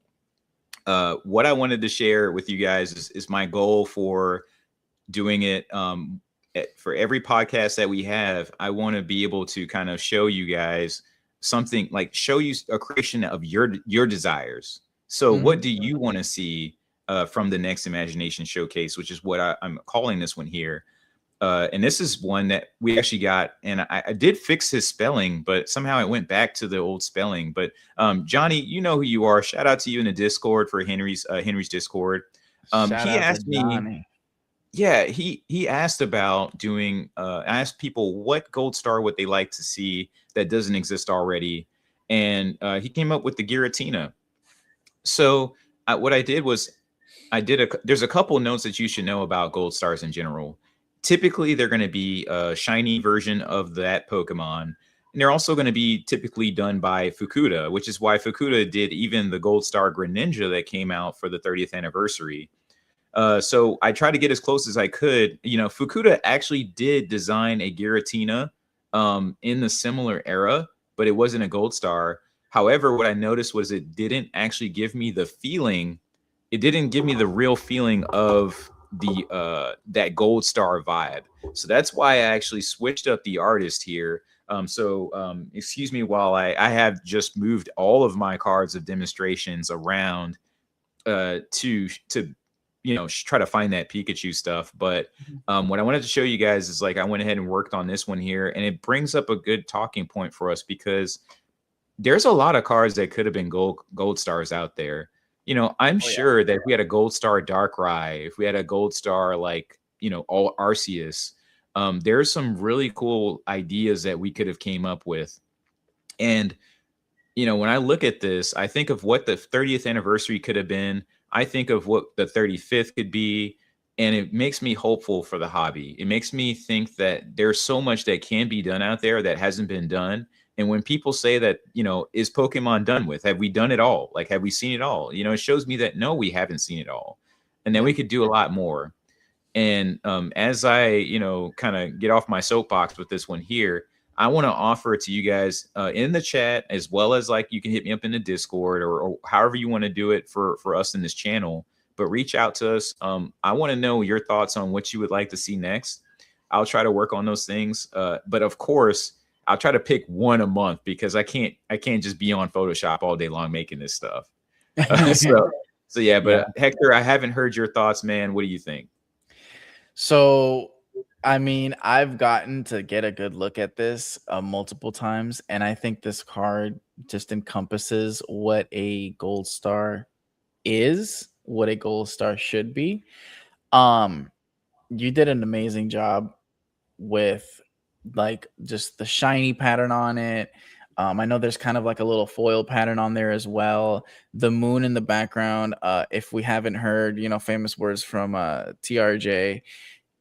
What I wanted to share with you guys is my goal for doing it for every podcast that we have. I want to be able to kind of show you guys something, show you a creation of your desires. So what do you want to see from the next Imagination Showcase, which is what I'm calling this one here. And this is one that we actually got, and I did fix his spelling, but somehow it went back to the old spelling. But Johnny, you know who you are. Shout out to you in the Discord for Henry's Discord. He asked me, he asked about doing. I asked people what gold star would they like to see that doesn't exist already, and he came up with the Giratina. So what I did was there's a couple notes that you should know about gold stars in general. Typically, they're going to be a shiny version of that Pokemon. And they're also going to be typically done by Fukuda, which is why Fukuda did even the Gold Star Greninja that came out for the 30th anniversary. So I tried to get as close as I could. Fukuda actually did design a Giratina in the similar era, but it wasn't a Gold Star. However, what I noticed was it didn't actually give me the feeling. It didn't give me the real feeling of that gold star vibe. So that's why I actually switched up the artist here. Excuse me while I have just moved all of my cards of demonstrations around to try to find that Pikachu stuff. But what I wanted to show you guys is like I went ahead and worked on this one here, and it brings up a good talking point for us because there's a lot of cards that could have been gold stars out there. I'm sure that if we had a gold star Darkrai, if we had a gold star like all Arceus, there's some really cool ideas that we could have came up with. And when I look at this, I think of what the 30th anniversary could have been. I think of what the 35th could be, and it makes me hopeful for the hobby. It makes me think that there's so much that can be done out there that hasn't been done. And when people say that, is Pokemon done with? Have we done it all? Like, have we seen it all? It shows me that no, we haven't seen it all, and then we could do a lot more. And as I, kind of get off my soapbox with this one here, I want to offer it to you guys in the chat, as well as like you can hit me up in the Discord or however you want to do it for us in this channel. But reach out to us. I want to know your thoughts on what you would like to see next. I'll try to work on those things. But of course, I'll try to pick one a month because I can't just be on Photoshop all day long making this stuff. So yeah, but Hector, I haven't heard your thoughts, man. What do you think? So, I mean, I've gotten to get a good look at this multiple times, and I think this card just encompasses what a gold star is, what a gold star should be. You did an amazing job with like just the shiny pattern on it. I know there's kind of like a little foil pattern on there as well. The moon in the background. If we haven't heard, famous words from TRJ,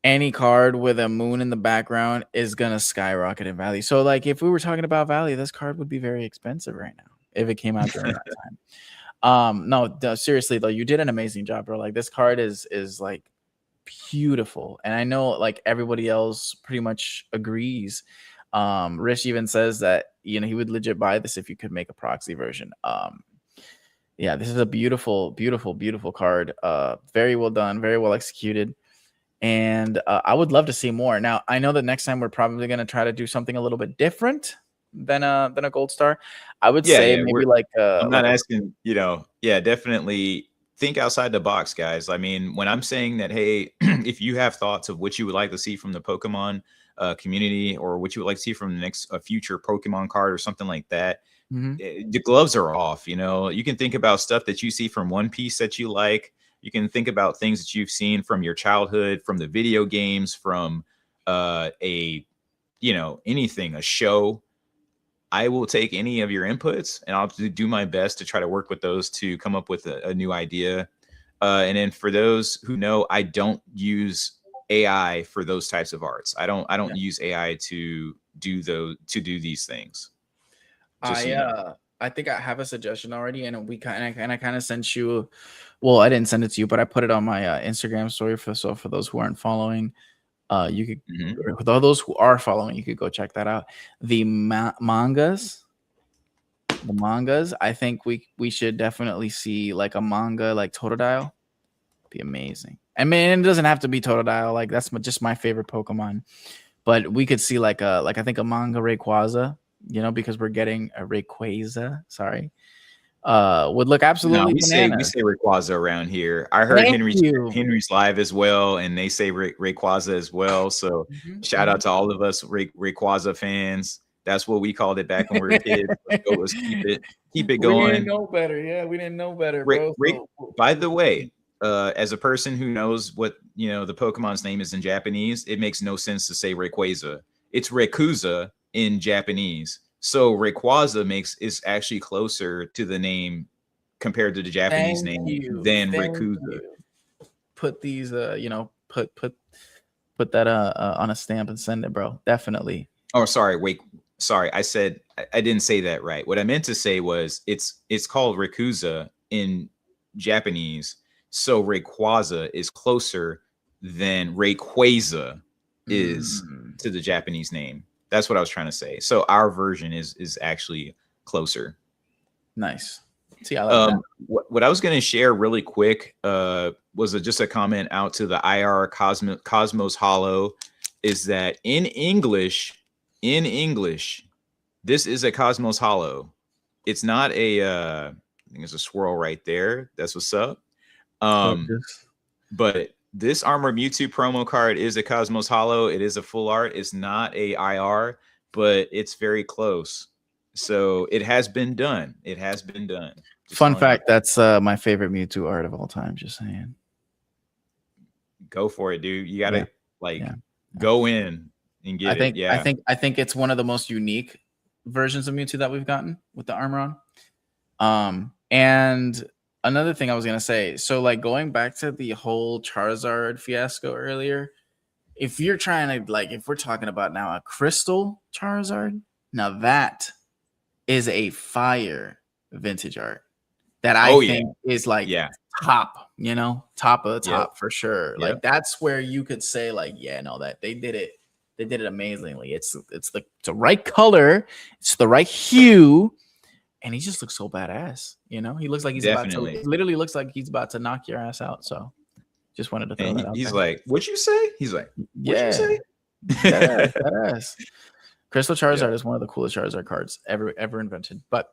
any card with a moon in the background is gonna skyrocket in value. So like if we were talking about value, this card would be very expensive right now if it came out during that time. No, seriously though, you did an amazing job, bro. Like this card is like beautiful, and I know like everybody else pretty much agrees. Rich even says that he would legit buy this if you could make a proxy version. Yeah, this is a beautiful card. Very well done, very well executed, and I would love to see more. Now I know that next time we're probably going to try to do something a little bit different than a gold star. I would say maybe like I'm not asking, definitely think outside the box, guys. I mean, when I'm saying that, hey, if you have thoughts of what you would like to see from the Pokemon community, or what you would like to see from the next future Pokemon card or something like that, the gloves are off. You can think about stuff that you see from One Piece that you like. You can think about things that you've seen from your childhood, from the video games, from anything, a show. I will take any of your inputs and I'll do my best to try to work with those to come up with a new idea. And then for those who know, I don't use AI for those types of arts. I don't use AI to do these things. I think I have a suggestion already, and I kind of sent you. Well, I didn't send it to you, but I put it on my Instagram story for those who aren't following. You could, with all those who are following, you could go check that out. The mangas, I think we should definitely see like a manga like Totodile. Be amazing. I mean, it doesn't have to be Totodile. Like that's just my favorite Pokemon, but we could see like I think a manga Rayquaza. Because we're getting a Rayquaza. Sorry. Would look absolutely we say Rayquaza around here. I heard Henry's live as well, and they say Rayquaza as well. So shout out to all of us Rayquaza fans. That's what we called it back when we were kids. Let's keep it going. We didn't know better. Yeah, we didn't know better, bro. By the way, as a person who knows what the Pokemon's name is in Japanese, it makes no sense to say Rayquaza. It's Rayquaza in Japanese. So Rayquaza is actually closer to the name compared to the Japanese name than Rayquaza. Put these put that on a stamp and send it, bro. Definitely. Oh, sorry. I said I didn't say that right. What I meant to say was it's called Rayquaza in Japanese. So Rayquaza is closer than Rayquaza is to the Japanese name. That's what I was trying to say. So our version is actually closer. Nice. See, I like that. What I was going to share really quick was just a comment out to the IR Cosmos Hollow, is that in English, this is a Cosmos Hollow. It's not I think it's a swirl right there. That's what's up. But this Armor Mewtwo promo card is a Cosmos Holo. It is a full art. It's not a IR, but it's very close. So it has been done. It has been done. Just Fun fact, that's my favorite Mewtwo art of all time. Just saying. Go for it, dude. You gotta go in and get it. Yeah. I think it's one of the most unique versions of Mewtwo that we've gotten with the armor on. And another thing I was gonna say, so like going back to the whole Charizard fiasco earlier, if you're trying to if we're talking about now a crystal Charizard, now that is a fire vintage art that I think is top, top of the top for sure. Yep. Like that's where you could say that they did it amazingly. It's the right color, it's the right hue, and he just looks so badass. He looks like he's literally looks like he's about to knock your ass out. So just wanted to throw that out. He's like, "What'd you say?" He's like, "What'd you say?" Badass. Crystal Charizard is one of the coolest Charizard cards ever invented. But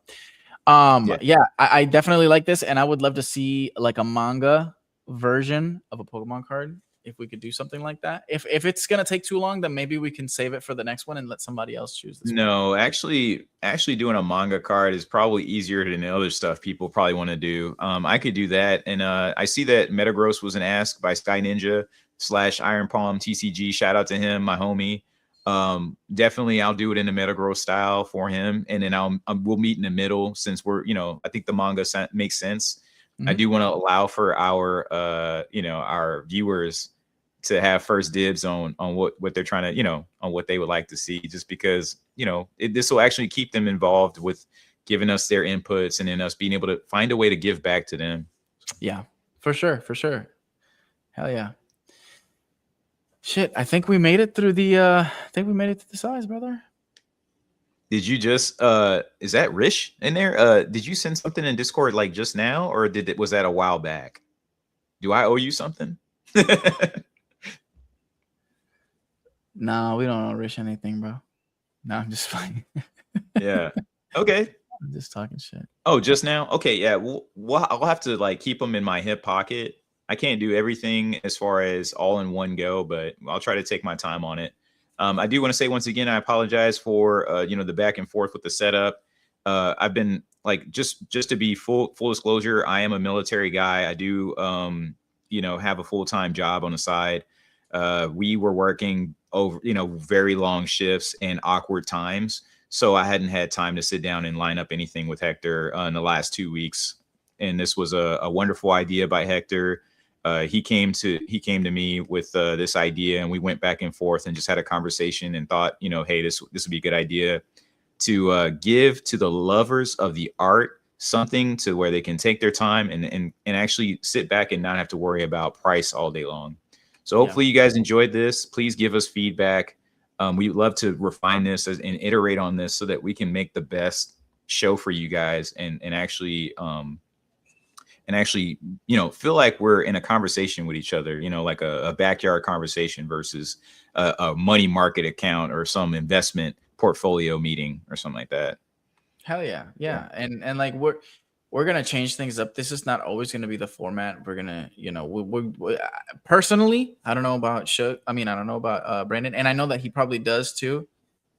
I definitely like this, and I would love to see like a manga version of a Pokemon card if we could do something like that. If it's gonna take too long, then maybe we can save it for the next one and let somebody else choose this. No, actually doing a manga card is probably easier than the other stuff people probably want to do. I could do that, and I see that Metagross was an ask by Sky Ninja / Iron Palm TCG. Shout out to him, my homie. Definitely I'll do it in the Metagross style for him, and then we'll meet in the middle since we're I think the manga makes sense. I do want to allow for our our viewers to have first dibs on what they're trying to on what they would like to see, just because this will actually keep them involved with giving us their inputs and then us being able to find a way to give back to them. Yeah, for sure. Hell yeah. Shit, I think we made it through the size, brother. Did you just is that Rish in there? Did you send something in Discord like just now, or was that a while back? Do I owe you something? No, we don't owe Rish anything, bro. No, I'm just fine. Yeah. Okay. I'm just talking shit. Oh, just now? Okay, yeah. I'll have to keep them in my hip pocket. I can't do everything as far as all in one go, but I'll try to take my time on it. I do want to say once again, I apologize for the back and forth with the setup. I've been just to be full disclosure, I am a military guy. I do have a full-time job on the side. We were working over very long shifts and awkward times, so I hadn't had time to sit down and line up anything with Hector in the last 2 weeks. And this was a wonderful idea by Hector. He came to me with this idea, and we went back and forth and just had a conversation and thought, hey, this would be a good idea to give to the lovers of the art something to where they can take their time and actually sit back and not have to worry about price all day long. So hopefully you guys enjoyed this. Please give us feedback. We'd love to refine this and iterate on this so that we can make the best show for you guys and actually feel like we're in a conversation with each other, like a backyard conversation versus a money market account or some investment portfolio meeting or something like that. Hell yeah. Yeah. And we're going to change things up. This is not always going to be the format. We're going to, we personally, I don't know about Brandon, and I know that he probably does too,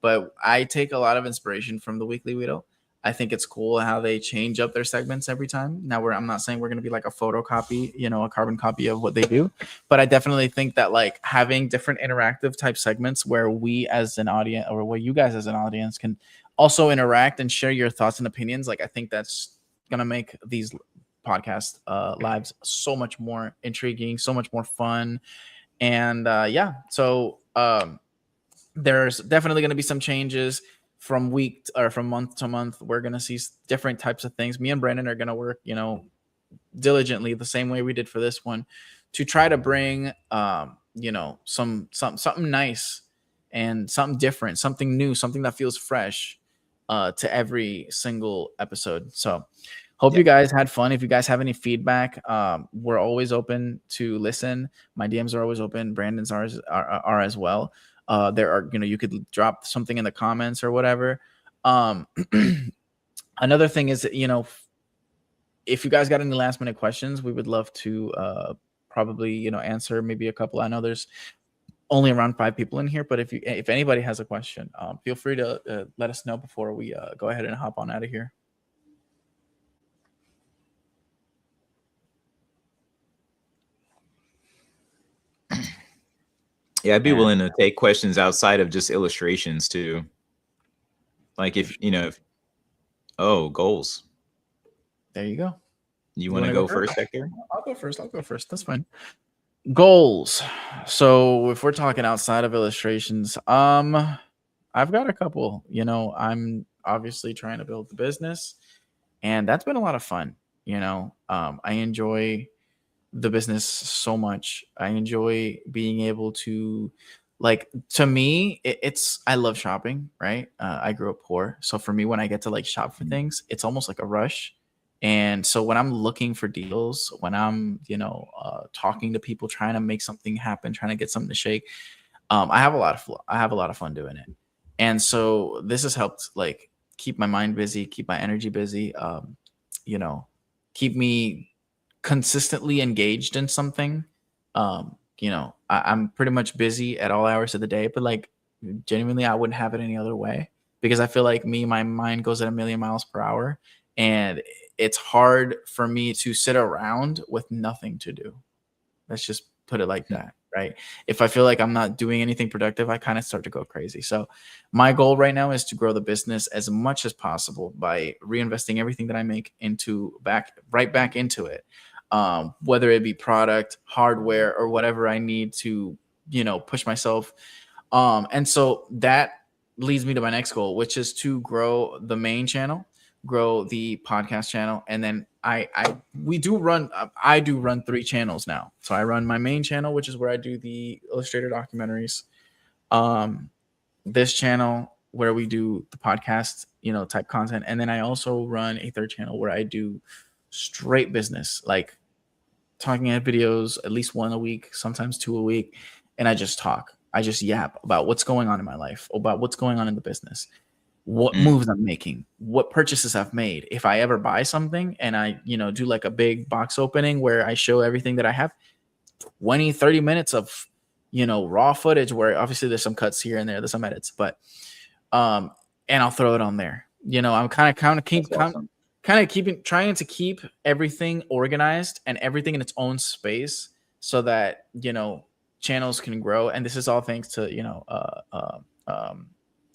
but I take a lot of inspiration from the Weekly Weedle. I think it's cool how they change up their segments every time. Now I'm not saying we're going to be like a photocopy, a carbon copy of what they do, but I definitely think that having different interactive type segments where we as an audience or where you guys as an audience can also interact and share your thoughts and opinions. I think that's going to make these podcast lives so much more intriguing, so much more fun. And so there's definitely going to be some changes. From month to month, we're going to see different types of things. Me and Brandon are going to work, diligently the same way we did for this one to try to bring, something nice and something different, something new, something that feels fresh to every single episode. So hope you guys had fun. If you guys have any feedback, we're always open to listen. My DMs are always open. Brandon's are as well. There are, you could drop something in the comments or whatever. Another thing is, if you guys got any last minute questions, we would love to probably, you know, answer maybe a couple. I know there's only around 5 people in here, but if anybody has a question, feel free to let us know before we go ahead and hop on out of here. Yeah, I'd be willing to take questions outside of just illustrations too. Like if, you know, goals. There you go. You want to go first, Hector? I'll go first. That's fine. Goals. So if we're talking outside of illustrations, I've got a couple. You know, I'm obviously trying to build the business, and that's been a lot of fun. You know, I enjoy the business so much. I enjoy being able to, like, to me, it's I love shopping, right? I grew up poor, so for me, when I get to like shop for things, it's almost like a rush. And so when I'm looking for deals, when I'm, you know, talking to people, trying to make something happen, trying to get something to shake, I have a lot of fun doing it. And so this has helped like keep my mind busy, keep my energy busy, you know, keep me consistently engaged in something. You know, I'm pretty much busy at all hours of the day, but like genuinely, I wouldn't have it any other way, because I feel like my mind goes at a million miles per hour, and it's hard for me to sit around with nothing to do. Let's just put it like that, right? If I feel like I'm not doing anything productive, I kind of start to go crazy. So my goal right now is to grow the business as much as possible by reinvesting everything that I make right back into it. Whether it be product, hardware, or whatever I need to, you know, push myself. And so that leads me to my next goal, which is to grow the main channel, grow the podcast channel, and then I do run 3 channels now. So I run my main channel, which is where I do the Illustrator documentaries. This channel where we do the podcast, you know, type content, and then I also run a 3rd channel where I do straight business, like talking at videos, at least 1 a week, sometimes 2 a week, and I just yap about what's going on in my life, about what's going on in the business, what moves I'm making, what purchases I've made. If I ever buy something and I, you know, do like a big box opening where I show everything that I have, 20-30 minutes of, you know, raw footage, where obviously there's some cuts here and there's some edits, but and I'll throw it on there. You know, I'm trying to keep everything organized and everything in its own space, so that, you know, channels can grow. And this is all thanks to, you know,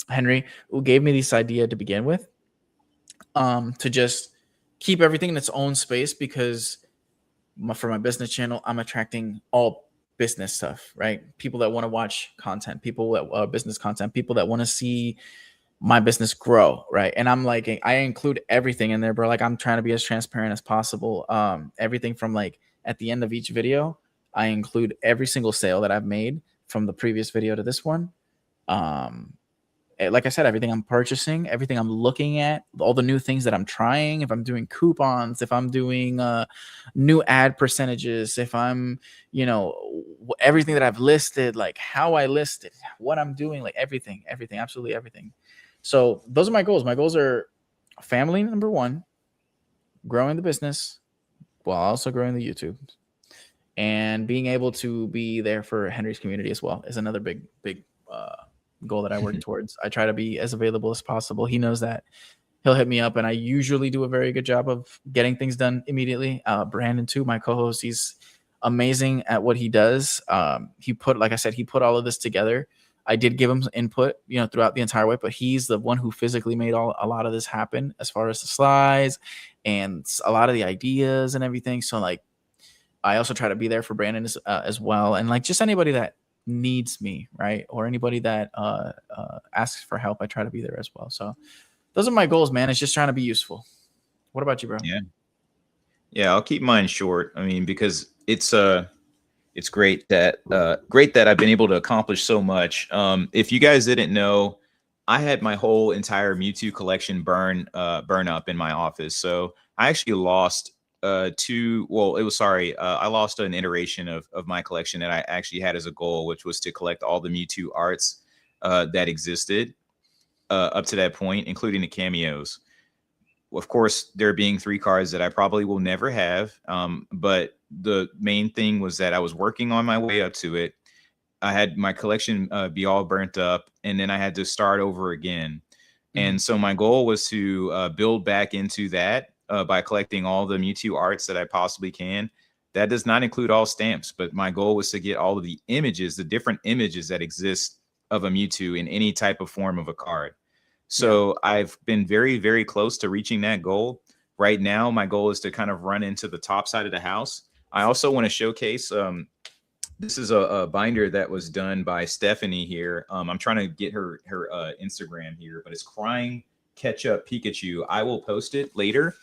Henry, who gave me this idea to begin with, to just keep everything in its own space, because for my business channel, I'm attracting all business stuff, right? People that want to watch content, people that business content, people that want to see my business grow, right? And I'm like, I include everything in there, bro. Like, I'm trying to be as transparent as possible. Everything from like at the end of each video, I include every single sale that I've made from the previous video to this one. Like I said, everything I'm purchasing, everything I'm looking at, all the new things that I'm trying, if I'm doing coupons, if I'm doing new ad percentages, if I'm, you know, everything that I've listed, like how I listed, what I'm doing, like everything, absolutely everything. So those are my goals. My goals are family, number 1, growing the business while also growing the YouTube, and being able to be there for Henry's community as well is another big goal that I work towards. I try to be as available as possible. He knows that. He'll hit me up, and I usually do a very good job of getting things done immediately. Brandon too, my co-host, he's amazing at what he does. He put all of this together. I did give him input, you know, throughout the entire way, but he's the one who physically made a lot of this happen, as far as the slides and a lot of the ideas and everything. So like, I also try to be there for Brandon as well. And like, just anybody that needs me, right? Or anybody that asks for help, I try to be there as well. So those are my goals, man. It's just trying to be useful. What about you, bro? Yeah, I'll keep mine short. I mean, because it's great that I've been able to accomplish so much. If you guys didn't know, I had my whole entire Mewtwo collection burn up in my office. So I actually lost I lost an iteration of my collection that I actually had as a goal, which was to collect all the Mewtwo arts that existed up to that point, including the cameos. of course, there being 3 cards that I probably will never have. But the main thing was that I was working on my way up to it. I had my collection be all burnt up, and then I had to start over again. And so my goal was to build back into that by collecting all the Mewtwo arts that I possibly can. That does not include all stamps, but my goal was to get all of the images, the different images that exist of a Mewtwo in any type of form of a card. So I've been very, very close to reaching that goal. Right now, my goal is to kind of run into the top side of the house. I also want to showcase, this is a binder that was done by Stephanie here. I'm trying to get her Instagram here, but it's Crying Ketchup Pikachu. I will post it later.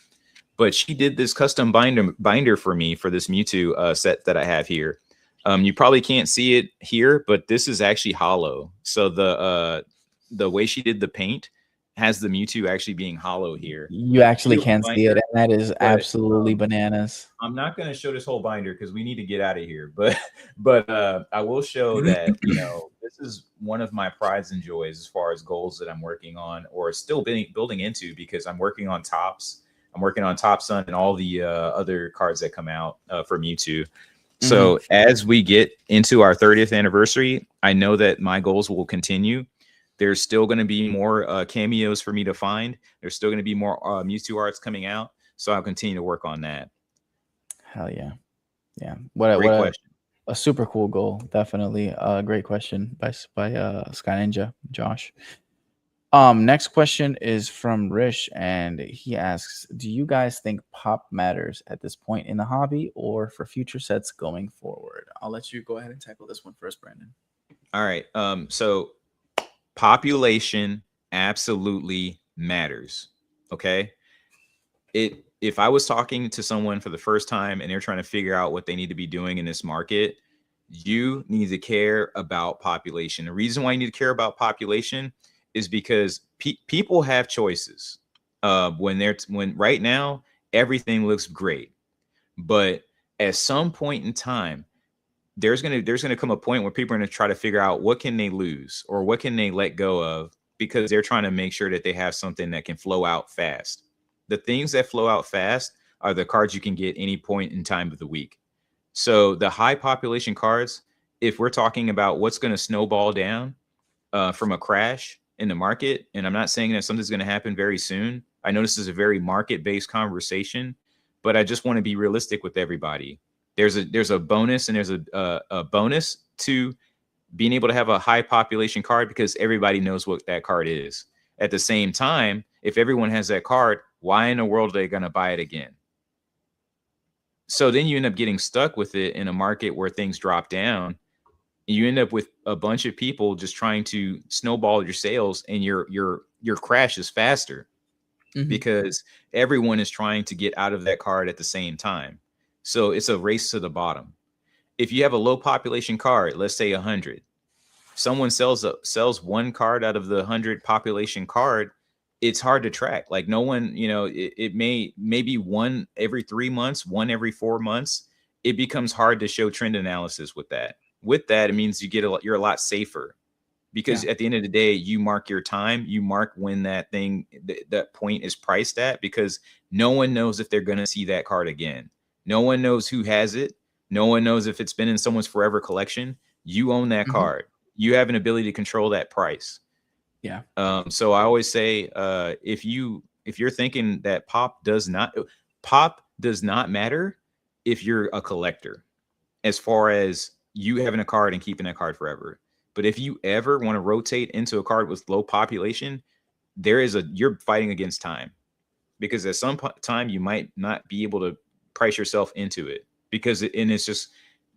But she did this custom binder for me for this Mewtwo set that I have here. You probably can't see it here, but this is actually hollow. So the way she did the paint has the Mewtwo actually being hollow here. You actually can't see it, and that is absolutely bananas. I'm not going to show this whole binder because we need to get out of here. But I will show that, you know, this is one of my prides and joys as far as goals that I'm working on or still building into, because I'm working on Tops. I'm working on Top Sun and all the other cards that come out for Mewtwo. So as we get into our 30th anniversary, I know that my goals will continue. There's still going to be more cameos for me to find. There's still going to be more Mewtwo arts coming out. So I'll continue to work on that. Hell yeah. Yeah. What question. A super cool goal. Definitely a great question by Sky Ninja, Josh. Next question is from Rish, and he asks, do you guys think pop matters at this point in the hobby or for future sets going forward? I'll let you go ahead and tackle this one first, Brandon. All right. So population absolutely matters. Okay. If I was talking to someone for the first time and they're trying to figure out what they need to be doing in this market, you need to care about population. The reason why you need to care about population is because people have choices. When right now everything looks great, but at some point in time, there's gonna come a point where people are gonna try to figure out what can they lose or what can they let go of, because they're trying to make sure that they have something that can flow out fast. The things that flow out fast are the cards you can get any point in time of the week. So the high population cards, if we're talking about what's going to snowball down from a crash in the market, and I'm not saying that something's going to happen very soon. I know this is a very market-based conversation, but I just want to be realistic with everybody. There's a bonus, and there's a bonus to being able to have a high population card because everybody knows what that card is. At the same time, if everyone has that card, why in the world are they going to buy it again? So then you end up getting stuck with it in a market where things drop down. You end up with a bunch of people just trying to snowball your sales, and your crash is faster because everyone is trying to get out of that card at the same time. So it's a race to the bottom. If you have a low population card, let's say 100, someone sells one card out of the 100 population card, it's hard to track. Like no one, you know, it may be one every 3 months, one every 4 months. It becomes hard to show trend analysis with that. With that, it means you're a lot safer, because at the end of the day, you mark your time, you mark when that point is priced at, because no one knows if they're going to see that card again. No one knows who has it. No one knows if it's been in someone's forever collection. You own that card. You have an ability to control that price. Yeah. So I always say, if you're thinking that pop does not matter if you're a collector, as far as you having a card and keeping that card forever. But if you ever want to rotate into a card with low population, you're fighting against time, because at some time you might not be able to price yourself into it, because it's just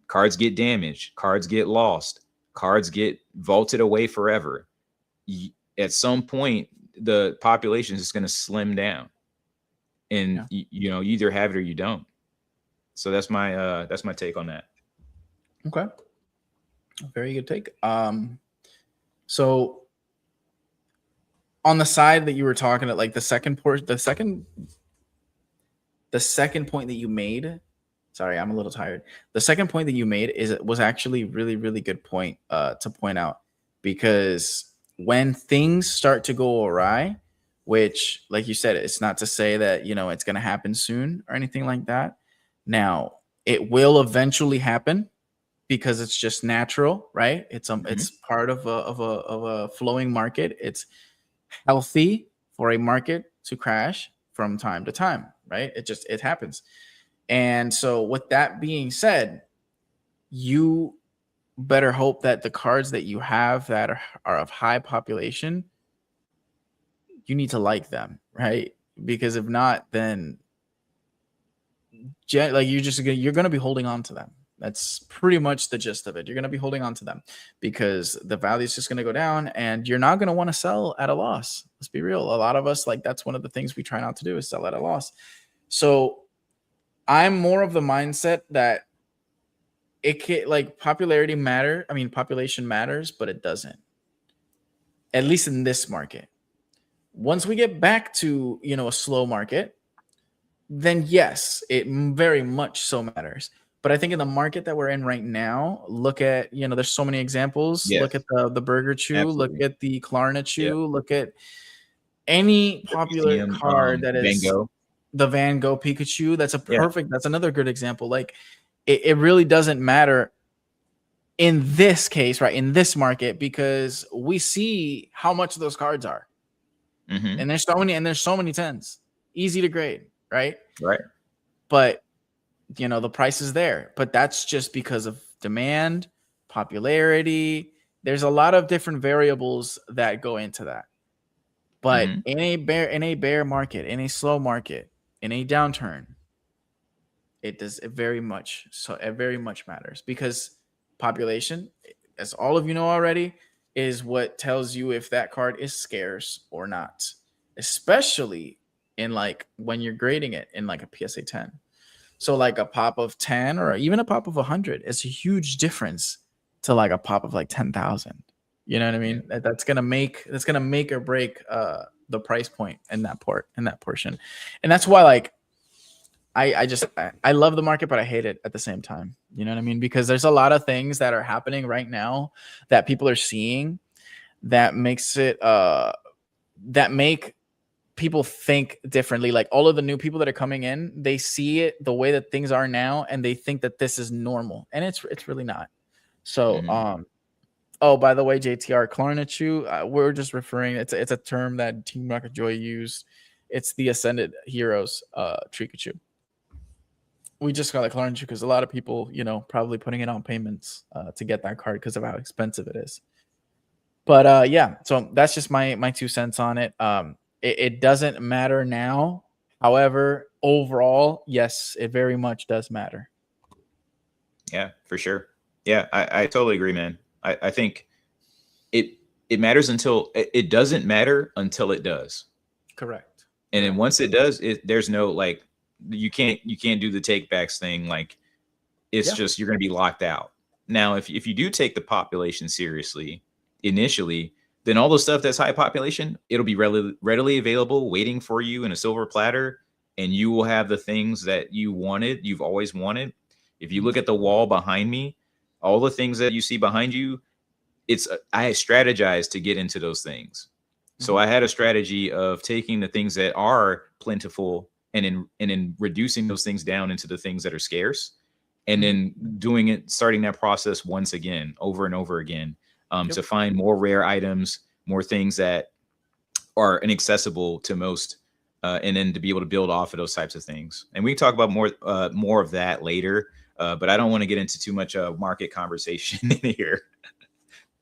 cards get damaged, cards get lost, cards get vaulted away forever. At some point, the population is going to slim down, and you either have it or you don't. So that's my take on that. Okay, very good take. So on the side that you were talking at, like the second point that you made. Sorry, I'm a little tired. The second point that you made was actually really, really good point to point out, because when things start to go awry, which, like you said, it's not to say that, you know, it's going to happen soon or anything like that. Now, it will eventually happen because it's just natural, right? It's part of a flowing market. It's healthy for a market to crash from time to time, right? It happens. And so with that being said, you better hope that the cards that you have that are of high population, you need to like them, right? Because if not, then like you're gonna be holding on to them. That's pretty much the gist of it. You're gonna be holding on to them because the value is just gonna go down, and you're not gonna want to sell at a loss. Let's be real. A lot of us, like, that's one of the things we try not to do, is sell at a loss. So I'm more of the mindset that it can, like, population matters, but it doesn't. At least in this market. Once we get back to, you know, a slow market, then yes, it very much so matters. But I think in the market that we're in right now, look at, you know, there's so many examples. Yes. Look at the Burger Chew, Absolutely. look at the Klarna Chew, look at any popular card that is the Van Gogh Pikachu. That's that's another good example. Like, it really doesn't matter in this case, right? In this market, because we see how much those cards are. And there's so many 10s, easy to grade, right? Right. But, you know, the price is there, but that's just because of demand, popularity. There's a lot of different variables that go into that. But in a bear market, in a slow market, in a downturn, it very much matters, because population, as all of you know already, is what tells you if that card is scarce or not, especially in, like, when you're grading it in like a PSA 10. So like a pop of 10 or even a pop of 100 is a huge difference to like a pop of like 10,000. You know what I mean? Yeah. That's gonna make or break the price point in that portion. And that's why, like, I love the market, but I hate it at the same time. You know what I mean? Because there's a lot of things that are happening right now that people are seeing that makes it that make people think differently. Like, all of the new people that are coming in, they see it the way that things are now, and they think that this is normal, and it's really not. So oh, by the way, JTR, Klarna Chew, we're just referring, it's a term that Team Rocket Joy used. It's the Ascended Heroes Trikachu. We just got a Klarna Chew because a lot of people, you know, probably putting it on payments to get that card because of how expensive it is. But yeah, so that's just my 2 cents on it. It doesn't matter now. However, overall, yes, it very much does matter. Yeah, for sure. Yeah, I totally agree, man. I think it matters until it doesn't matter until it does. Correct. And then once it does, there's no, like, you can't do the take backs thing. Like, it's just, you're going to be locked out. Now, if you do take the population seriously initially, then all the stuff that's high population, it'll be readily available, waiting for you in a silver platter, and you will have the things that you've always wanted. If you look at the wall behind me, all the things that you see behind you, I strategized to get into those things. So I had a strategy of taking the things that are plentiful and in reducing those things down into the things that are scarce, and then starting that process once again, over and over again, to find more rare items, more things that are inaccessible to most, and then to be able to build off of those types of things. And we can talk about more of that later, but I don't want to get into too much market conversation in here.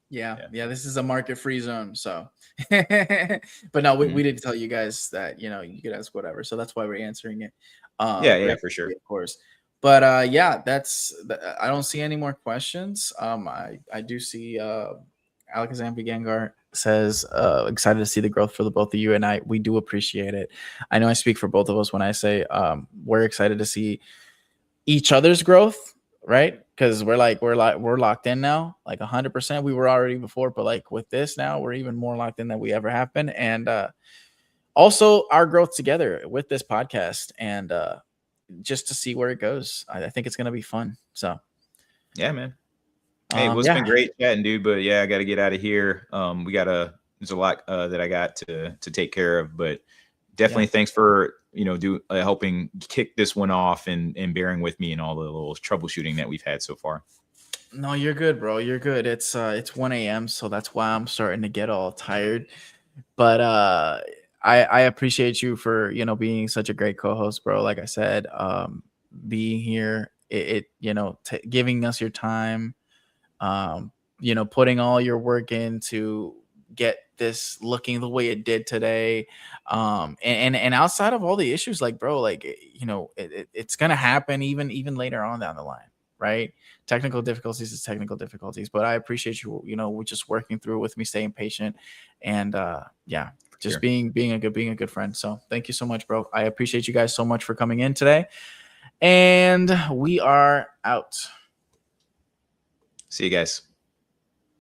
Yeah, this is a market-free zone, so. But no, we didn't tell you guys that, you know, you could ask whatever, so that's why we're answering it. Yeah, for sure, of course. But yeah, I don't see any more questions. I do see Alakazam Gengar says excited to see the growth for the both of you, and we do appreciate it. I know I speak for both of us when I say we're excited to see each other's growth, right? Because we're locked in now, like 100%. We were already before, but like with this now, we're even more locked in than we ever have been. And also our growth together with this podcast, and just to see where it goes. I think it's gonna be fun. So yeah, man. Hey, it's been great chatting, dude. But yeah, I got to get out of here. We got to there's a lot that I got to take care of, but definitely thanks for, helping kick this one off and bearing with me and all the little troubleshooting that we've had so far. No, you're good, bro. You're good. It's 1 a.m. so that's why I'm starting to get all tired. But I appreciate you for, being such a great co-host, bro. Like I said, being here, giving us your time, putting all your work in to get this looking the way it did today. And outside of all the issues, like, bro, like, it's going to happen even later on down the line. Right. Technical difficulties is technical difficulties, but I appreciate you, we're just working through with me, staying patient, and just being a good friend. So thank you so much, bro. I appreciate you guys so much for coming in today, and we are out. See you guys.